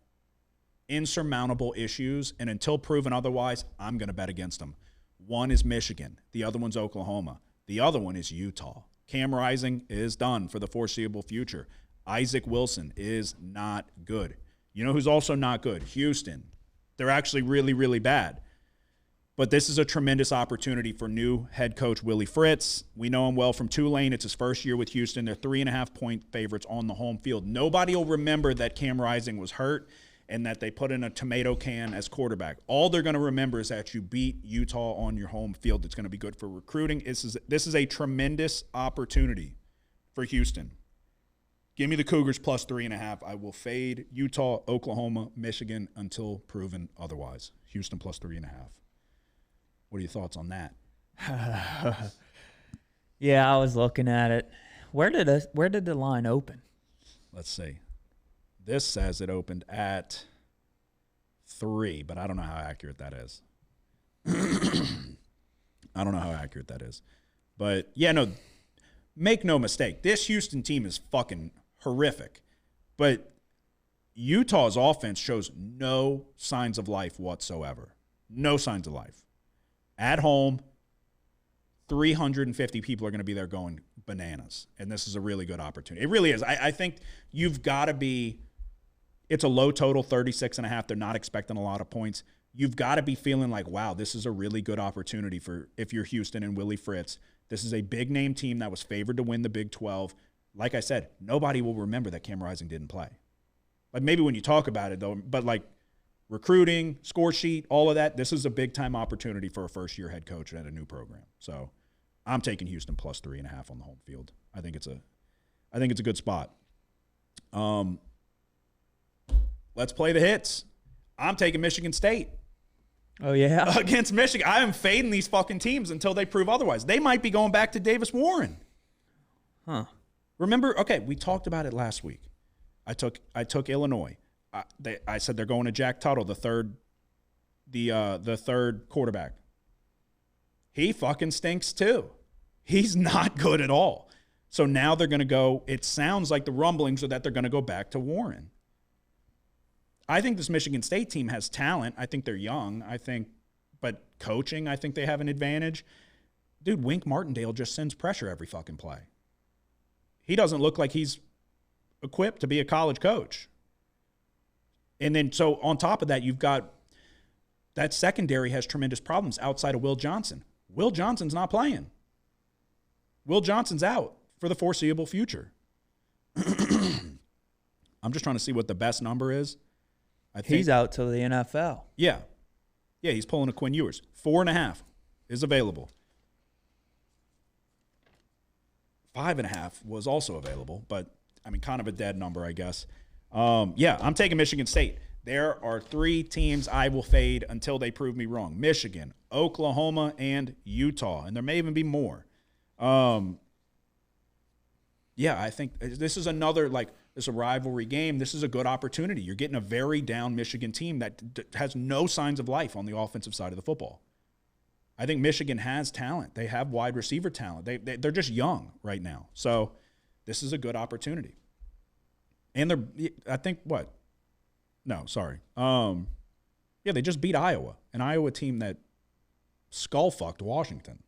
insurmountable issues, and until proven otherwise, I'm going to bet against them. One is Michigan. The other one's Oklahoma. The other one is Utah. Cam Rising is done for the foreseeable future. Isaac Wilson is not good. You know who's also not good? Houston. They're actually really, really bad. But this is a tremendous opportunity for new head coach Willie Fritz. We know him well from Tulane. It's his first year with Houston. They're 3.5-point favorites on the home field. Nobody will remember that Cam Rising was hurt and that they put in a tomato can as quarterback. All they're going to remember is that you beat Utah on your home field. It's going to be good for recruiting. This is a tremendous opportunity for Houston. Give me the Cougars plus 3.5. I will fade Utah, Oklahoma, Michigan until proven otherwise. Houston plus 3.5. What are your thoughts on that? Yeah, I was looking at it. Where did the line open? Let's see. This says it opened at 3, but I don't know how accurate that is. I don't know how accurate that is. But, yeah, no, make no mistake. This Houston team is fucking horrific. But Utah's offense shows no signs of life whatsoever. No signs of life. At home, 350 people are going to be there going bananas, and this is a really good opportunity. It really is. I think you've got to be – it's a low total, 36.5. They're not expecting a lot of points. You've got to be feeling like, wow, this is a really good opportunity for if you're Houston and Willie Fritz. This is a big-name team that was favored to win the Big 12. Like I said, nobody will remember that Cam Rising didn't play. Like maybe when you talk about it, though, but like – recruiting, score sheet, all of that. This is a big-time opportunity for a first-year head coach at a new program. So I'm taking Houston plus 3.5 on the home field. I think it's a good spot. Let's play the hits. I'm taking Michigan State. Oh, yeah? Against Michigan. I am fading these fucking teams until they prove otherwise. They might be going back to Davis Warren. Huh. Remember, okay, we talked about it last week. I took Illinois. I said they're going to Jack Tuttle, the third quarterback. He fucking stinks too. He's not good at all. So now they're going to go. It sounds like the rumblings are that they're going to go back to Warren. I think this Michigan State team has talent. I think they're young. But coaching, I think they have an advantage. Dude, Wink Martindale just sends pressure every fucking play. He doesn't look like he's equipped to be a college coach. And then, so on top of that, you've got that secondary has tremendous problems outside of Will Johnson. Will Johnson's not playing. Will Johnson's out for the foreseeable future. I'm just trying to see what the best number is. I think He's out till the NFL. Yeah. Yeah, he's pulling a Quinn Ewers. 4.5 is available. 5.5 was also available, but, I mean, kind of a dead number, I guess. Yeah, I'm taking Michigan State. There are 3 teams I will fade until they prove me wrong. Michigan, Oklahoma, and Utah. And there may even be more. Yeah, I think this is another, like, this is a rivalry game. This is a good opportunity. You're getting a very down Michigan team that has no signs of life on the offensive side of the football. I think Michigan has talent. They have wide receiver talent. They're just young right now. So this is a good opportunity. And they're, I think, what? No, sorry. Yeah, they just beat Iowa, an Iowa team that skull-fucked Washington.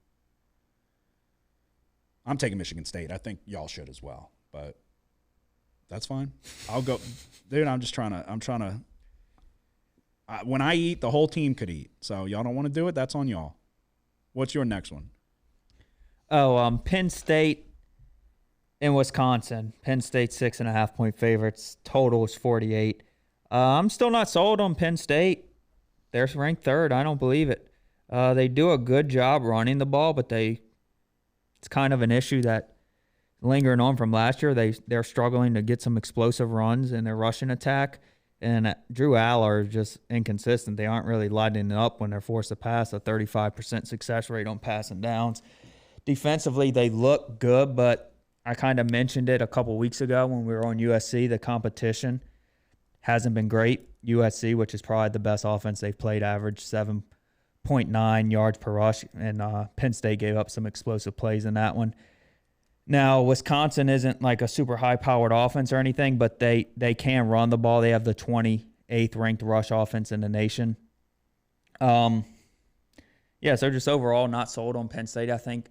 I'm taking Michigan State. I think y'all should as well, but that's fine. I'll go. Dude, I'm trying to. When I eat, the whole team could eat. So y'all don't want to do it? That's on y'all. What's your next one? Oh, Penn State and Wisconsin. Penn State 6.5-point favorites. Total is 48. I'm still not sold on Penn State. They're ranked 3rd. I don't believe it. They do a good job running the ball, but it's kind of an issue that lingering on from last year. They're struggling to get some explosive runs in their rushing attack. And Drew Aller is just inconsistent. They aren't really lighting it up when they're forced to pass, a 35% success rate on passing downs. Defensively, they look good, but I kind of mentioned it a couple weeks ago when we were on USC. The competition hasn't been great. USC, which is probably the best offense they've played, averaged 7.9 yards per rush, and Penn State gave up some explosive plays in that one. Now, Wisconsin isn't like a super high-powered offense or anything, but they can run the ball. They have the 28th ranked rush offense in the nation. So just overall not sold on Penn State. I think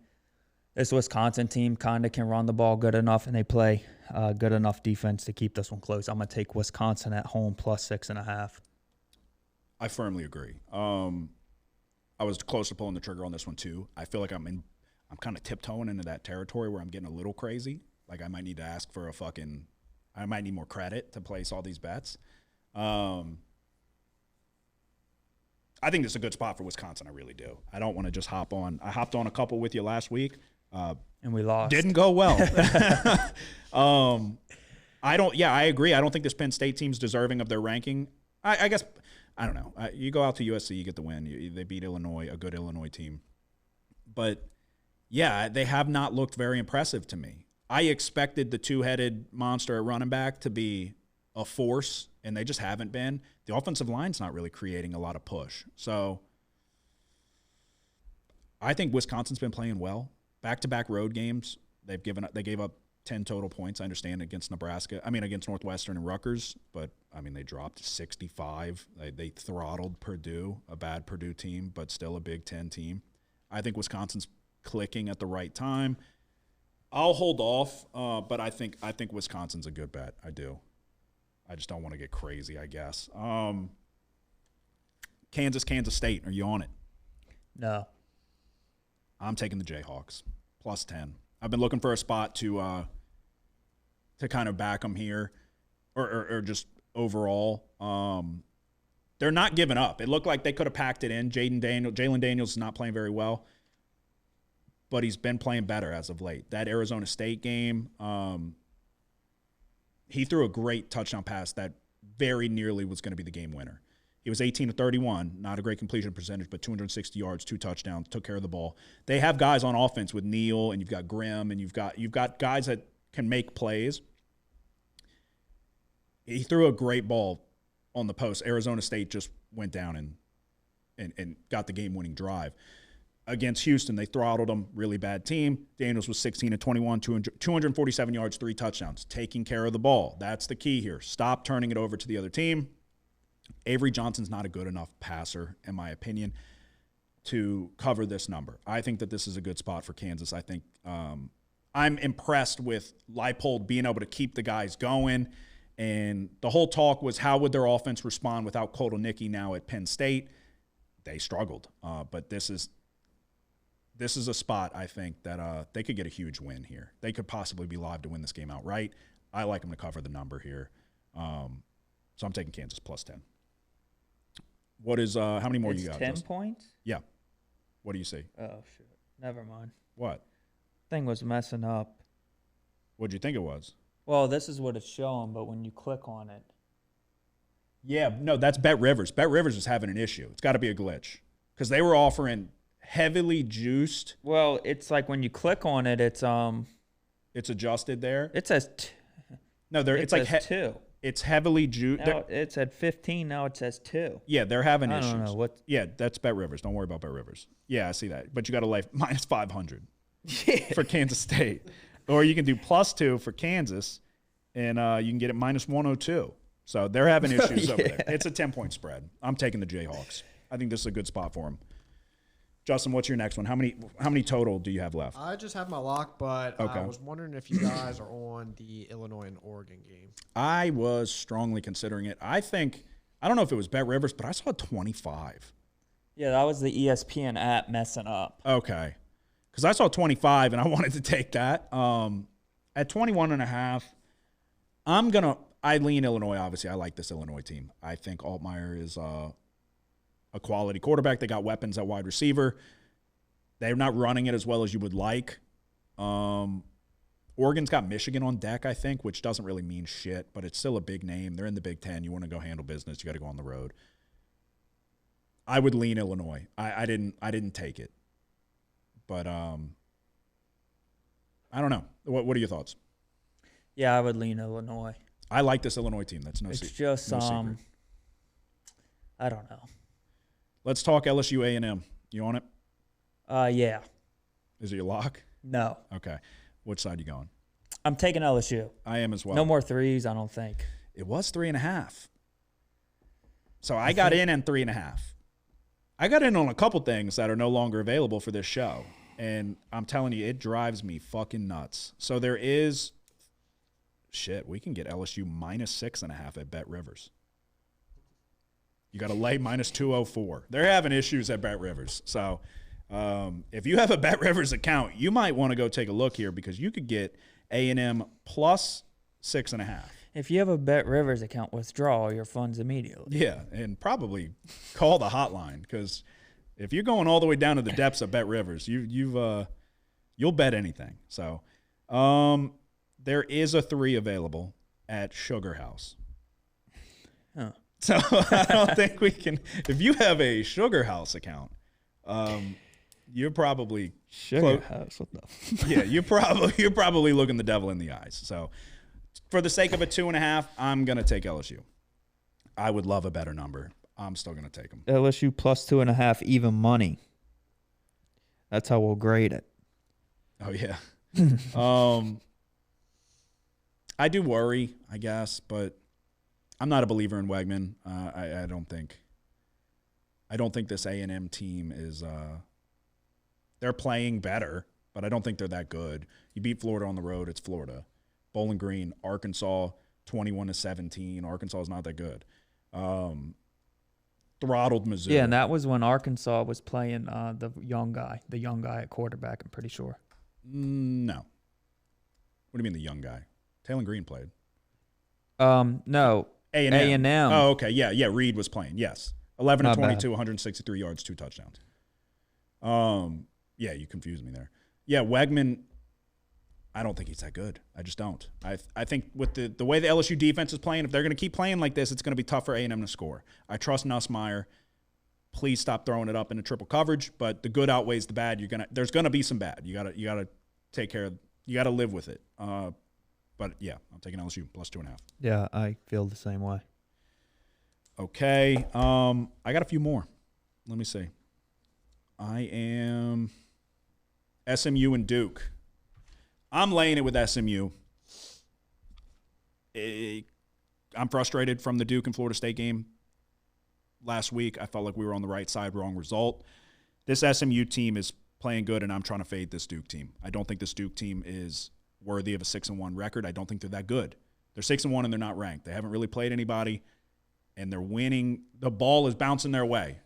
this Wisconsin team kind of can run the ball good enough, and they play good enough defense to keep this one close. I'm going to take Wisconsin at home plus 6.5. I firmly agree. I was close to pulling the trigger on this one too. I feel like I'm kind of tiptoeing into that territory where I'm getting a little crazy. Like I might need to ask for I might need more credit to place all these bets. I think this is a good spot for Wisconsin. I really do. I don't want to just hop on. I hopped on a couple with you last week. And we lost. Didn't go well. I agree. I don't think this Penn State team's deserving of their ranking. I guess, I don't know. You go out to USC, you get the win. They beat Illinois, a good Illinois team. But yeah, they have not looked very impressive to me. I expected the 2-headed monster at running back to be a force, and they just haven't been. The offensive line's not really creating a lot of push. So I think Wisconsin's been playing well. Back-to-back road games, they gave up 10 total points, I understand, against against Northwestern and Rutgers, but they dropped 65. They throttled Purdue, a bad Purdue team, but still a Big Ten team. I think Wisconsin's clicking at the right time. I'll hold off, but I think Wisconsin's a good bet. I do. I just don't want to get crazy, I guess. Kansas State, are you on it? No. I'm taking the Jayhawks, plus 10. I've been looking for a spot to kind of back them here, or just overall. They're not giving up. It looked like they could have packed it in. Jalen Daniels is not playing very well, but he's been playing better as of late. That Arizona State game, he threw a great touchdown pass that very nearly was going to be the game winner. He was 18 of 31, not a great completion percentage, but 260 yards, 2 touchdowns, took care of the ball. They have guys on offense with Neal, and you've got Grimm, and you've got guys that can make plays. He threw a great ball on the post. Arizona State just went down and got the game-winning drive. Against Houston, they throttled them, really bad team. Daniels was 16 of 21, 247 yards, 3 touchdowns, taking care of the ball. That's the key here. Stop turning it over to the other team. Avery Johnson's not a good enough passer, in my opinion, to cover this number. I think that this is a good spot for Kansas. I think I'm impressed with Leipold being able to keep the guys going. And the whole talk was how would their offense respond without Kotelnicki now at Penn State. They struggled. But this is a spot, I think, that they could get a huge win here. They could possibly be live to win this game outright. I like them to cover the number here. So I'm taking Kansas plus 10. What is how many more you got? 10 Justin? points? Yeah. What do you see? Oh, shit. Never mind. What? Thing was messing up. What'd you think it was? Well, this is what it's showing, but when you click on it, Yeah, no, that's Bet Rivers. Bet Rivers is having an issue. It's got to be a glitch because they were offering heavily juiced. well, it's like when you click on it, it's adjusted there. it says No, there. It's like 2. it's heavily juiced. Now it said 15. Now it says 2. Yeah, they're having I issues. don't know what. Yeah, that's Bet Rivers. Don't worry about Bet Rivers. Yeah, I see that. But you got to lay minus 500 for Kansas State, or you can do +2 for Kansas, and you can get it minus 102. So they're having issues over there. It's a 10-point spread. I'm taking the Jayhawks. I think this is a good spot for them. Justin, what's your next one? How many total do you have left? I just have my lock, but Okay. I was wondering if you guys are on the Illinois and Oregon game. I was strongly considering it. I don't know if it was Bet Rivers, but I saw 25. Yeah, that was the ESPN app messing up. Okay. Because I saw 25 and I wanted to take that. At 21.5, I lean Illinois, obviously. I like this Illinois team. I think Altmaier is a quality quarterback. They got weapons at wide receiver. They're not running it as well as you would like. Oregon's got Michigan on deck, I think, which doesn't really mean shit, but it's still a big name. They're in the Big Ten. You want to go handle business, you got to go on the road. I would lean Illinois. I didn't take it. But I don't know. What are your thoughts? Yeah, I would lean Illinois. I like this Illinois team. That's It's secret. just No secret. I don't know. Let's talk LSU A&M. You on it? Yeah. Is it your lock? No. Okay. Which side you going? I'm taking LSU. I am as well. No more threes, I don't think. It was 3.5. So I got in at 3.5. I got in on a couple things that are no longer available for this show. And I'm telling you, it drives me fucking nuts. So there is we can get LSU minus 6.5 at Bet Rivers. You got to lay minus 204. They're having issues at Bet Rivers. So if you have a Bet Rivers account, you might want to go take a look here because you could get A&M plus 6.5. If you have a Bet Rivers account, withdraw all your funds immediately. Yeah, and probably call the hotline because if you're going all the way down to the depths of Bet Rivers, you'll bet anything. So there is a 3 available at Sugar House. Huh. So I don't think we can. If you have a Sugar House account, you're probably House. What the? Yeah, you're probably looking the devil in the eyes. So for the sake of a 2.5, I'm gonna take LSU. I would love a better number. I'm still gonna take them. LSU plus 2.5 even money. That's how we'll grade it. Oh yeah. I do worry, I guess, but I'm not a believer in Wegman. I don't think this A&M team is. They're playing better, but I don't think they're that good. You beat Florida on the road. It's Florida. Bowling Green, Arkansas, 21-17. Arkansas is not that good. Throttled Mizzou. Yeah, and that was when Arkansas was playing the young guy at quarterback, I'm pretty sure. No. What do you mean the young guy? Taylor Green played. No. A&M. Oh, okay. Yeah. Reed was playing. Yes. 11 Not to 22, bad. 163 yards, 2 touchdowns. Yeah, you confused me there. Yeah, Wegman, I don't think he's that good. I just don't. I think with the way the LSU defense is playing, if they're going to keep playing like this, it's going to be tough for A&M to score. I trust Nussmeier. Please stop throwing it up into triple coverage, but the good outweighs the bad. There's going to be some bad. You got to take care of. You got to live with it. But yeah, I'm taking LSU plus 2.5. Yeah, I feel the same way. Okay. I got a few more. Let me see. I am SMU and Duke. I'm laying it with SMU. I'm frustrated from the Duke and Florida State game last week. I felt like we were on the right side, wrong result. This SMU team is playing good, and I'm trying to fade this Duke team. I don't think this Duke team is worthy of a 6-1 record. I don't think they're that good. They're 6-1 and they're not ranked. They haven't really played anybody, and they're winning. The ball is bouncing their way.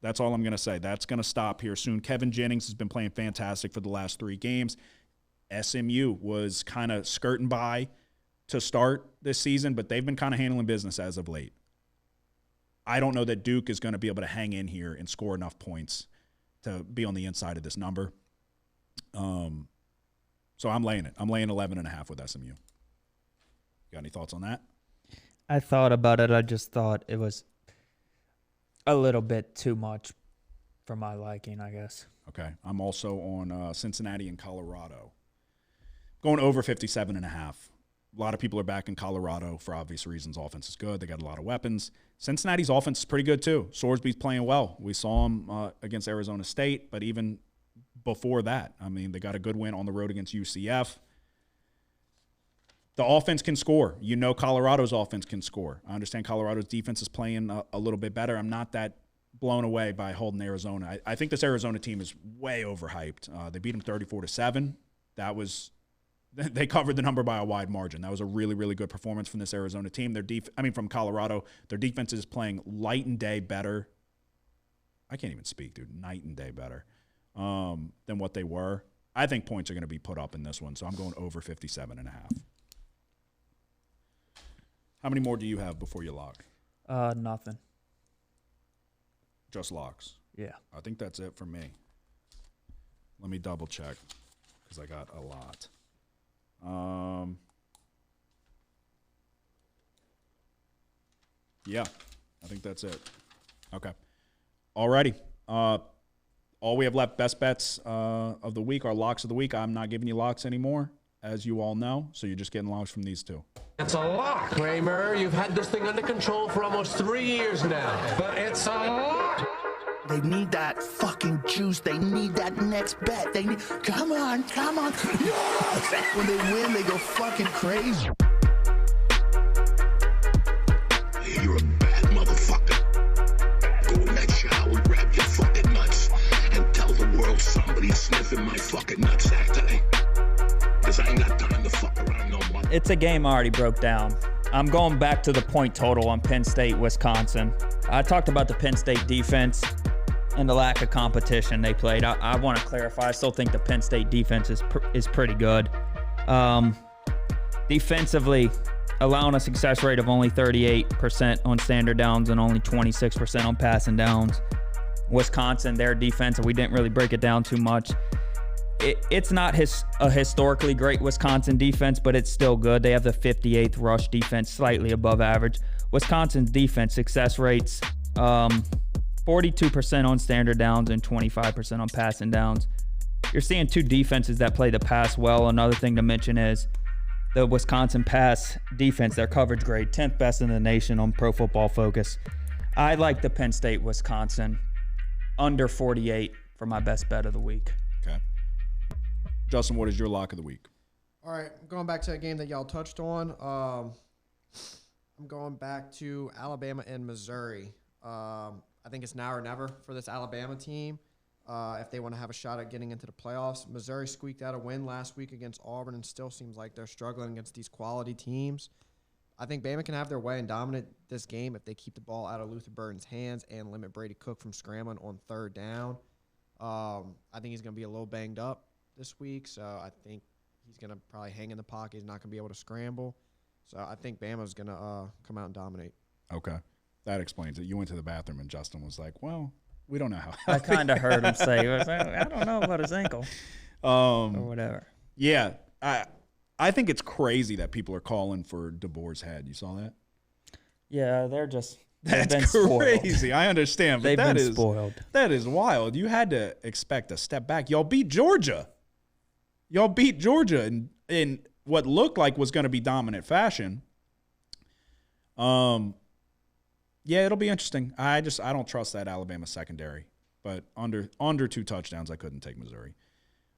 That's all I'm going to say. That's going to stop here soon. Kevin Jennings has been playing fantastic for the last 3 games. SMU was kind of skirting by to start this season, but they've been kind of handling business as of late. I don't know that Duke is going to be able to hang in here and score enough points to be on the inside of this number. So I'm laying it. I'm laying 11.5 with SMU. Got any thoughts on that? I thought about it. I just thought it was a little bit too much for my liking, I guess. Okay. I'm also on Cincinnati and Colorado. Going over 57.5. A lot of people are back in Colorado for obvious reasons. Offense is good. They got a lot of weapons. Cincinnati's offense is pretty good too. Sorsby's playing well. We saw him against Arizona State, but even before that, I mean, they got a good win on the road against UCF. The offense can score. You know Colorado's offense can score. I understand Colorado's defense is playing a little bit better. I'm not that blown away by holding Arizona. I think this Arizona team is way overhyped. They beat them 34-7. That was – they covered the number by a wide margin. That was a really, really good performance from this Arizona team. From Colorado. Their defense is playing light and day better. I can't even speak, dude. Night and day better than what they were. I think points are going to be put up in this one, so I'm going over 57.5. How many more do you have before you lock? Nothing. Just locks. Yeah. I think that's it for me. Let me double check because I got a lot. Yeah, I think that's it. Okay. Alrighty. All we have left, best bets of the week, our locks of the week. I'm not giving you locks anymore, as you all know, so you're just getting locks from these two. It's a lock, Kramer. You've had this thing under control for almost 3 years now. But it's a lock. They need that fucking juice. They need that next bet. They need, come on. Yes! When they win, they go fucking crazy. You're a bad motherfucker. Go in that shower, grab your fucking nuts, and tell the world somebody's sniffing my fucking nutsack today. Because I ain't got time to fuck around no more. It's a game I already broke down. I'm going back to the point total on Penn State, Wisconsin. I talked about the Penn State defense and the lack of competition they played. I want to clarify. I still think the Penn State defense is pretty good. Defensively, allowing a success rate of only 38% on standard downs and only 26% on passing downs. Wisconsin, their defense, and we didn't really break it down too much. It's not a historically great Wisconsin defense, but it's still good. They have the 58th rush defense, slightly above average. Wisconsin's defense success rates, 42% on standard downs and 25% on passing downs. You're seeing two defenses that play the pass well. Another thing to mention is the Wisconsin pass defense, their coverage grade, 10th best in the nation on Pro Football Focus. I like the Penn State-Wisconsin under 48 for my best bet of the week. Okay. Justin, what is your lock of the week? All right, going back to a game that y'all touched on. I'm going back to Alabama and Missouri. I think it's now or never for this Alabama team if they want to have a shot at getting into the playoffs. Missouri squeaked out a win last week against Auburn and still seems like they're struggling against these quality teams. I think Bama can have their way and dominate this game if they keep the ball out of Luther Burden's hands and limit Brady Cook from scrambling on third down. I think he's going to be a little banged up this week, so I think he's going to probably hang in the pocket. He's not going to be able to scramble. So I think Bama's going to come out and dominate. Okay. That explains it. You went to the bathroom and Justin was like, well, we don't know how. I kind of heard him say, I don't know about his ankle or whatever. Yeah. I think it's crazy that people are calling for DeBoer's head. You saw that? Yeah, they've That's been crazy. Spoiled. I understand. But They've that been is spoiled. That is wild. You had to expect a step back. Y'all beat Georgia. Y'all beat Georgia in what looked like was going to be dominant fashion. Yeah, it'll be interesting. I don't trust that Alabama secondary. But under 2 touchdowns, I couldn't take Missouri.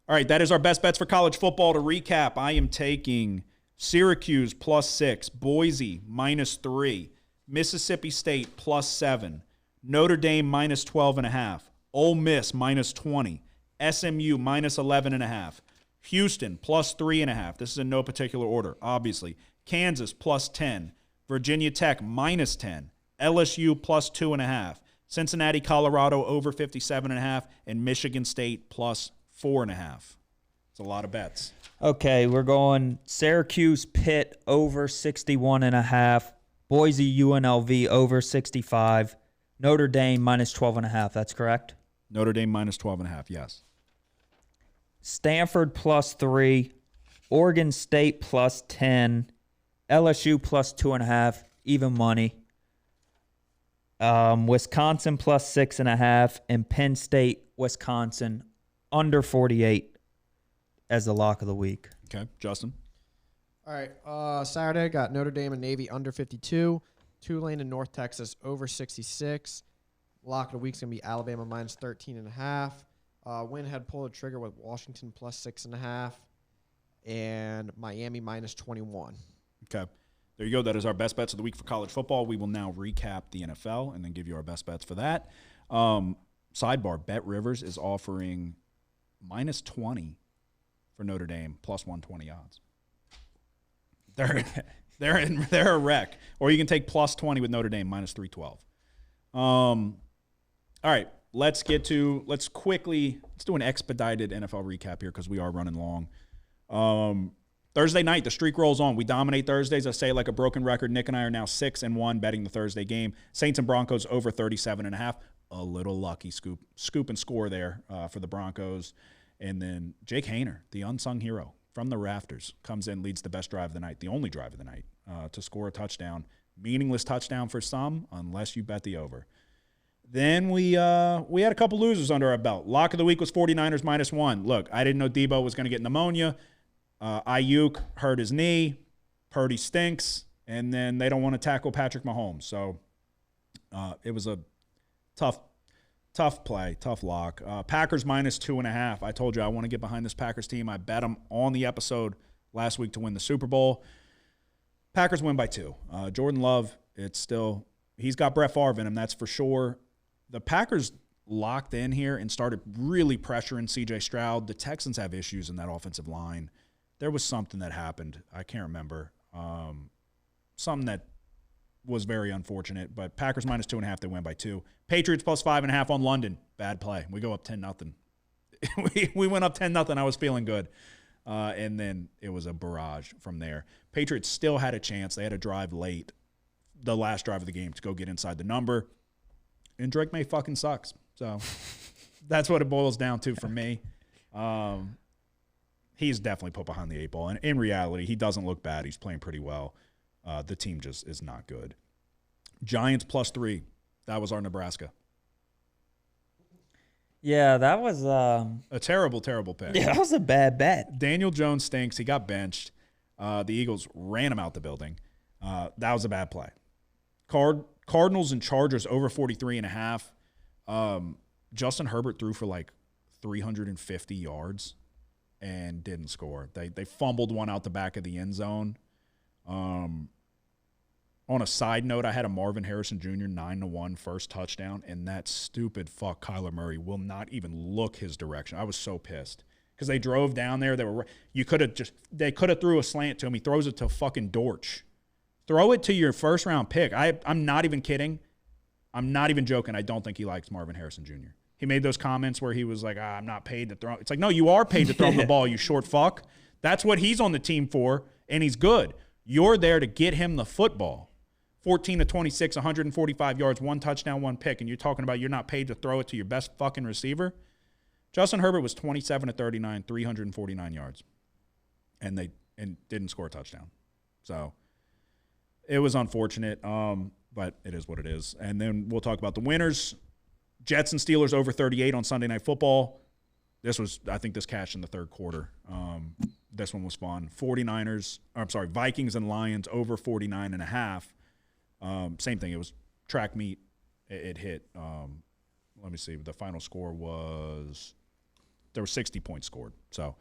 All right, that is our best bets for college football. To recap, I am taking Syracuse +6, Boise -3, Mississippi State +7, Notre Dame -12.5, Ole Miss -20, SMU -11.5, Houston +3.5. This is in no particular order, obviously. Kansas +10, Virginia Tech -10, LSU +2.5, Cincinnati, Colorado over 57.5, and Michigan State +4.5. It's a lot of bets. Okay, we're going Syracuse Pitt over 61.5, Boise UNLV over 65, Notre Dame -12.5. That's correct? Notre Dame -12.5, yes. Stanford +3, Oregon State +10, LSU plus 2.5, even money. Wisconsin plus 6.5, and Penn State, Wisconsin under 48 as the lock of the week. Okay, Justin. All right. Saturday, got Notre Dame and Navy under 52. Tulane and North Texas over 66. Lock of the week's going to be Alabama minus 13.5. Win had pulled the trigger with Washington plus 6.5. And Miami minus 21. Okay. There you go. That is our best bets of the week for college football. We will now recap the NFL and then give you our best bets for that. Sidebar, Bet Rivers is offering minus 20 for Notre Dame, plus 120 odds. They're a wreck. Or you can take plus 20 with Notre Dame, minus 312. All right, let's do an expedited NFL recap here because we are running long. Thursday night, the streak rolls on. We dominate Thursdays. I say like a broken record. Nick and I are now 6-1 betting the Thursday game. Saints and Broncos over 37.5. A little lucky scoop and score there for the Broncos. And then Jake Haener, the unsung hero from the rafters, comes in, leads the best drive of the night, the only drive of the night, to score a touchdown. Meaningless touchdown for some, unless you bet the over. Then we had a couple losers under our belt. Lock of the week was 49ers minus 1. Look, I didn't know Debo was going to get pneumonia. Ayuk hurt his knee. Purdy stinks. And then they don't want to tackle Patrick Mahomes. So it was a tough play, tough lock. Packers minus 2.5. I told you I want to get behind this Packers team. I bet them on the episode last week to win the Super Bowl. Packers win by 2. Jordan Love, he's got Brett Favre in him, that's for sure. The Packers locked in here and started really pressuring C.J. Stroud. The Texans have issues in that offensive line. There was something that happened. I can't remember. Something that was very unfortunate. But Packers minus 2.5, they win by 2. Patriots plus 5.5 on London. Bad play. We go up 10-0. we went up 10-0. I was feeling good. And then it was a barrage from there. Patriots still had a chance. They had a drive late, the last drive of the game, to go get inside the number. And Drake May fucking sucks. So that's what it boils down to for me. He's definitely put behind the 8 ball. And in reality, he doesn't look bad. He's playing pretty well. The team just is not good. Giants plus 3. That was our Nebraska. Yeah, that was a terrible, terrible pick. Yeah, that was a bad bet. Daniel Jones stinks. He got benched. The Eagles ran him out the building. That was a bad play. Cardinals and Chargers over 43.5. Justin Herbert threw for like 350 yards and didn't score. They fumbled one out the back of the end zone. On a side note, I had a Marvin Harrison Jr. 9-1 first touchdown, and that stupid fuck Kyler Murray will not even look his direction. I was so pissed because they drove down there. They could have threw a slant to him. He throws it to fucking Dortch. Throw it to your first round pick. I'm not even kidding. I'm not even joking. I don't think he likes Marvin Harrison Jr. He made those comments where he was like, I'm not paid to throw. It's like, no, you are paid to throw him the ball, you short fuck. That's what he's on the team for, and he's good. You're there to get him the football. 14-26, 145 yards, 1 touchdown, 1 pick, and you're talking about you're not paid to throw it to your best fucking receiver? Justin Herbert was 27-39, 349 yards, and didn't score a touchdown. So it was unfortunate, but it is what it is. And then we'll talk about the winners. Jets and Steelers over 38 on Sunday Night Football. I think this cashed in the third quarter. This one was fun. Vikings and Lions over 49.5. Same thing. It was track meet. It hit. Let me see. The final score there were 60 points scored. So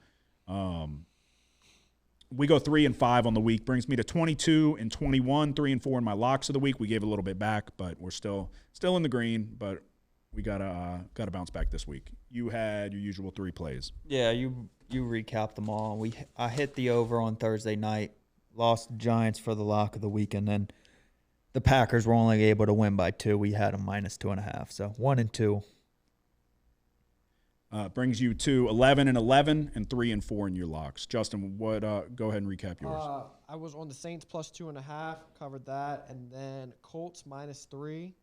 we go 3-5 on the week. Brings me to 22-21, 3-4 in my locks of the week. We gave a little bit back, but we're still in the green. But we gotta bounce back this week. You had your usual 3 plays. Yeah, you recapped them all. I hit the over on Thursday night. Lost the Giants for the lock of the week, and then the Packers were only able to win by 2. We had them minus 2.5. So 1 and 2. Brings you to 11-11 and 3-4 in your locks. Justin, go ahead and recap yours. I was on the Saints plus 2.5, covered that, and then Colts minus 3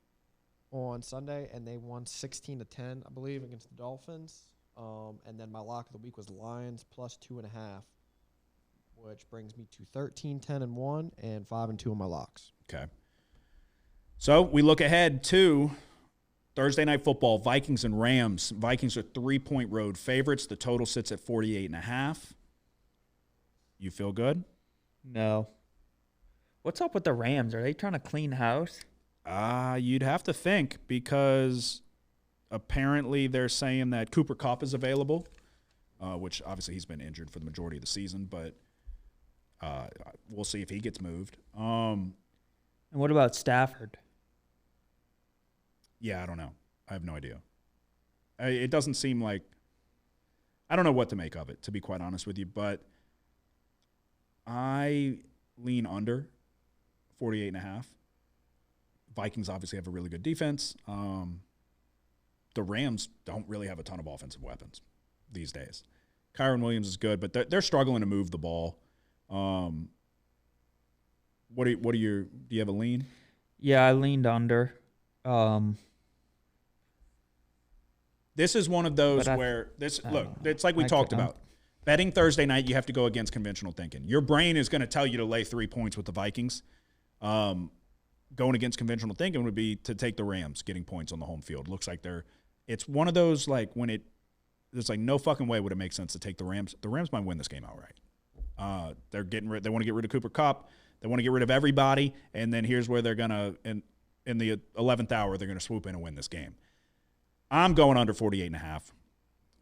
on Sunday, and they won 16-10, I believe, against the Dolphins. And then my lock of the week was Lions plus 2.5. which brings me to 13, 10, and 1, and 5 and 2 on my locks. Okay. So we look ahead to Thursday Night Football, Vikings and Rams. Vikings are 3-point road favorites. The total sits at 48.5. You feel good? No. What's up with the Rams? Are they trying to clean house? You'd have to think, because apparently they're saying that Cooper Kupp is available, which obviously he's been injured for the majority of the season, but we'll see if he gets moved. And what about Stafford? Yeah, I don't know. I have no idea. It doesn't seem like – I don't know what to make of it, to be quite honest with you, but I lean under 48.5. Vikings obviously have a really good defense. The Rams don't really have a ton of offensive weapons these days. Kyron Williams is good, but they're struggling to move the ball. Do you have a lean? Yeah, I leaned under. This is one of those where it's like we talked about. Betting Thursday night, you have to go against conventional thinking. Your brain is going to tell you to lay 3 points with the Vikings. Going against conventional thinking would be to take the Rams getting points on the home field. Looks like it's one of those, like, when there's like no fucking way would it make sense to take the Rams. The Rams might win this game outright. They want to get rid of Cooper Kupp. They want to get rid of everybody, and then here's where they're gonna in the 11th hour they're gonna swoop in and win this game. I'm going under 48.5.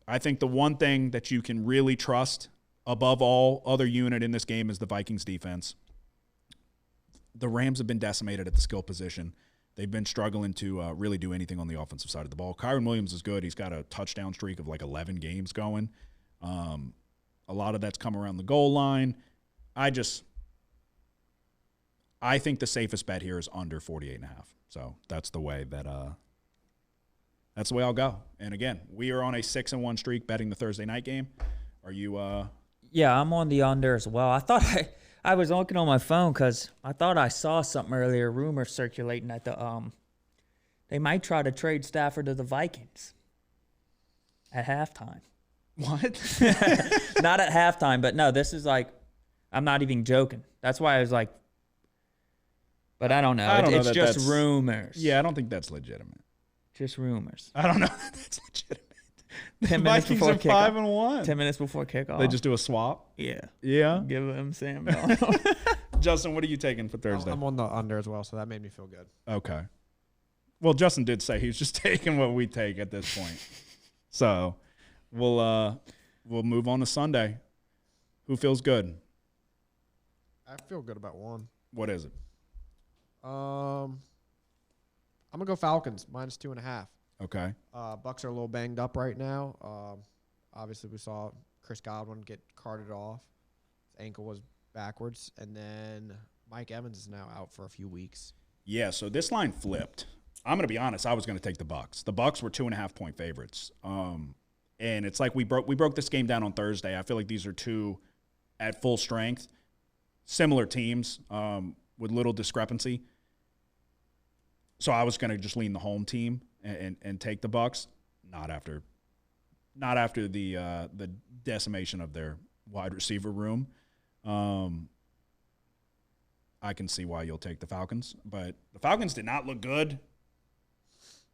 I think the one thing that you can really trust above all other unit in this game is the Vikings defense. The Rams have been decimated at the skill position. They've been struggling to really do anything on the offensive side of the ball. Kyron Williams is good. He's got a touchdown streak of like 11 games going. A lot of that's come around the goal line. I think the safest bet here is under 48.5. So that's the way I'll go. And again, we are on a 6-1 streak betting the Thursday night game. Are you? Yeah, I'm on the under as well. I thought I was looking on my phone because I thought I saw something earlier, rumors circulating that they might try to trade Stafford to the Vikings at halftime. What? Not at halftime, but no, this is like, I'm not even joking. That's why I was like, but I don't know. It's just rumors. Yeah, I don't think that's legitimate. Just rumors. I don't know if that's legitimate. 10 minutes Vikings before are kickoff. 5-1. 10 minutes before kickoff. They just do a swap? Yeah. Yeah? Give them Sam. Justin, what are you taking for Thursday? I'm on the under as well, so that made me feel good. Okay. Well, Justin did say he's just taking what we take at this point. So we'll move on to Sunday. Who feels good? I feel good about one. What is it? I'm gonna go Falcons -2.5. Okay. Bucks are a little banged up right now. Obviously, we saw Chris Godwin get carted off. His ankle was backwards, and then Mike Evans is now out for a few weeks. Yeah. So this line flipped. I'm gonna be honest. I was gonna take the Bucks. The Bucks were 2.5-point favorites. And it's like we broke this game down on Thursday. I feel like these are two at full strength, similar teams with little discrepancy. So I was going to just lean the home team and take the Bucks. Not after the decimation of their wide receiver room. I can see why you'll take the Falcons, but the Falcons did not look good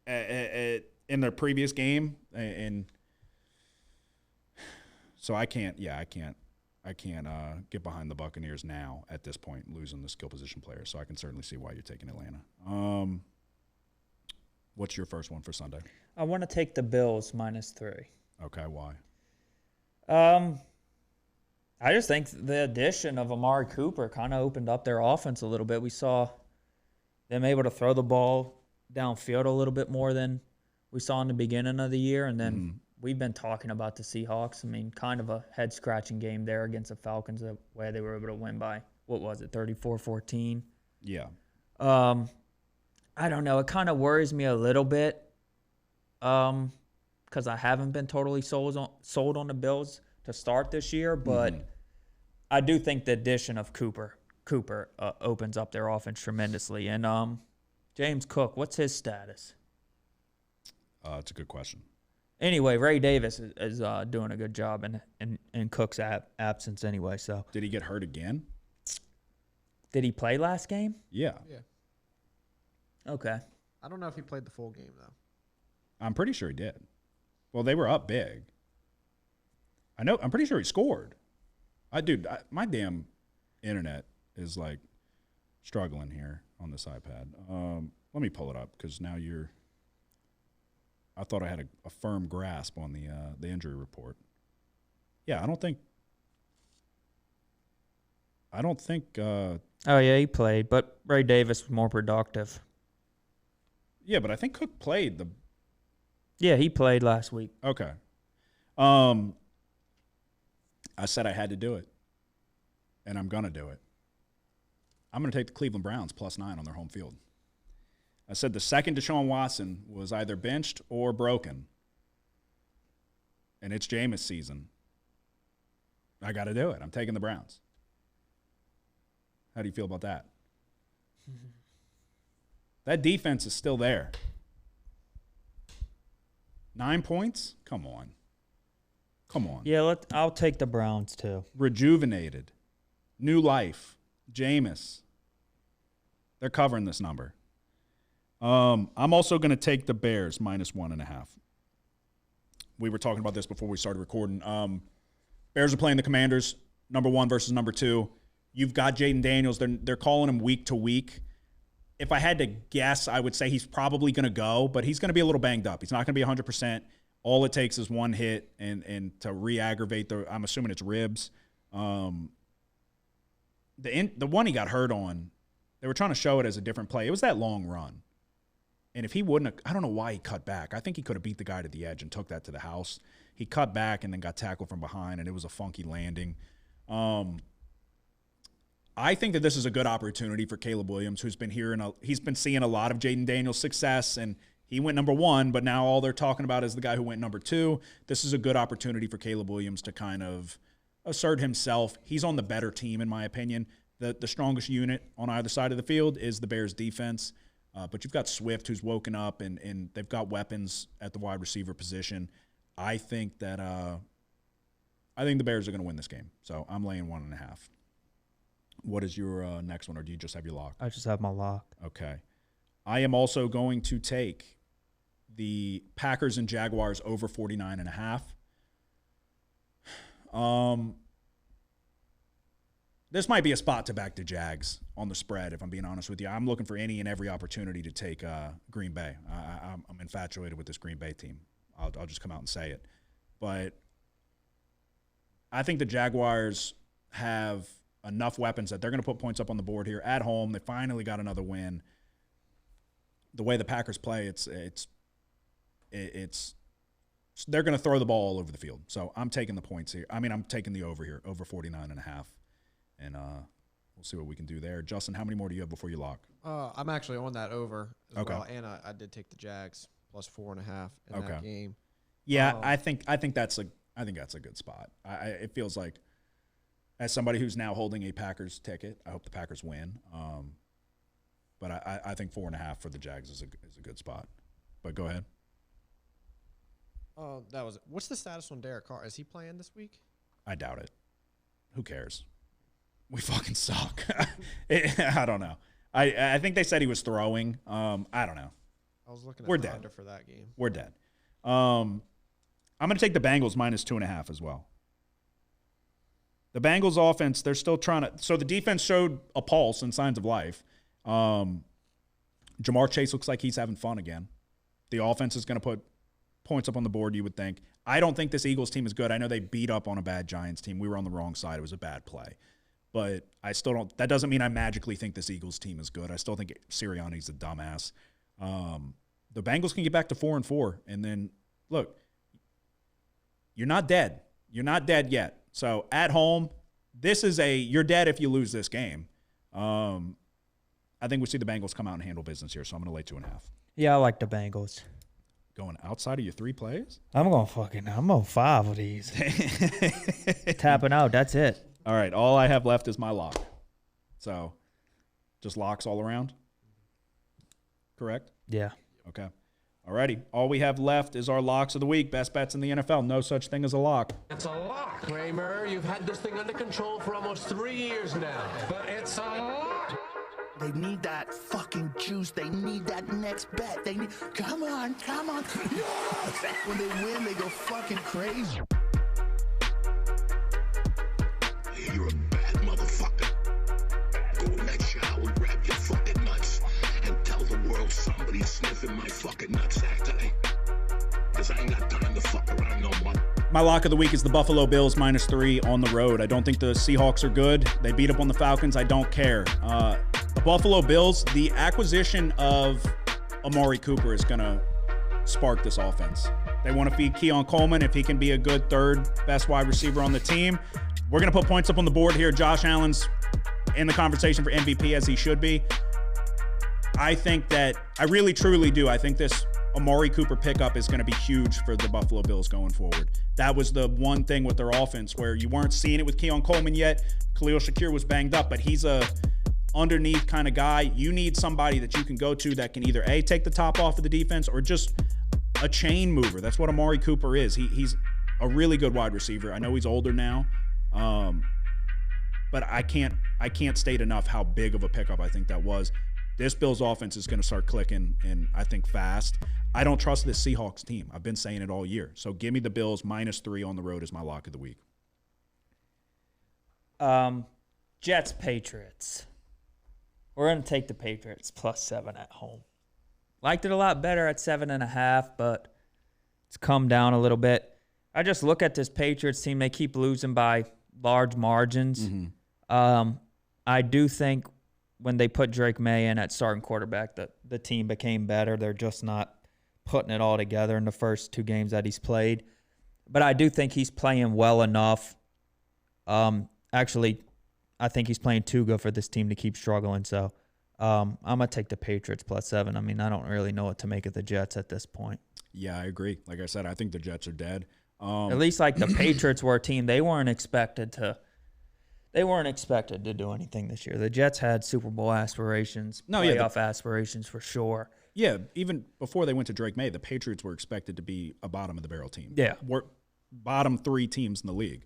in their previous game, and so I can't get behind the Buccaneers now at this point, losing the skill position player. So I can certainly see why you're taking Atlanta. What's your first one for Sunday? I want to take the Bills -3. Okay, why? I just think the addition of Amari Cooper kind of opened up their offense a little bit. We saw them able to throw the ball downfield a little bit more than we saw in the beginning of the year. And then we've been talking about the Seahawks. I mean, kind of a head-scratching game there against the Falcons where they were able to win by, 34-14? Yeah. I don't know. It kind of worries me a little bit because I haven't been totally sold on the Bills to start this year, but I do think the addition of Cooper opens up their offense tremendously. And James Cook, what's his status? It's a good question. Anyway, Ray Davis is doing a good job in Cook's absence anyway. So Did he get hurt again? did he play last game? Yeah. Okay. I don't know if he played the full game, though. I'm pretty sure he did. Well, they were up big. I'm pretty sure he scored. My damn internet is like struggling here on this iPad. Let me pull it up because now I thought I had a firm grasp on the injury report. Yeah, I don't think. Oh yeah, he played, but Ray Davis was more productive. Yeah, but I think Cook played the. Yeah, he played last week. Okay. I said I had to do it, and I'm gonna do it. I'm gonna take the Cleveland Browns +9 on their home field. I said the second Deshaun Watson was either benched or broken, and it's Jameis season. I got to do it. I'm taking the Browns. How do you feel about that? That defense is still there. 9 points? Come on. Yeah, I'll take the Browns too. Rejuvenated. New life. Jameis. They're covering this number. I'm also going to take the Bears -1.5. We were talking about this before we started recording. Bears are playing the Commanders, number 1 versus number 2. You've got Jaden Daniels. They're calling him week to week. If I had to guess, I would say he's probably going to go, but he's going to be a little banged up. He's not going to be 100%. All it takes is one hit and to re-aggravate I'm assuming it's ribs. The one he got hurt on, they were trying to show it as a different play. It was that long run. And if he wouldn't have, I don't know why he cut back. I think he could have beat the guy to the edge and took that to the house. He cut back and then got tackled from behind, and it was a funky landing. I think that this is a good opportunity for Caleb Williams, who's been he's been seeing a lot of Jaden Daniels' success, and he went number 1, but now all they're talking about is the guy who went number 2. This is a good opportunity for Caleb Williams to kind of assert himself. He's on the better team, in my opinion. The strongest unit on either side of the field is the Bears' defense. But you've got Swift, who's woken up, and they've got weapons at the wide receiver position. I think that the Bears are going to win this game. So I'm laying 1.5. What is your next one, or do you just have your lock? I just have my lock. Okay. I am also going to take the Packers and Jaguars over 49.5. This might be a spot to back the Jags on the spread, if I'm being honest with you. I'm looking for any and every opportunity to take Green Bay. I'm infatuated with this Green Bay team. I'll just come out and say it. But I think the Jaguars have enough weapons that they're going to put points up on the board here at home. They finally got another win. The way the Packers play, it's they're going to throw the ball all over the field. So I'm taking the points here. I'm taking the over here, over 49.5. And we'll see what we can do there. Justin, how many more do you have before you lock? I'm actually on that over as Okay. well, and I did take the Jags +4.5 in that game. Yeah, I think that's a good spot. It feels like, as somebody who's now holding a Packers ticket, I hope the Packers win. But I think 4.5 for the Jags is a good spot. But go ahead. What's the status on Derek Carr? Is he playing this week? I doubt it. Who cares? We fucking suck. I don't know. I think they said he was throwing. I don't know. I was looking at We're the dead. under for that game. We're dead. I'm going to take the Bengals -2.5 as well. The Bengals offense, they're still trying to – so the defense showed a pulse and signs of life. Jamar Chase looks like he's having fun again. The offense is going to put points up on the board, you would think. I don't think this Eagles team is good. I know they beat up on a bad Giants team. We were on the wrong side. It was a bad play. But I still don't – that doesn't mean I magically think this Eagles team is good. I still think Sirianni's a dumbass. The Bengals can get back to 4-4. And then, look, you're not dead. You're not dead yet. So at home, you're dead if you lose this game. I think we see the Bengals come out and handle business here, so I'm going to lay 2.5. Yeah, I like the Bengals. Going outside of your 3 plays? I'm on 5 of these. Tapping out. That's it. All right. All I have left is my lock. So just locks all around? Correct? Yeah. Okay. Alrighty, all we have left is our locks of the week. Best bets in the NFL. No such thing as a lock. It's a lock. Kramer, you've had this thing under control for almost 3 years now. But it's a lock. They need that fucking juice. They need that next bet. They need. Come on. Yes! When they win, they go fucking crazy. You're a bad motherfucker. Go in that shower, grab your fucking nuts, and tell the world somebody's sniffing my fucking nutsack today. Cause I ain't got time to fuck around no more. My lock of the week is the Buffalo Bills -3 on the road. I don't think the Seahawks are good. They beat up on the Falcons. I don't care. The Buffalo Bills, the acquisition of Amari Cooper is going to spark this offense. They want to feed Keon Coleman if he can be a good third best wide receiver on the team. We're going to put points up on the board here. Josh Allen's in the conversation for MVP as he should be. I think that, I really truly do. I think this Amari Cooper pickup is going to be huge for the Buffalo Bills going forward. That was the one thing with their offense where you weren't seeing it with Keon Coleman yet. Khalil Shakir was banged up, but he's a underneath kind of guy. You need somebody that you can go to that can either A, take the top off of the defense or just a chain mover. That's what Amari Cooper is. He's a really good wide receiver. I know he's older now, but I can't state enough how big of a pickup I think that was. This Bills offense is going to start clicking, and I think fast. I don't trust this Seahawks team. I've been saying it all year. So give me the Bills -3 on the road as my lock of the week. Jets, Patriots. We're going to take the Patriots +7 at home. Liked it a lot better at 7.5, but it's come down a little bit. I just look at this Patriots team. They keep losing by large margins. I do think when they put Drake May in at starting quarterback, the team became better. They're just not putting it all together in the first 2 games that he's played. But I do think he's playing well enough. Actually, I think he's playing too good for this team to keep struggling. So I'm going to take the Patriots +7. I mean, I don't really know what to make of the Jets at this point. Yeah, I agree. Like I said, I think the Jets are dead. At least like the Patriots were a team, they weren't expected to do anything this year. The Jets had Super Bowl aspirations, playoff aspirations for sure. Yeah, even before they went to Drake May, the Patriots were expected to be a bottom-of-the-barrel team. Yeah. Bottom 3 teams in the league.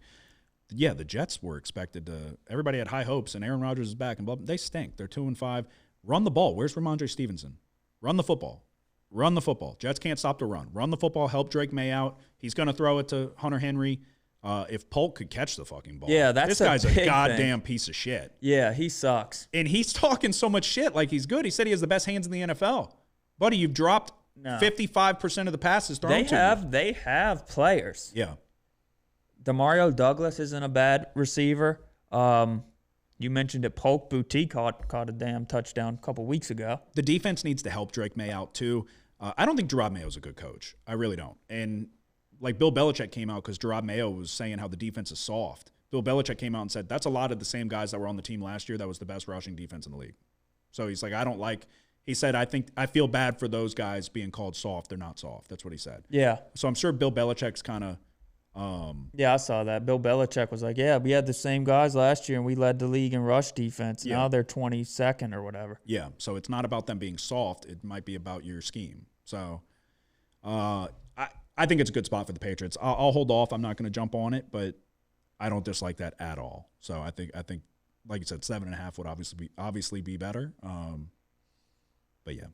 Yeah, the Jets were expected to – everybody had high hopes, and Aaron Rodgers is back. And blah, they stink. They're 2-5. Run the ball. Where's Ramondre Stevenson? Run the football. Run the football. Jets can't stop the run. Run the football. Help Drake May out. He's going to throw it to Hunter Henry. If Polk could catch the fucking ball. Yeah, that's this guy's a goddamn thing. Piece of shit. Yeah, he sucks. And he's talking so much shit like he's good. He said he has the best hands in the NFL. Buddy, you've dropped 55% of the passes thrown to you. They have players. Yeah. Demario Douglas isn't a bad receiver. You mentioned it. Polk Boutique caught a damn touchdown a couple weeks ago. The defense needs to help Drake May out too. I don't think Gerard Mayo's a good coach. I really don't. And like Bill Belichick came out because Gerard Mayo was saying how the defense is soft. Bill Belichick came out and said, that's a lot of the same guys that were on the team last year. That was the best rushing defense in the league. So he's like, he said, I feel bad for those guys being called soft. They're not soft. That's what he said. Yeah. So I'm sure Bill Belichick's kind of, yeah, I saw that. Bill Belichick was like, yeah, we had the same guys last year and we led the league in rush defense. Yeah. Now they're 22nd or whatever. Yeah. So it's not about them being soft. It might be about your scheme. So, I think it's a good spot for the Patriots. I'll hold off. I'm not going to jump on it, but I don't dislike that at all. So I think, like you said, 7.5 would obviously be better. But yeah,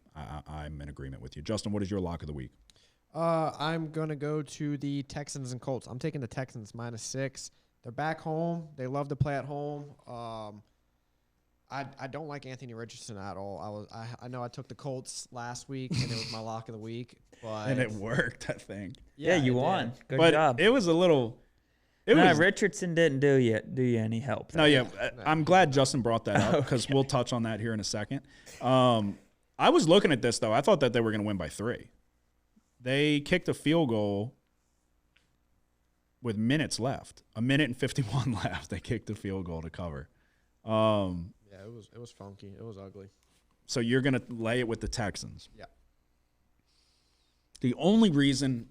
I'm in agreement with you. Justin, what is your lock of the week? I'm going to go to the Texans and Colts. I'm taking the Texans -6. They're back home. They love to play at home. I don't like Anthony Richardson at all. I know I took the Colts last week, and it was my lock of the week. But and it worked, I think. Yeah, you won. Good but job. It was a little – Richardson didn't do you any help. No, yeah. I'm glad Justin brought that up because we'll touch on that here in a second. I was looking at this, though. I thought that they were going to win by 3. They kicked a field goal with minutes left. 1 minute and 51 left. They kicked a field goal to cover. Yeah, it was funky. It was ugly. So you're going to lay it with the Texans. Yeah. The only reason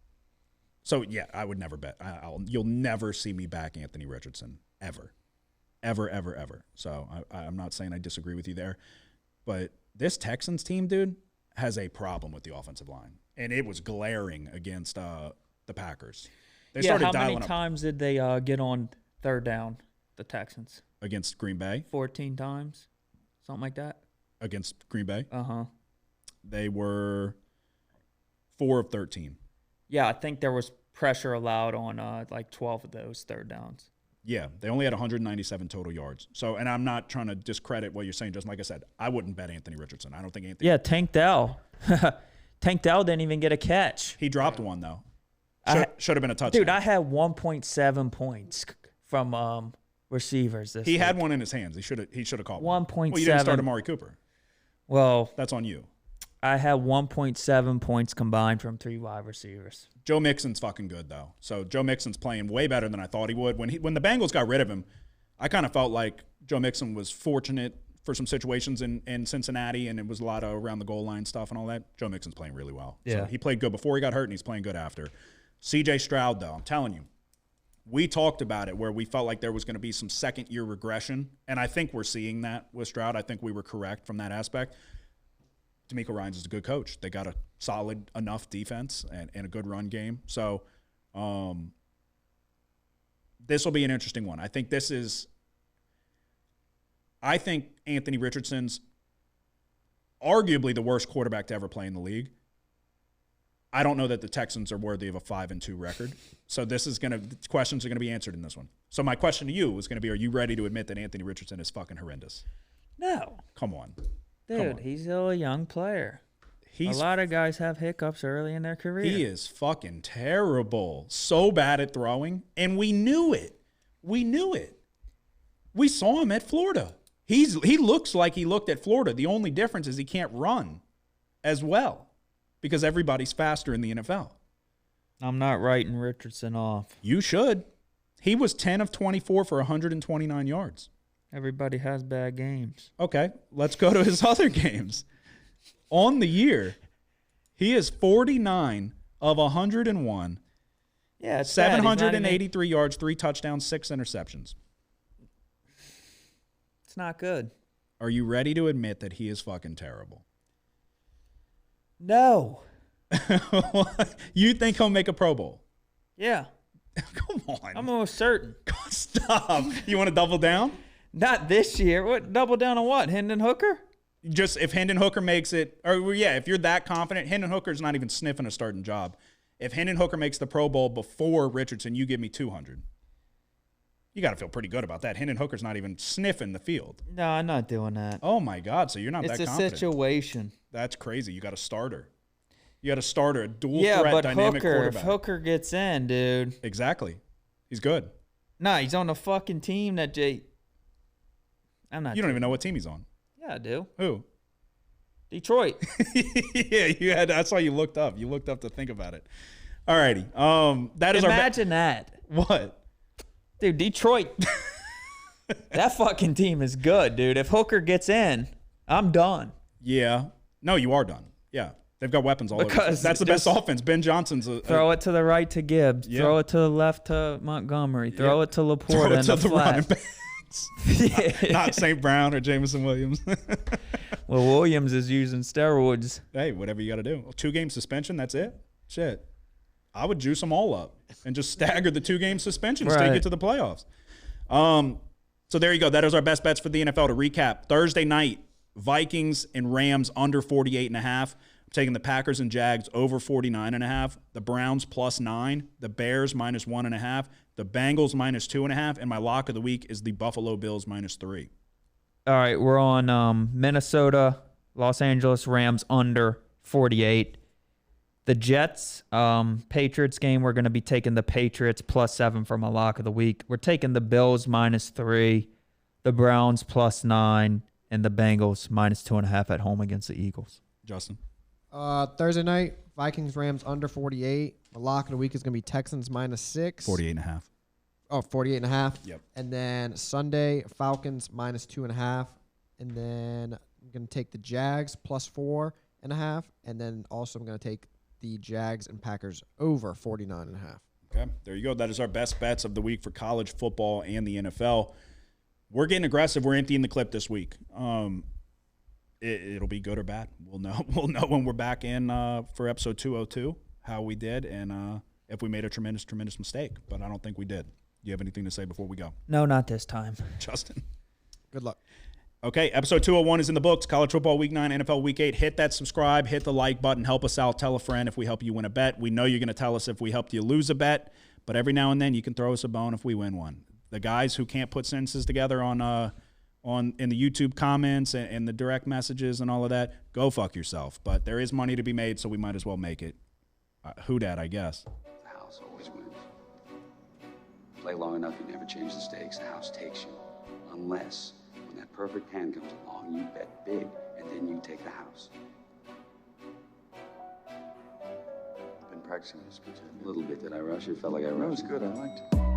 – so, yeah, I would never bet. You'll never see me back Anthony Richardson, ever. Ever, ever, ever. So I'm not saying I disagree with you there. But this Texans team, dude, has a problem with the offensive line, and it was glaring against the Packers. They started how dialing many up times did they get on third down, the Texans? against Green Bay. 14 times, something like that. Against Green Bay, Uh-huh. they were 4 of 13. Yeah, I think there was pressure allowed on like 12 of those third downs. Yeah, they only had 197 total yards. So, and I'm not trying to discredit what you're saying. Just like I said, I wouldn't bet Anthony Richardson. I don't think Anthony. Yeah, Tank Dell. Tank Dell didn't even get a catch. He dropped one though. I- Should have been a touchdown. Dude, I had 1.7 points from receivers this He had week. one in his hands. He should have caught one. 1.7. Well, you didn't start Amari Cooper. Well, That's on you. I had 1.7 points combined from 3 wide receivers. Joe Mixon's fucking good though. So Joe Mixon's playing way better than I thought he would. When the Bengals got rid of him, I kind of felt like Joe Mixon was fortunate for some situations in Cincinnati, and it was a lot of around the goal line stuff and all that. Joe Mixon's playing really well. Yeah. So he played good before he got hurt, and he's playing good after. C.J. Stroud, though, I'm telling you, we talked about it where we felt like there was going to be some second-year regression, and I think we're seeing that with Stroud. I think we were correct from that aspect. D'Amico Ryans is a good coach. They got a solid enough defense and a good run game. So this will be an interesting one. I think Anthony Richardson's arguably the worst quarterback to ever play in the league. I don't know that the Texans are worthy of a 5-2 record. So questions are going to be answered in this one. So my question to you is going to be, are you ready to admit that Anthony Richardson is fucking horrendous? No. Come on. Dude, he's still a young player. A lot of guys have hiccups early in their career. He is fucking terrible. So bad at throwing, and we knew it. We saw him at Florida. He looks like he looked at Florida. The only difference is he can't run as well because everybody's faster in the NFL. I'm not writing Richardson off. You should. He was 10 of 24 for 129 yards. Everybody has bad games. Okay, let's go to his other games. On the year, he is 49 of 101. Yeah, it's bad. He's not 783 yards, 3 touchdowns, 6 interceptions. It's not good. Are you ready to admit that he is fucking terrible? No. You think he'll make a Pro Bowl? Yeah. Come on. I'm almost certain. Stop. You want to double down? Not this year. What? Double down on what? Hendon Hooker? Just if Hendon Hooker makes it, or yeah, if you're that confident, Hendon Hooker's not even sniffing a starting job. If Hendon Hooker makes the Pro Bowl before Richardson, you give me 200. You got to feel pretty good about that. Hendon Hooker's not even sniffing the field. No, I'm not doing that. Oh, my God. So you're not that confident. It's a situation. That's crazy. You got a starter. You got a starter, a dual Yeah, threat but dynamic Hooker, quarterback. if Hooker gets in, dude. Exactly. He's good. Nah, he's on the fucking team that I'm not. You don't even know what team he's on. Yeah, I do. Who? Detroit. Yeah, that's why you looked up. You looked up to think about it. All righty. That is Imagine that. What? Dude, Detroit. That fucking team is good, dude. If Hooker gets in, I'm done. Yeah. No, you are done. Yeah. They've got weapons all over. Because That's the best offense. Ben Johnson's throw it to the right to Gibbs. Yeah. Throw it to the left to Montgomery. Throw it to Laporta throw it in to the running flat. backs. Not St. Brown or Jameson Williams. Well, Williams is using steroids. Hey, whatever you got to do. 2-game suspension, that's it? Shit. I would juice them all up and just stagger the 2-game suspensions till you get to the playoffs. So there you go. That is our best bets for the NFL. To recap, Thursday night, Vikings and Rams under 48.5. I'm taking the Packers and Jags over 49.5. The Browns +9. The Bears -1.5. The Bengals -2.5. And my lock of the week is the Buffalo Bills -3. All right, we're on Minnesota, Los Angeles Rams under 48. The Jets, Patriots game, we're going to be taking the Patriots +7 for my lock of the week. We're taking the Bills -3, the Browns +9, and the Bengals -2.5 at home against the Eagles. Justin? Thursday night, Vikings Rams under 48. The lock of the week is going to be Texans -6. 48.5. Oh, 48.5. Yep. And then Sunday, Falcons -2.5. And then I'm going to take the Jags +4.5. And then also I'm going to take the Jags and Packers over 49.5. Okay, there you go. That is our best bets of the week for college football and the NFL. We're getting aggressive. We're emptying the clip this week. it'll be good or bad. We'll know when we're back in for episode 202 how we did and if we made a tremendous mistake. But I don't think we did. Do you have anything to say before we go? No, not this time. Justin? Good luck. Okay, episode 201 is in the books. College football week 9, NFL week 8. Hit that subscribe, hit the like button, help us out, tell a friend if we help you win a bet. We know you're going to tell us if we helped you lose a bet, but every now and then you can throw us a bone if we win one. The guys who can't put sentences together in the YouTube comments and the direct messages and all of that, go fuck yourself. But there is money to be made, so we might as well make it. Who dat, I guess. The house always wins. Play long enough, you never change the stakes. The house takes you. Unless, when that perfect hand comes along, you bet big, and then you take the house. Been practicing this good. A little bit. Did I rush it? Felt like I rushed. That was good. I liked it.